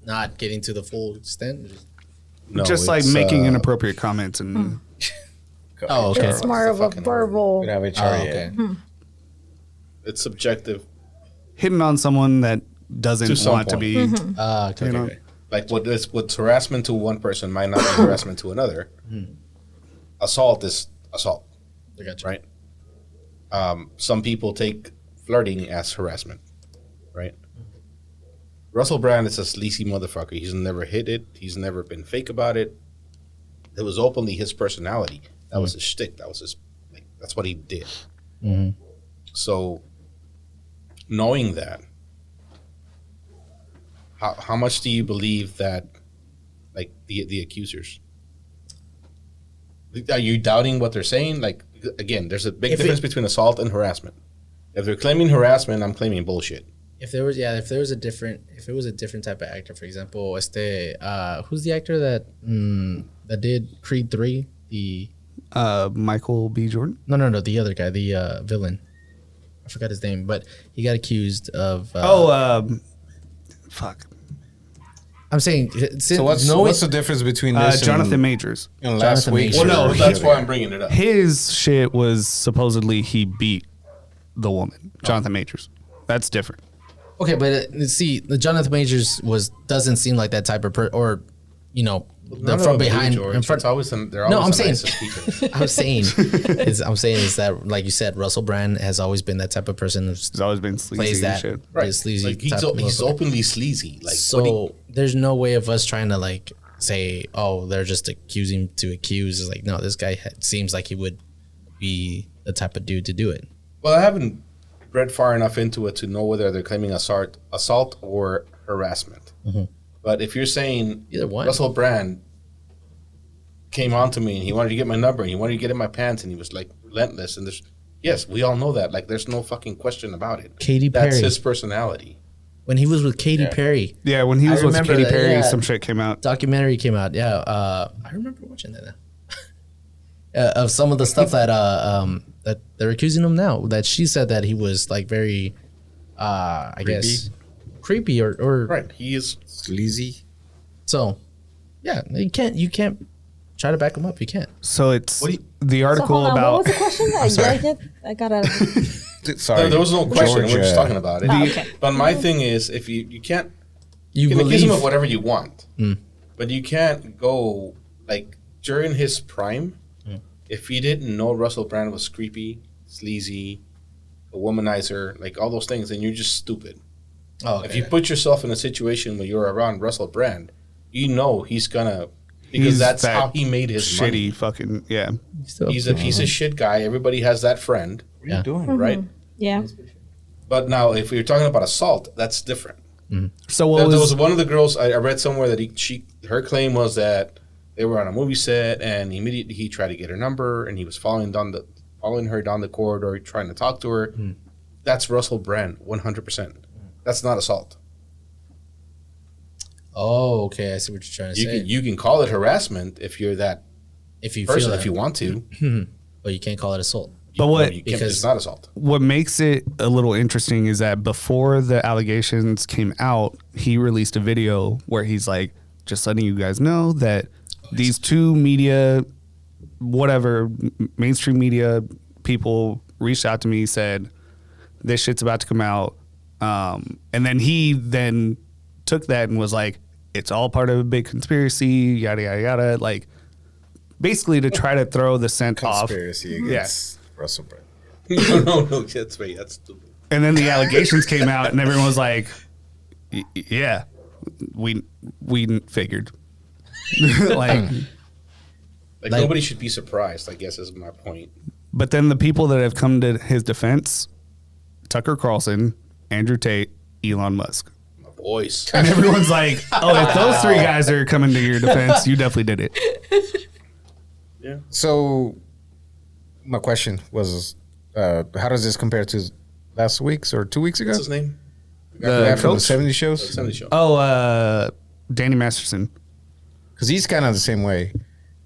Speaker 1: not getting to the full extent.
Speaker 4: no,
Speaker 3: just like
Speaker 4: it's,
Speaker 3: making inappropriate comments and
Speaker 1: Oh, okay.
Speaker 5: It's more of a verbal.
Speaker 2: Could have HR,
Speaker 1: Oh,
Speaker 2: yeah.
Speaker 1: okay.
Speaker 4: it's subjective.
Speaker 3: hitting on someone that
Speaker 4: To
Speaker 3: doesn't
Speaker 4: some
Speaker 3: want to
Speaker 4: point.
Speaker 3: be.
Speaker 1: Okay,
Speaker 3: You know?
Speaker 1: okay.
Speaker 4: Like what's harassment to one person might not be harassment to another. Assault is assault,
Speaker 1: I got you.
Speaker 4: right? Some people take flirting as harassment, right? Russell Brand is a sleazy motherfucker. He's never hit it. He's never been fake about it. It was openly his personality. That was his shtick. That was his. Like, that's what he did. So, knowing that, how much do you believe that, like the accusers? Are you doubting what they're saying? Like, again, there's a big difference between assault and harassment. If they're claiming harassment, I'm claiming bullshit.
Speaker 1: If it was a different type of actor, for example, who's the actor that did Creed 3? The
Speaker 3: Michael B. Jordan.
Speaker 1: no, the other guy, the villain. I forgot his name, but he got accused of.
Speaker 3: Fuck.
Speaker 1: I'm saying.
Speaker 2: So what's the difference between this
Speaker 3: Jonathan Majors.
Speaker 2: and last
Speaker 1: Jonathan
Speaker 2: week?
Speaker 1: Majors.
Speaker 4: Well, no,
Speaker 2: or
Speaker 4: that's
Speaker 2: the
Speaker 4: why
Speaker 2: other
Speaker 4: I'm bringing it up.
Speaker 3: His shit was supposedly he beat the woman, Jonathan Majors. That's different.
Speaker 1: Okay, but see, the Jonathan Majors doesn't seem like that type of or, you know,
Speaker 4: None
Speaker 1: from
Speaker 4: of them do,
Speaker 1: behind.
Speaker 4: George.
Speaker 1: In front.
Speaker 4: It's always they're
Speaker 1: No,
Speaker 4: always
Speaker 1: I'm
Speaker 4: the
Speaker 1: saying-
Speaker 4: nicest people.
Speaker 1: I'm saying is that, like you said, Russell Brand has always been that type of person who
Speaker 3: He's always been sleazy
Speaker 1: plays
Speaker 3: and
Speaker 1: that
Speaker 3: shit.
Speaker 1: right. Sleazy
Speaker 4: Like he's
Speaker 1: type of
Speaker 4: he's
Speaker 1: motherfucker.
Speaker 4: openly sleazy. Like
Speaker 1: So there's no way of us trying to like say, oh, they're just accusing to accuse. It's like, no, this guy seems like he would be the type of dude to do it.
Speaker 4: well, I haven't read far enough into it to know whether they're claiming assault or harassment. But if you're saying
Speaker 1: Either one.
Speaker 4: Russell Brand came on to me and he wanted to get my number and he wanted to get in my pants and he was like relentless and yes, we all know that. Like there's no fucking question about it.
Speaker 1: Katy
Speaker 4: That's
Speaker 1: Perry.
Speaker 4: his personality.
Speaker 1: When he was with Katy Perry,
Speaker 3: Yeah, when he was with
Speaker 1: remember
Speaker 3: Katy
Speaker 1: that,
Speaker 3: Perry,
Speaker 1: yeah.
Speaker 3: some shit came out.
Speaker 1: documentary came out. Yeah, I remember watching that. Of some of the stuff that that they're accusing him now. That she said that he was like very, I guess, creepy or
Speaker 4: Right. He is
Speaker 2: sleazy.
Speaker 1: so. Yeah, you can't try to back him up. You can't.
Speaker 3: So it's
Speaker 4: What do you-
Speaker 3: the
Speaker 5: So
Speaker 3: article
Speaker 5: hold on,
Speaker 3: about.
Speaker 5: what was the question? I gotta.
Speaker 2: Sorry,
Speaker 4: There was no question. We're just
Speaker 2: Georgia.
Speaker 4: talking about it.
Speaker 5: Oh, okay.
Speaker 4: But my thing is, if you can't,
Speaker 1: You
Speaker 4: can accuse
Speaker 1: believe.
Speaker 4: him of whatever you want, but you can't go like during his prime. If you didn't know Russell Brand was creepy, sleazy, a womanizer, like all those things, then you're just stupid.
Speaker 1: Oh, okay.
Speaker 4: If you put yourself in a situation where you're around Russell Brand, you know he's gonna because
Speaker 3: He's
Speaker 4: that's
Speaker 3: that
Speaker 4: how he made his
Speaker 3: Shitty
Speaker 4: money.
Speaker 3: fucking yeah.
Speaker 4: He's a piece of shit guy. Everybody has that friend,
Speaker 2: What are you doing?
Speaker 4: right?
Speaker 5: Yeah.
Speaker 4: But now, if you're talking about assault, that's different.
Speaker 3: So what
Speaker 4: There
Speaker 3: was
Speaker 4: was one of the girls I read somewhere that her claim was that they were on a movie set and immediately he tried to get her number and he was following her down the corridor trying to talk to her. That's Russell Brand, 100%. That's not assault.
Speaker 1: Oh, okay. I see what you're trying to say.
Speaker 4: You can call it harassment if you're that
Speaker 1: if you feel
Speaker 4: person
Speaker 1: that,
Speaker 4: if you want to.
Speaker 1: but you can't call it assault.
Speaker 3: But what-
Speaker 4: You can't,
Speaker 1: Because-
Speaker 4: it's not assault.
Speaker 3: what makes it a little interesting is that before the allegations came out, he released a video where he's like, just letting you guys know that these two media, whatever, mainstream media people reached out to me, said, this shit's about to come out. And then he then took that and was like, it's all part of a big conspiracy, yada, yada, yada. Like, basically to try to throw the scent off.
Speaker 2: Conspiracy against Russell Brand.
Speaker 4: No, that's right. That's stupid.
Speaker 3: And then the allegations came out, and everyone was like, "Yeah, we figured." like,
Speaker 4: Like nobody should be surprised, I guess is my point.
Speaker 3: but then the people that have come to his defense: Tucker Carlson, Andrew Tate, Elon Musk,
Speaker 4: My voice.
Speaker 3: and everyone's like, "Oh, if those three guys are coming to your defense, you definitely did it."
Speaker 4: Yeah.
Speaker 2: So, my question was, how does this compare to last week's or 2 weeks ago?
Speaker 4: What's his name?
Speaker 2: The guy from the
Speaker 3: coach?
Speaker 2: 70 shows?
Speaker 4: 70 show.
Speaker 3: Oh, Danny Masterson.
Speaker 2: Because he's kind of the same way.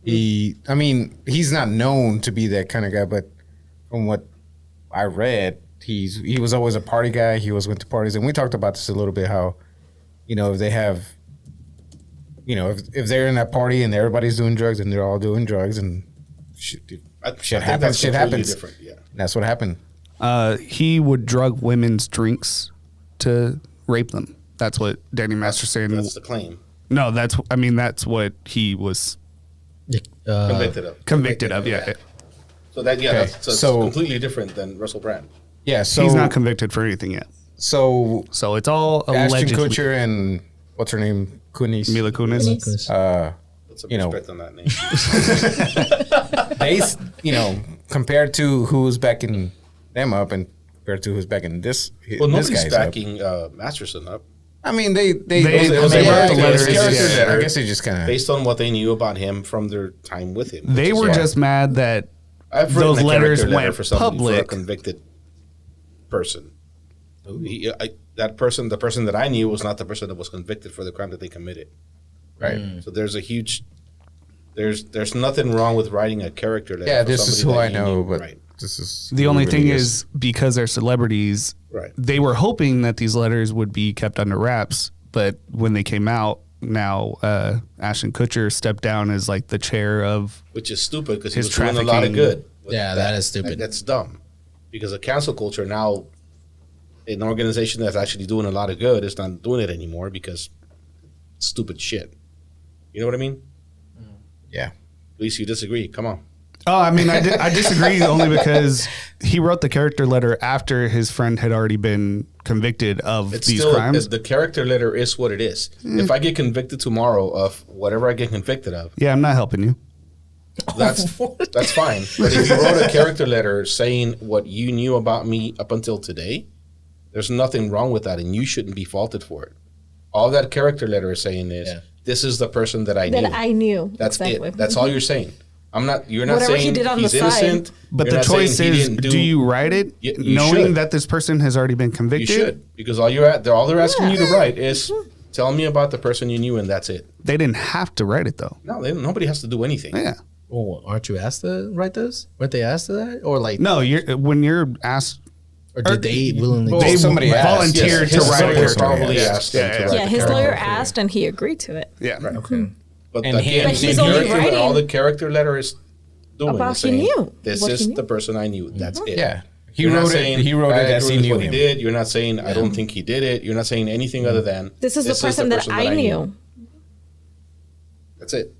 Speaker 2: He's not known to be that kind of guy, but from what I read, he was always a party guy. He always went to parties, and we talked about this a little bit. How, if they have, if they're in that party and everybody's doing drugs and they're all doing drugs and shit
Speaker 4: I think
Speaker 2: happens.
Speaker 4: that's
Speaker 2: Shit
Speaker 4: completely
Speaker 2: happens.
Speaker 4: different, yeah.
Speaker 2: And that's what happened.
Speaker 3: He would drug women's drinks to rape them. That's what Danny Masterson.
Speaker 4: That's the claim.
Speaker 3: No, that's what he was
Speaker 4: Convicted of.
Speaker 3: convicted of. Yeah.
Speaker 4: So that
Speaker 2: Okay,
Speaker 4: that's
Speaker 2: so-
Speaker 4: completely different than Russell Brand.
Speaker 2: Yeah, so
Speaker 3: He's not convicted for anything yet.
Speaker 2: so
Speaker 3: So it's all
Speaker 2: Ashton
Speaker 3: allegedly.
Speaker 2: Kutcher and what's her name, Kunis.
Speaker 3: Mila Kunis.
Speaker 4: Put some respect on that name.
Speaker 2: They, compared to who's backing them up and compared to who's backing this,
Speaker 4: Well,
Speaker 2: this
Speaker 4: nobody's
Speaker 2: guy's up.
Speaker 4: backing Masterson up.
Speaker 2: I mean, they
Speaker 3: wrote the letters, yeah.
Speaker 2: I guess they just kind of.
Speaker 4: Based on what they knew about him from their time with him.
Speaker 3: They
Speaker 4: which is
Speaker 3: were
Speaker 4: why
Speaker 3: just mad that
Speaker 4: I've written
Speaker 3: those
Speaker 4: a
Speaker 3: letters
Speaker 4: character letter
Speaker 3: went
Speaker 4: for somebody, for a
Speaker 3: public.
Speaker 4: convicted person. The person that I knew was not the person that was convicted for the crime that they committed.
Speaker 2: Right.
Speaker 4: So there's a huge, there's nothing wrong with writing a character letter.
Speaker 2: Yeah,
Speaker 4: for
Speaker 2: this is
Speaker 4: somebody
Speaker 2: who I
Speaker 4: that you
Speaker 2: know,
Speaker 4: knew.
Speaker 2: but
Speaker 4: Right.
Speaker 2: this is
Speaker 3: the
Speaker 2: who
Speaker 3: only
Speaker 2: it
Speaker 3: thing
Speaker 2: really
Speaker 3: is because they're celebrities,
Speaker 4: Right.
Speaker 3: they were hoping that these letters would be kept under wraps. But when they came out, now Ashton Kutcher stepped down as like the chair of.
Speaker 4: Which is stupid because he
Speaker 3: His
Speaker 4: was doing a lot of
Speaker 3: trafficking-
Speaker 4: good. with
Speaker 1: Yeah, that is stupid.
Speaker 4: That's dumb. Because a cancel culture now, an organization that's actually doing a lot of good is not doing it anymore because it's stupid shit. You know what I mean?
Speaker 2: Yeah.
Speaker 4: At least you disagree. Come on.
Speaker 3: Oh, I mean, I disagree only because he wrote the character letter after his friend had already been convicted of
Speaker 4: It's
Speaker 3: these
Speaker 4: still
Speaker 3: crimes.
Speaker 4: the character letter is what it is. If I get convicted tomorrow of whatever I get convicted of,
Speaker 3: Yeah, I'm not helping you.
Speaker 4: that's fine. But if you wrote a character letter saying what you knew about me up until today, there's nothing wrong with that, and you shouldn't be faulted for it. All that character letter is saying is, this is the person that I knew.
Speaker 5: That I knew.
Speaker 4: That's
Speaker 5: exactly.
Speaker 4: it. That's all you're saying. You're not
Speaker 5: Whatever he
Speaker 4: saying
Speaker 5: did on
Speaker 4: he's
Speaker 5: the side.
Speaker 4: innocent.
Speaker 3: But
Speaker 4: You're
Speaker 3: the
Speaker 4: not saying
Speaker 3: choice
Speaker 4: he
Speaker 3: is,
Speaker 4: didn't
Speaker 3: do you write it
Speaker 4: You
Speaker 3: knowing
Speaker 4: should.
Speaker 3: that this person has already been
Speaker 4: You
Speaker 3: convicted?
Speaker 4: should, because all they're asking you to write is tell me about the person you knew, and that's it.
Speaker 3: They didn't have to write it though.
Speaker 4: No, nobody has to do anything.
Speaker 3: Yeah.
Speaker 1: Well, aren't you asked to write this? Weren't they asked to that? Or like,
Speaker 3: No, when you're asked,
Speaker 1: or did they willingly?
Speaker 2: Well,
Speaker 3: they
Speaker 2: somebody asked.
Speaker 3: volunteered
Speaker 4: Yes,
Speaker 3: to write
Speaker 4: his lawyer
Speaker 3: it.
Speaker 4: probably
Speaker 2: Yeah.
Speaker 4: asked him to write
Speaker 5: Yeah,
Speaker 4: the
Speaker 5: his
Speaker 4: character
Speaker 5: lawyer
Speaker 4: letter.
Speaker 5: asked and he agreed to it.
Speaker 3: Yeah.
Speaker 1: Okay.
Speaker 4: But
Speaker 2: And
Speaker 4: again,
Speaker 2: But
Speaker 5: he's
Speaker 4: the
Speaker 5: only
Speaker 4: character, all
Speaker 5: writing
Speaker 4: the character letter is doing
Speaker 5: about
Speaker 4: is
Speaker 5: he
Speaker 4: saying,
Speaker 5: knew,
Speaker 4: this
Speaker 5: what
Speaker 4: is
Speaker 5: he knew.
Speaker 4: the person I knew. That's it.
Speaker 2: Yeah. He wrote it as he knew
Speaker 4: what
Speaker 2: him.
Speaker 4: he did. You're not saying I don't think he did it. You're not saying anything other than
Speaker 5: This is the person that I knew.
Speaker 4: That's it.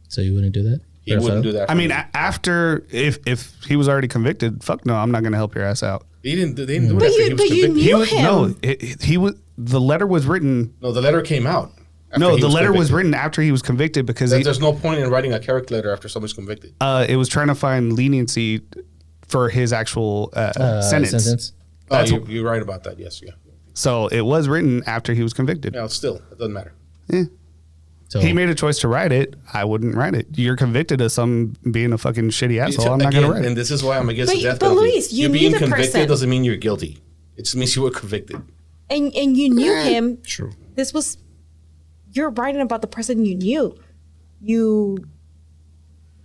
Speaker 1: So you wouldn't do that?
Speaker 4: He wouldn't do that.
Speaker 3: I mean, after if he was already convicted, fuck no, I'm not gonna help your ass out.
Speaker 4: They didn't do it
Speaker 5: But
Speaker 4: after he
Speaker 5: you,
Speaker 4: was
Speaker 5: but you
Speaker 4: convicted.
Speaker 5: knew
Speaker 3: was
Speaker 5: him.
Speaker 3: no, he was. The letter was written.
Speaker 4: No, the letter came out. after
Speaker 3: No,
Speaker 4: he
Speaker 3: the letter was
Speaker 4: convicted.
Speaker 3: written after he was convicted because
Speaker 4: There's no point in writing a character letter after somebody's convicted.
Speaker 3: it was trying to find leniency for his actual sentence.
Speaker 4: Oh, you're right about that. Yes, yeah.
Speaker 3: So it was written after he was convicted.
Speaker 4: No, still, it doesn't matter.
Speaker 3: Yeah.
Speaker 1: So
Speaker 3: He made a choice to write it. I wouldn't write it. You're convicted of some being a fucking shitty asshole. I'm not going to write it.
Speaker 4: And this is why I'm against the death
Speaker 5: But
Speaker 4: penalty.
Speaker 5: Luis, you
Speaker 4: You're
Speaker 5: knew
Speaker 4: being
Speaker 5: the
Speaker 4: convicted
Speaker 5: person.
Speaker 4: doesn't mean you're guilty. It just means you were convicted.
Speaker 5: And you knew him.
Speaker 2: True.
Speaker 5: This was, you're writing about the person you knew. You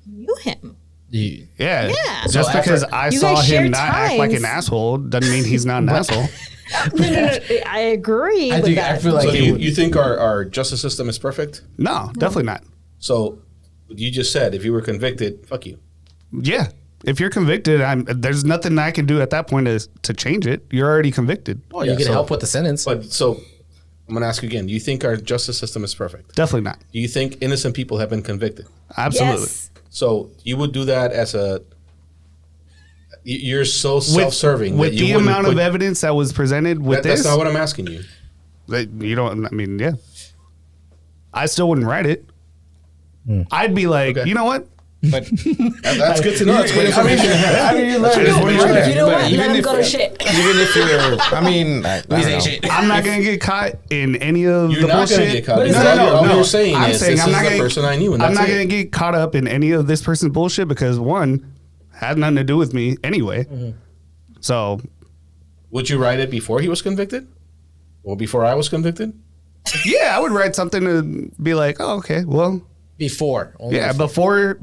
Speaker 5: knew him.
Speaker 1: you,
Speaker 3: Yeah.
Speaker 5: Yeah.
Speaker 3: Just
Speaker 1: So
Speaker 3: because
Speaker 1: after-
Speaker 3: I
Speaker 5: You
Speaker 3: saw
Speaker 5: guys
Speaker 3: him
Speaker 5: shared
Speaker 3: not act like an
Speaker 5: times.
Speaker 3: asshole doesn't mean he's not an asshole.
Speaker 5: No. I agree with that.
Speaker 1: I feel like
Speaker 4: So
Speaker 1: he would-
Speaker 4: you think our justice system is perfect?
Speaker 3: No, definitely not.
Speaker 4: So you just said if you were convicted, fuck you.
Speaker 3: Yeah. If you're convicted, there's nothing I can do at that point to change it. You're already convicted.
Speaker 1: oh, you
Speaker 4: Yeah,
Speaker 1: can
Speaker 4: so-
Speaker 1: help with the sentence.
Speaker 4: But so I'm going to ask you again. Do you think our justice system is perfect?
Speaker 3: Definitely not.
Speaker 4: Do you think innocent people have been convicted?
Speaker 3: Absolutely.
Speaker 5: Yes.
Speaker 4: So you would do that as a. You're so self-serving.
Speaker 3: With
Speaker 4: that you
Speaker 3: the
Speaker 4: wouldn't
Speaker 3: amount
Speaker 4: put-
Speaker 3: of evidence that was presented with
Speaker 4: That's
Speaker 3: this,
Speaker 4: not what I'm asking you.
Speaker 3: you don't. I mean, yeah. I still wouldn't write it. I'd be like,
Speaker 4: Okay.
Speaker 3: you know what?
Speaker 2: But
Speaker 4: That's good to know. That's good information to have.
Speaker 1: you learn
Speaker 2: You know what?
Speaker 5: You know
Speaker 2: But
Speaker 5: what?
Speaker 2: even
Speaker 5: Let him
Speaker 2: if-
Speaker 5: go to shit.
Speaker 2: even if you're, I mean, I don't know.
Speaker 3: I'm not gonna get caught in any of
Speaker 4: You're
Speaker 3: the
Speaker 4: not
Speaker 3: bullshit.
Speaker 4: going to get caught.
Speaker 5: But
Speaker 4: Because
Speaker 5: it's
Speaker 4: all
Speaker 5: not-
Speaker 4: you're saying
Speaker 3: I'm
Speaker 4: is
Speaker 3: saying
Speaker 4: this
Speaker 3: I'm
Speaker 4: is
Speaker 3: not
Speaker 4: the
Speaker 3: gonna-
Speaker 4: person I knew, and
Speaker 3: I'm
Speaker 4: that's
Speaker 3: not
Speaker 4: it.
Speaker 3: gonna get caught up in any of this person's bullshit because one had nothing to do with me anyway. So
Speaker 4: Would you write it before he was convicted? Or before I was convicted?
Speaker 3: yeah, I would write something to be like, oh, okay, well,
Speaker 1: before. Only
Speaker 3: yeah, before.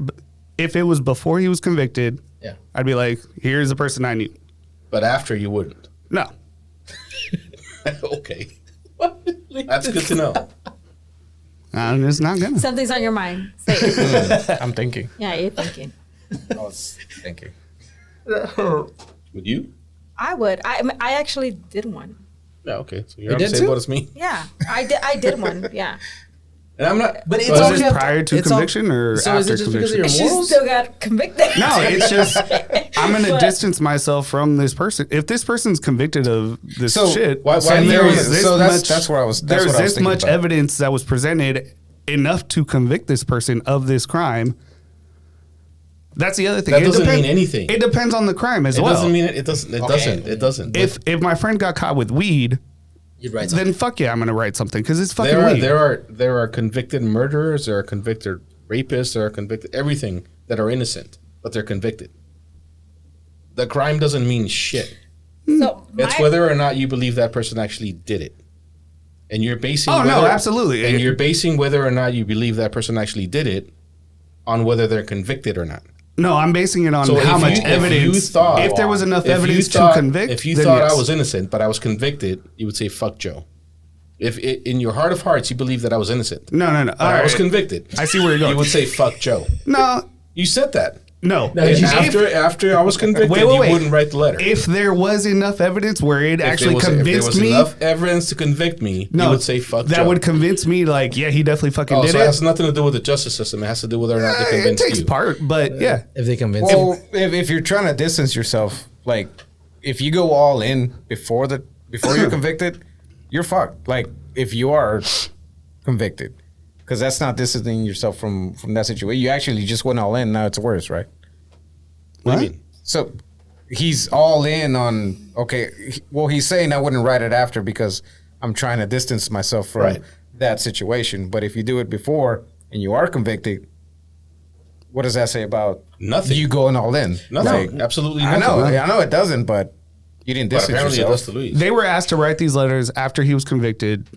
Speaker 3: If it was before he was convicted,
Speaker 1: Yeah.
Speaker 3: I'd be like, here's the person I knew.
Speaker 4: But after you wouldn't.
Speaker 3: No,
Speaker 4: Okay. That's good to know.
Speaker 3: I'm just not gonna.
Speaker 5: Something's on your mind. Say it.
Speaker 2: I'm thinking.
Speaker 5: Yeah, you're thinking.
Speaker 2: I was thinking.
Speaker 4: Would you?
Speaker 5: I would. I actually did one.
Speaker 4: Yeah, okay. So you're on
Speaker 1: You
Speaker 4: the
Speaker 1: did
Speaker 4: same
Speaker 1: too?
Speaker 4: boat as me.
Speaker 5: Yeah, I did one. Yeah.
Speaker 4: And I'm not.
Speaker 1: But it's
Speaker 3: Was
Speaker 1: all
Speaker 3: this
Speaker 1: kept-
Speaker 3: prior to
Speaker 1: it's all-
Speaker 3: conviction or
Speaker 1: so is
Speaker 3: after
Speaker 1: it just because of
Speaker 3: conviction?
Speaker 1: your
Speaker 5: She
Speaker 1: morals?
Speaker 5: still got convicted.
Speaker 3: No, it's just I'm gonna
Speaker 5: But-
Speaker 3: distance myself from this person. If this person's convicted of this
Speaker 2: So,
Speaker 3: shit,
Speaker 4: why
Speaker 3: and
Speaker 4: there
Speaker 3: there was
Speaker 4: is-
Speaker 3: this
Speaker 2: so that's-
Speaker 3: much,
Speaker 2: that's where I was- that's
Speaker 3: There's
Speaker 2: what I was
Speaker 3: this
Speaker 2: thinking
Speaker 3: much
Speaker 2: about.
Speaker 3: evidence that was presented enough to convict this person of this crime. That's the other thing.
Speaker 4: That doesn't mean anything.
Speaker 3: It depends on the crime as
Speaker 4: It
Speaker 3: well.
Speaker 4: doesn't mean it. It doesn't. It
Speaker 1: Okay.
Speaker 4: doesn't. It doesn't.
Speaker 3: If my friend got caught with weed,
Speaker 1: You'd write something.
Speaker 3: then fuck yeah, I'm gonna write something because it's fucking
Speaker 4: there are
Speaker 3: weed.
Speaker 4: there are convicted murderers, there are convicted rapists, there are convicted everything that are innocent, but they're convicted. The crime doesn't mean shit.
Speaker 5: So
Speaker 4: It's
Speaker 5: my-
Speaker 4: whether or not you believe that person actually did it, and you're basing.
Speaker 3: Oh, no,
Speaker 4: whether-
Speaker 3: absolutely.
Speaker 4: And you're basing whether or not you believe that person actually did it on whether they're convicted or not.
Speaker 3: No, I'm basing it on
Speaker 4: So
Speaker 3: how
Speaker 4: if
Speaker 3: much
Speaker 4: you
Speaker 3: evidence.
Speaker 4: thought-
Speaker 3: if there was enough
Speaker 4: If you
Speaker 3: evidence
Speaker 4: thought-
Speaker 3: to convict,
Speaker 4: if you
Speaker 3: then
Speaker 4: thought
Speaker 3: yes.
Speaker 4: I was innocent but I was convicted, you would say fuck Joe. If in your heart of hearts you believe that I was innocent,
Speaker 3: no.
Speaker 4: but I was convicted,
Speaker 3: I see where you're going.
Speaker 4: you would say fuck Joe.
Speaker 3: No,
Speaker 4: You said that.
Speaker 3: no.
Speaker 1: No,
Speaker 3: If-
Speaker 1: you-
Speaker 4: After I was convicted,
Speaker 3: Wait,
Speaker 4: you
Speaker 3: wait.
Speaker 4: wouldn't write the letter.
Speaker 3: if there was enough evidence where it actually
Speaker 4: if there
Speaker 3: convinced
Speaker 4: was
Speaker 3: me,
Speaker 4: enough evidence to convict me, you would say fuck
Speaker 3: that
Speaker 4: Joe.
Speaker 3: would convince me. Like, yeah, he definitely fucking
Speaker 4: Oh,
Speaker 3: did
Speaker 4: so it has
Speaker 3: it.
Speaker 4: nothing to do with the justice system. It has to do with whether or not they
Speaker 3: It
Speaker 4: convinced
Speaker 3: takes
Speaker 4: you.
Speaker 3: part, but yeah,
Speaker 1: If they convince
Speaker 2: Well, if you're trying to distance yourself, like if you go all in before you're convicted, you're fucked. Like if you are convicted, because that's not distancing yourself from that situation. You actually just went all in. Now it's worse, right?
Speaker 4: What do you mean?
Speaker 2: So he's all in on okay. Well, he's saying I wouldn't write it after because I'm trying to distance myself from
Speaker 4: Right.
Speaker 2: that situation. But if you do it before and you are convicted, what does that say about
Speaker 4: Nothing.
Speaker 2: you going all in?
Speaker 4: Nothing. Absolutely
Speaker 2: I
Speaker 4: nothing.
Speaker 2: know it doesn't, but you didn't
Speaker 4: But
Speaker 2: distance
Speaker 4: apparently it
Speaker 2: yourself.
Speaker 4: does to Luis.
Speaker 3: they were asked to write these letters after he was convicted,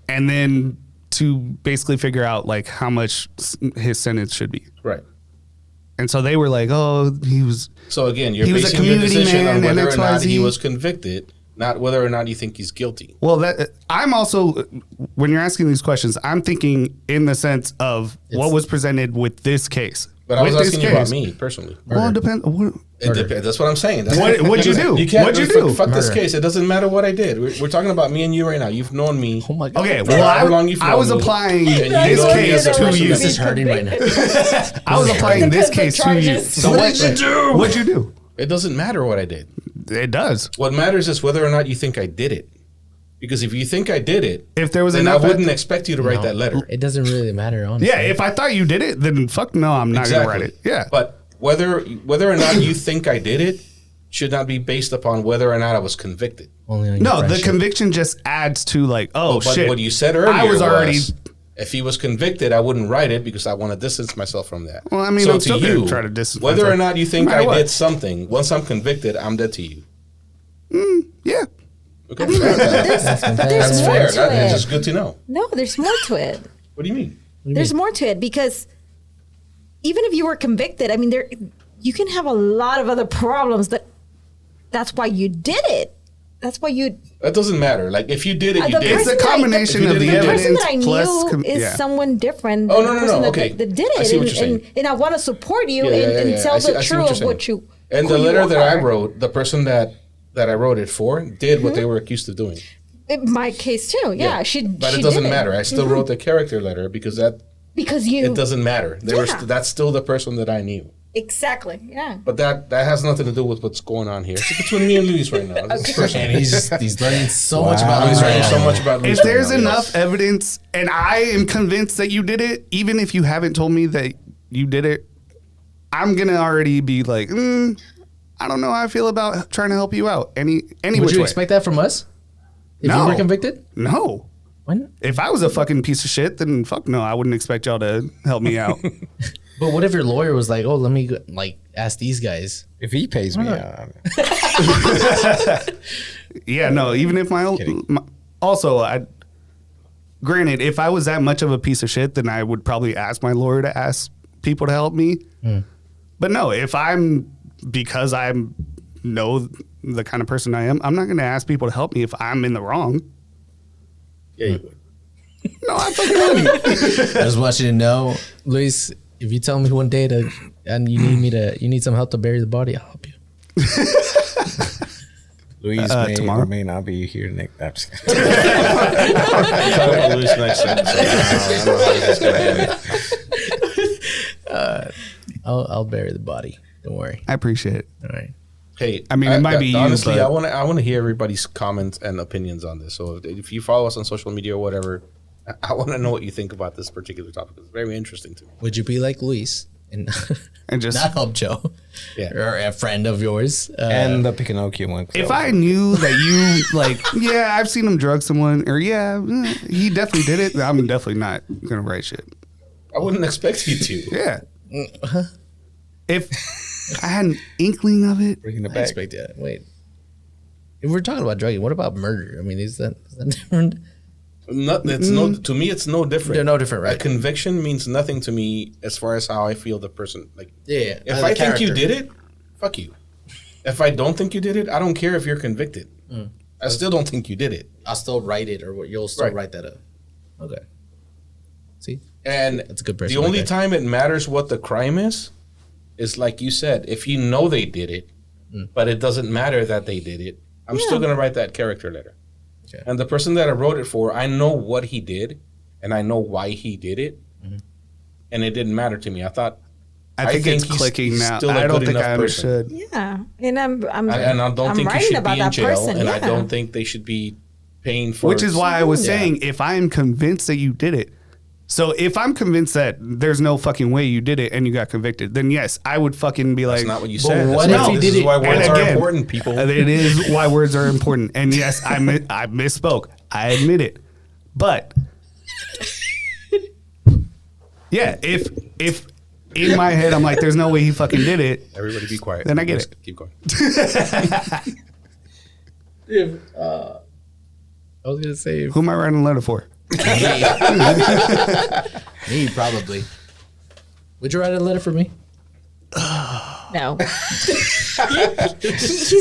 Speaker 3: and then to basically figure out like how much his sentence should be.
Speaker 4: Right.
Speaker 3: And so they were like, "Oh, he was."
Speaker 4: So again, you're
Speaker 3: He was a
Speaker 4: basing your
Speaker 3: community
Speaker 4: decision
Speaker 3: man
Speaker 4: on
Speaker 3: and
Speaker 4: whether or not
Speaker 3: XYZ.
Speaker 4: he was convicted not whether or not you think he's guilty.
Speaker 3: Well, that I'm also, when you're asking these questions, I'm thinking in the sense of what was presented with this case.
Speaker 4: But I was
Speaker 3: With this
Speaker 4: asking you about
Speaker 3: case.
Speaker 4: me personally.
Speaker 3: Well, it depends.
Speaker 4: It depends. That's what I'm saying. That's
Speaker 3: What'd you do?
Speaker 4: You can't.
Speaker 3: What'd you do?
Speaker 4: Fuck this
Speaker 1: Murder.
Speaker 4: case. It doesn't matter what I did. We're talking about me and you right now. You've known me.
Speaker 1: Oh my god.
Speaker 3: Okay,
Speaker 4: For
Speaker 3: well,
Speaker 4: however long you've
Speaker 3: I
Speaker 4: known
Speaker 3: was
Speaker 4: me,
Speaker 3: applying
Speaker 4: and you
Speaker 3: this
Speaker 4: know me
Speaker 3: case
Speaker 4: as a
Speaker 3: to
Speaker 4: person
Speaker 3: you.
Speaker 1: This is hurting right now.
Speaker 3: I was applying this case to you.
Speaker 5: Charges.
Speaker 3: So what did you do? What'd you do?
Speaker 4: It doesn't matter what I did.
Speaker 3: It does.
Speaker 4: What matters is whether or not you think I did it. Because if you think I did it,
Speaker 3: If there was
Speaker 4: then I
Speaker 3: enough,
Speaker 4: wouldn't expect you to write that letter.
Speaker 1: It doesn't really matter, honestly.
Speaker 3: yeah. If I thought you did it, then fuck no, I'm not gonna write it. Yeah.
Speaker 4: But whether or not you think I did it should not be based upon whether or not I was convicted.
Speaker 1: Only on your
Speaker 3: No, the
Speaker 1: friendship.
Speaker 3: conviction just adds to like, oh
Speaker 4: But
Speaker 3: shit.
Speaker 4: what you said earlier
Speaker 3: I was already.
Speaker 4: if he was convicted, I wouldn't write it because I want to distance myself from that.
Speaker 3: Well, I mean,
Speaker 4: so
Speaker 3: I'm
Speaker 4: to
Speaker 3: still gonna
Speaker 4: you,
Speaker 3: try to distance
Speaker 4: whether
Speaker 3: myself.
Speaker 4: or not you think
Speaker 3: No matter
Speaker 4: I
Speaker 3: what.
Speaker 4: did something, once I'm convicted, I'm dead to you.
Speaker 3: Yeah.
Speaker 4: Okay,
Speaker 5: But there's
Speaker 4: that's
Speaker 5: more
Speaker 4: fair.
Speaker 5: to
Speaker 4: That's
Speaker 5: it.
Speaker 4: just good to know.
Speaker 5: No, there's more to it.
Speaker 4: What do you mean?
Speaker 5: There's more to it because even if you were convicted, I mean, you can have a lot of other problems. That's why you did it. That's why you.
Speaker 4: That doesn't matter. Like if you did it, you
Speaker 5: The
Speaker 4: did
Speaker 3: It's
Speaker 4: it.
Speaker 3: a combination of the
Speaker 5: The person
Speaker 3: evidence
Speaker 5: that I
Speaker 3: plus.
Speaker 5: knew is
Speaker 3: yeah.
Speaker 5: someone different.
Speaker 4: Oh,
Speaker 5: than
Speaker 4: no,
Speaker 5: the
Speaker 4: no,
Speaker 5: person
Speaker 4: no.
Speaker 5: that-
Speaker 4: Okay.
Speaker 5: that did
Speaker 4: I
Speaker 5: it.
Speaker 4: see what you're
Speaker 5: And I want to support you
Speaker 4: Yeah, yeah,
Speaker 5: and
Speaker 4: yeah.
Speaker 5: tell
Speaker 4: I see
Speaker 5: the
Speaker 4: what
Speaker 5: truth
Speaker 4: you're
Speaker 5: of
Speaker 4: saying.
Speaker 5: what you.
Speaker 4: And
Speaker 5: who
Speaker 4: the
Speaker 5: you
Speaker 4: letter that I
Speaker 5: are.
Speaker 4: wrote, the person that I wrote it for did what they were accused of doing.
Speaker 5: In my case too. Yeah, she.
Speaker 4: But
Speaker 5: she
Speaker 4: it doesn't
Speaker 5: did
Speaker 4: matter. I still wrote the character letter because
Speaker 5: because you.
Speaker 4: it doesn't matter.
Speaker 5: Yeah.
Speaker 4: That's still the person that I knew.
Speaker 5: Exactly. Yeah.
Speaker 4: But that has nothing to do with what's going on here. It's between me and Luis right now. It's personal.
Speaker 1: And he's learning so much about
Speaker 4: He's
Speaker 1: Luis
Speaker 4: learning
Speaker 1: right
Speaker 4: so
Speaker 1: now.
Speaker 4: much about Luis
Speaker 3: If
Speaker 4: right
Speaker 3: there's
Speaker 4: now,
Speaker 3: enough
Speaker 4: yes.
Speaker 3: evidence, and I am convinced that you did it, even if you haven't told me that you did it, I'm gonna already be like, I don't know how I feel about trying to help you out. Any
Speaker 1: Would
Speaker 3: which
Speaker 1: you
Speaker 3: way.
Speaker 1: expect that from us? If
Speaker 3: No.
Speaker 1: you were convicted?
Speaker 3: No.
Speaker 1: When?
Speaker 3: If I was a fucking piece of shit, then fuck no, I wouldn't expect y'all to help me out.
Speaker 1: But what if your lawyer was like, "Oh, let me ask these guys"?
Speaker 2: If he pays me,
Speaker 3: Yeah, no. Even if also, granted, if I was that much of a piece of shit, then I would probably ask my lawyer to ask people to help me. But no, if because I know the kind of person I am, I'm not going to ask people to help me if I'm in the wrong.
Speaker 4: Yeah, you would.
Speaker 3: No, I fucking wouldn't.
Speaker 1: I just want you to know, Luis. If you tell me one day and you need some help to bury the body, I'll help you.
Speaker 2: Luis may
Speaker 3: tomorrow?
Speaker 2: or may not be here, Nick. That's
Speaker 4: Talk about Luis next episode. I don't know how this is gonna end.
Speaker 1: I'll bury the body. Don't worry.
Speaker 3: I appreciate it.
Speaker 1: All right.
Speaker 4: Hey,
Speaker 3: I mean, it might be you,
Speaker 4: honestly,
Speaker 3: but-
Speaker 4: I want to hear everybody's comments and opinions on this. So if you follow us on social media or whatever, I want to know what you think about this particular topic. It's very interesting to me.
Speaker 1: Would you be like Luis and
Speaker 3: And just
Speaker 1: not help Joe?
Speaker 4: Yeah.
Speaker 1: Or a friend of yours?
Speaker 2: and the Pinocchio one.
Speaker 3: if I knew that you yeah, I've seen him drug someone, or he definitely did it, I'm definitely not gonna write shit.
Speaker 4: I wouldn't expect you to.
Speaker 3: Yeah. If I had an inkling of it,
Speaker 2: bringing it
Speaker 1: I
Speaker 2: back,
Speaker 1: expect that. Wait. If we're talking about drugging, what about murder? I mean, is that different?
Speaker 4: To me, it's no different.
Speaker 1: They're no different, right?
Speaker 4: A conviction means nothing to me as far as how I feel the person. Like,
Speaker 1: Yeah.
Speaker 4: if I think you did it, fuck you. If I don't think you did it, I don't care if you're convicted. I still don't think you did it.
Speaker 1: I'll still write it, or you'll still
Speaker 4: Right.
Speaker 1: write that up. Okay. See?
Speaker 4: And
Speaker 1: That's a good person
Speaker 4: the only
Speaker 1: right there.
Speaker 4: time it matters what the crime is like you said, if you know they did it, but it doesn't matter that they did it, I'm still going to write that character letter.
Speaker 1: Okay.
Speaker 4: And the person that I wrote it for, I know what he did, and I know why he did it, and it didn't matter to me. I
Speaker 3: think it's
Speaker 4: he's-
Speaker 3: clicking
Speaker 4: he's
Speaker 3: now.
Speaker 4: still a
Speaker 3: I don't
Speaker 4: good
Speaker 3: think
Speaker 4: enough
Speaker 3: I
Speaker 4: person.
Speaker 3: understood.
Speaker 5: Yeah, and I'm
Speaker 4: And I don't think he
Speaker 5: writing
Speaker 4: should
Speaker 5: about
Speaker 4: be in
Speaker 5: that
Speaker 4: jail,
Speaker 5: person.
Speaker 4: and I
Speaker 5: yeah.
Speaker 4: don't think they should be paying for
Speaker 3: Which is why I was
Speaker 4: Yeah.
Speaker 3: saying, if I am convinced that you did it, so if I'm convinced that there's no fucking way you did it and you got convicted, then yes, I would fucking be like,
Speaker 4: That's not what you
Speaker 1: But
Speaker 4: said.
Speaker 1: what
Speaker 4: That's
Speaker 1: if
Speaker 4: not-
Speaker 1: he
Speaker 4: this
Speaker 1: did
Speaker 4: is
Speaker 1: it-
Speaker 4: why
Speaker 1: and
Speaker 4: words are
Speaker 3: again,
Speaker 4: important, people.
Speaker 3: It is why words are important. And yes, I misspoke. I admit it. But yeah, if in my head I'm like, there's no way he fucking did it,
Speaker 4: Everybody be quiet.
Speaker 3: Then I get
Speaker 4: Just
Speaker 3: it.
Speaker 4: Keep going.
Speaker 1: I was going to say,
Speaker 3: who am I writing a letter for?
Speaker 1: me probably. Would you write a letter for me?
Speaker 5: No. He's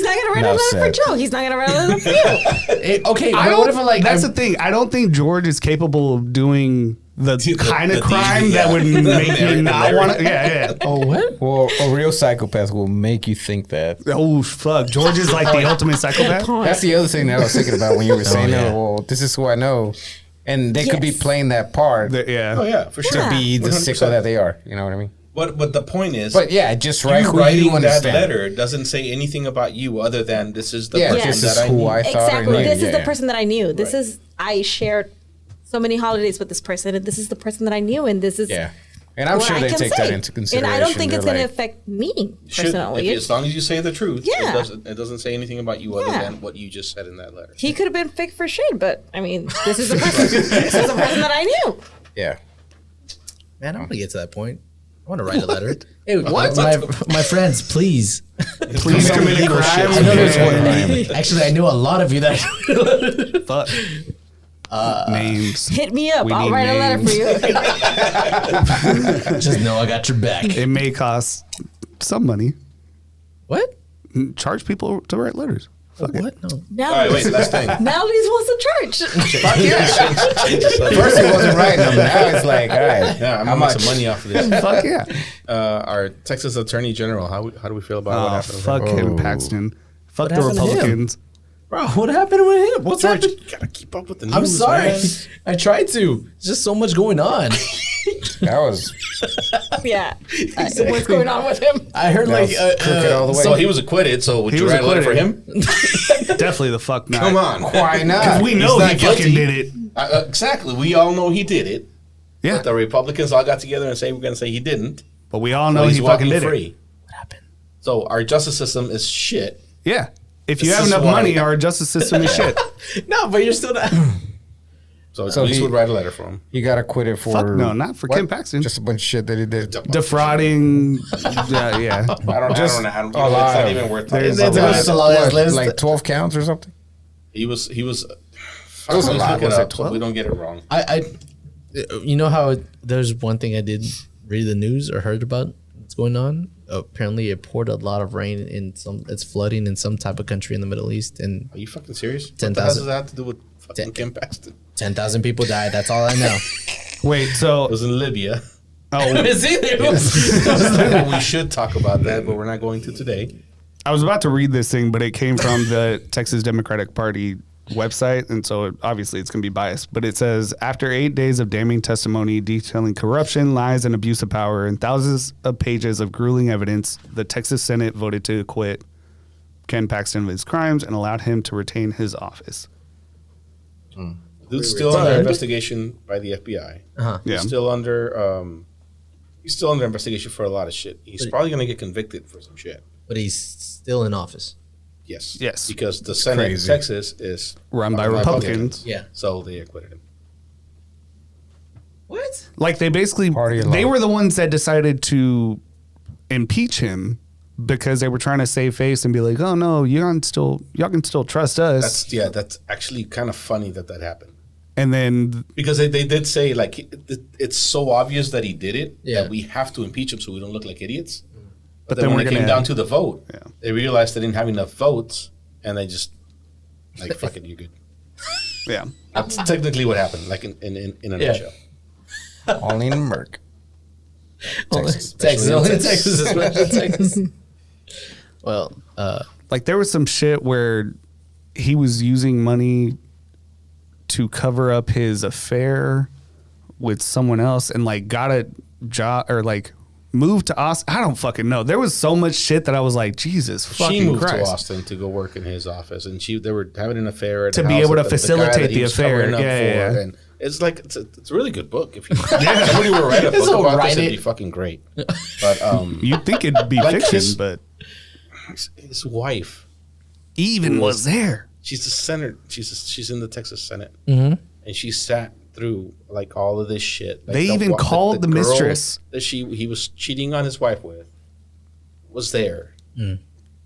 Speaker 5: not gonna write a letter for Joe. He's not gonna write a letter for you.
Speaker 1: Okay,
Speaker 3: I
Speaker 1: but what if
Speaker 3: don't,
Speaker 1: like
Speaker 3: that's the thing. I don't think George is capable of doing the kind of crime that would make me not want to. Yeah.
Speaker 1: Oh, what?
Speaker 2: Well, a real psychopath will make you think that.
Speaker 3: Oh fuck, George is like the ultimate psychopath.
Speaker 2: That's the other thing that I was thinking about when you were saying,
Speaker 1: yeah.
Speaker 2: "Oh, well, this is who I know," and they could be playing that part
Speaker 3: Yeah.
Speaker 4: Oh yeah, for sure.
Speaker 2: to be the
Speaker 4: 100%.
Speaker 2: sicko that they are. You know what I mean?
Speaker 4: But the point is,
Speaker 2: But yeah, just write
Speaker 4: you
Speaker 2: who
Speaker 4: writing
Speaker 2: you
Speaker 4: that
Speaker 2: understand.
Speaker 4: letter doesn't say anything about you other than this is the
Speaker 2: Yeah,
Speaker 4: person
Speaker 2: this
Speaker 4: that
Speaker 2: is
Speaker 4: I
Speaker 2: who
Speaker 4: knew.
Speaker 2: I thought
Speaker 5: Exactly.
Speaker 2: I knew.
Speaker 5: This is the
Speaker 2: Yeah.
Speaker 5: person that I knew. This is I shared so many holidays with this person, and this is the person that I knew, and this is
Speaker 2: Yeah, and I'm
Speaker 5: what
Speaker 2: sure
Speaker 5: I
Speaker 2: they
Speaker 5: can
Speaker 2: take
Speaker 5: say.
Speaker 2: that into consideration.
Speaker 5: And I don't think
Speaker 2: They're
Speaker 5: it's going to
Speaker 2: like,
Speaker 5: affect me
Speaker 4: Should,
Speaker 5: personally.
Speaker 4: as long as you say the truth,
Speaker 5: Yeah.
Speaker 4: it doesn't say anything about you other
Speaker 5: Yeah.
Speaker 4: than what you just said in that letter.
Speaker 5: He could have been fake for shit, but I mean, this is the person. This is the person that I knew.
Speaker 2: Yeah.
Speaker 1: Man, I want to get to that point. I want to write a letter. Hey, what? My friends, please.
Speaker 3: Please commit a crime.
Speaker 1: I know there's
Speaker 3: Yeah.
Speaker 1: one. Actually, I know a lot of you that.
Speaker 3: Fuck. Names.
Speaker 5: Hit me up.
Speaker 3: We
Speaker 5: I'll
Speaker 3: need
Speaker 5: write a letter for you.
Speaker 1: Just know I got your back.
Speaker 3: It may cost some money.
Speaker 1: What?
Speaker 3: Charge people to write letters. Fuck it.
Speaker 1: What? No.
Speaker 5: Now,
Speaker 4: All right, wait, last thing.
Speaker 5: now these wants to charge.
Speaker 2: First it wasn't writing them. Now it's like, all right,
Speaker 4: Yeah, I'm
Speaker 2: how
Speaker 4: gonna make
Speaker 2: much?
Speaker 4: some money off of this.
Speaker 3: Fuck yeah.
Speaker 4: Our Texas Attorney General, how do we feel about what
Speaker 3: Oh,
Speaker 4: happened? with
Speaker 3: fuck
Speaker 4: him?
Speaker 3: him, Paxton. Fuck the
Speaker 1: happened to him?
Speaker 3: Republicans.
Speaker 1: Bro, what happened with him? What's
Speaker 4: George,
Speaker 1: happened?
Speaker 4: you gotta keep up with the news.
Speaker 1: I'm sorry.
Speaker 4: man.
Speaker 1: I tried to. There's just so much going on.
Speaker 2: That was
Speaker 5: Yeah. What's going on with him?
Speaker 1: I heard
Speaker 2: that
Speaker 1: like
Speaker 2: was crooked all the way.
Speaker 4: So he was acquitted. So would
Speaker 3: He
Speaker 4: you
Speaker 3: was
Speaker 4: write a letter for
Speaker 3: acquitted.
Speaker 4: him?
Speaker 3: Definitely the fuck not.
Speaker 4: Come on.
Speaker 2: Why not?
Speaker 3: We know
Speaker 4: He's
Speaker 3: he
Speaker 4: not
Speaker 3: fucking
Speaker 4: guilty.
Speaker 3: did it.
Speaker 4: Exactly. We all know he did it.
Speaker 3: Yeah.
Speaker 4: But the Republicans all got together and say we're going to say he didn't.
Speaker 3: But we all
Speaker 4: So
Speaker 3: know
Speaker 4: he's
Speaker 3: he
Speaker 4: walking
Speaker 3: fucking did
Speaker 4: free.
Speaker 3: it.
Speaker 1: what happened?
Speaker 4: So our justice system is shit.
Speaker 3: Yeah. If you
Speaker 4: This
Speaker 3: have
Speaker 4: is
Speaker 3: enough
Speaker 4: why-
Speaker 3: money, our justice system is shit.
Speaker 1: No, but you're still not.
Speaker 4: So
Speaker 2: So
Speaker 4: at least
Speaker 2: he-
Speaker 4: would write a letter for him.
Speaker 2: He got acquitted for
Speaker 3: Fuck no, not for
Speaker 2: what?
Speaker 3: Kim Paxton.
Speaker 2: Just a bunch of shit that he did.
Speaker 3: Defrauding. Yeah.
Speaker 4: I don't
Speaker 2: Just
Speaker 4: know.
Speaker 2: a lot
Speaker 4: It's not
Speaker 2: of-
Speaker 4: even worth talking
Speaker 3: there's
Speaker 4: about.
Speaker 3: a lot.
Speaker 1: There's a lot of list.
Speaker 2: Like 12 counts or something.
Speaker 4: He was.
Speaker 2: It was a
Speaker 4: Let's
Speaker 2: lot.
Speaker 4: look it
Speaker 2: Was it
Speaker 4: up so
Speaker 2: 12?
Speaker 4: we don't get it wrong.
Speaker 1: You know how there's one thing I did read the news or heard about what's going on. Apparently, it poured a lot of rain in some. It's flooding in some type of country in the Middle East, and
Speaker 4: Are you fucking serious? What
Speaker 1: 10,000.
Speaker 4: the hell does that have to do with fucking Kim Paxton?
Speaker 1: 10,000 people died. That's all I know.
Speaker 3: Wait,
Speaker 4: It
Speaker 3: so.
Speaker 4: was in Libya.
Speaker 3: Oh,
Speaker 4: We should talk about that, but we're not going to today.
Speaker 3: I was about to read this thing, but it came from the Texas Democratic Party website, and so obviously it's going to be biased. But it says, after 8 days of damning testimony detailing corruption, lies, and abuse of power, and thousands of pages of grueling evidence, the Texas Senate voted to acquit Ken Paxton of his crimes and allowed him to retain his office.
Speaker 4: Dude's still under investigation by the FBI.
Speaker 1: Uh-huh.
Speaker 3: Yeah.
Speaker 4: He's still under investigation for a lot of shit. He's probably going to get convicted for some shit.
Speaker 1: But he's still in office.
Speaker 4: Yes.
Speaker 3: Yes.
Speaker 4: Because the Senate in
Speaker 2: Crazy.
Speaker 4: Texas is
Speaker 3: Run by Republicans.
Speaker 1: Yeah.
Speaker 4: So they acquitted him.
Speaker 1: What?
Speaker 3: Like they basically,
Speaker 2: Party
Speaker 3: they
Speaker 2: alone.
Speaker 3: were the ones that decided to impeach him because they were trying to save face and be like, oh no, y'all can still trust us.
Speaker 4: That's actually kind of funny that happened.
Speaker 3: And then
Speaker 4: Because they did say, like, it's so obvious that he did it
Speaker 1: Yeah.
Speaker 4: that we have to impeach him so we don't look like idiots.
Speaker 3: But
Speaker 4: Then
Speaker 3: then
Speaker 4: when
Speaker 3: we're
Speaker 4: it came
Speaker 3: gonna-
Speaker 4: down to the vote,
Speaker 3: Yeah.
Speaker 4: they realized they didn't have enough votes, and they just, like, fuck it, you're good.
Speaker 3: yeah.
Speaker 4: That's technically what happened, like in a
Speaker 1: Yeah.
Speaker 4: nutshell.
Speaker 2: Only in Merc.
Speaker 1: Texas.
Speaker 2: especially in
Speaker 1: Only
Speaker 2: Texas.
Speaker 1: Texas. Especially Texas. Well,
Speaker 3: Like there was some shit where he was using money to cover up his affair with someone else and like got a job or like moved to Austin. I don't fucking know. There was so much shit that I was like, Jesus fucking
Speaker 4: She moved
Speaker 3: Christ.
Speaker 4: to Austin to go work in his office, and they were having an affair at
Speaker 3: To
Speaker 4: the
Speaker 3: be
Speaker 4: house
Speaker 3: able
Speaker 4: that
Speaker 3: to
Speaker 4: the guy
Speaker 3: facilitate
Speaker 4: that he
Speaker 3: the
Speaker 4: was
Speaker 3: affair.
Speaker 4: covering up
Speaker 3: Yeah, yeah,
Speaker 4: for.
Speaker 3: yeah.
Speaker 4: And it's like it's a really good book. If somebody were to write a book
Speaker 1: So
Speaker 4: about
Speaker 1: write
Speaker 4: this, it'd
Speaker 1: it.
Speaker 4: be fucking great. But
Speaker 3: You'd think it'd be
Speaker 4: Like
Speaker 3: fiction,
Speaker 4: his-
Speaker 3: but
Speaker 4: his wife,
Speaker 3: even was there.
Speaker 4: she's the Senate. She's in the Texas Senate,
Speaker 1: Mm-hmm.
Speaker 4: and she sat through like all of this shit. Like
Speaker 3: They even called the
Speaker 4: girl
Speaker 3: mistress.
Speaker 4: that he was cheating on his wife with was there,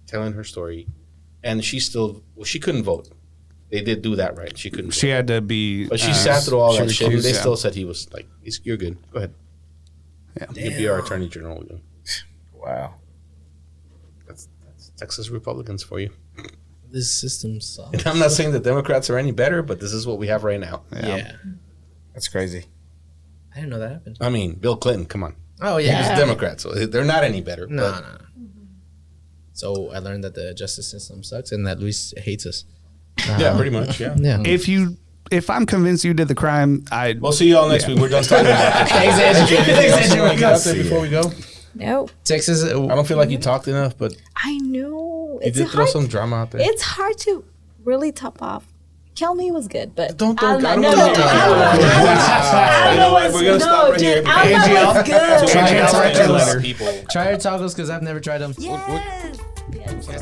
Speaker 4: telling her story, and she couldn't vote. They did do that right. She couldn't.
Speaker 3: She
Speaker 4: vote.
Speaker 3: had to be.
Speaker 4: But she sat through all
Speaker 3: she
Speaker 4: that shit, and
Speaker 3: recused,
Speaker 4: they
Speaker 3: yeah.
Speaker 4: still said he was like, "You're good. Go ahead.
Speaker 3: Yeah.
Speaker 4: You can be our attorney general."
Speaker 2: Wow.
Speaker 4: Texas Republicans for you.
Speaker 1: This system sucks.
Speaker 4: And I'm not saying the Democrats are any better, but this is what we have right now.
Speaker 1: Yeah.
Speaker 2: That's crazy.
Speaker 1: I didn't know that happened.
Speaker 4: I mean, Bill Clinton, come on.
Speaker 1: Oh,
Speaker 4: He was a Democrat, so they're not any better.
Speaker 1: No,
Speaker 4: but
Speaker 1: no. So I learned that the justice system sucks and that Luis hates us.
Speaker 4: Yeah, pretty much, yeah.
Speaker 1: Yeah.
Speaker 3: If I'm convinced you did the crime,
Speaker 4: We'll see you all next week. We're done talking about this.
Speaker 1: Thanks, Adrian. Thanks,
Speaker 4: You want to get out there
Speaker 1: Adrian.
Speaker 4: before we go?
Speaker 5: No,
Speaker 1: Texas.
Speaker 4: I don't feel like you talked enough, but
Speaker 5: I know.
Speaker 4: you
Speaker 5: It's
Speaker 4: did throw
Speaker 5: hard.
Speaker 4: some drama out there.
Speaker 5: It's hard to really top off. Kill Me was good, but
Speaker 4: Don't
Speaker 5: I
Speaker 4: I don't
Speaker 5: no,
Speaker 4: want
Speaker 5: no,
Speaker 4: to hear
Speaker 5: I
Speaker 4: You know what? We're going to stop right here.
Speaker 5: Dude, Alma was good.
Speaker 1: Try your tacos.
Speaker 4: People.
Speaker 1: Try your tacos because I've never tried them.
Speaker 5: Yes. Yes.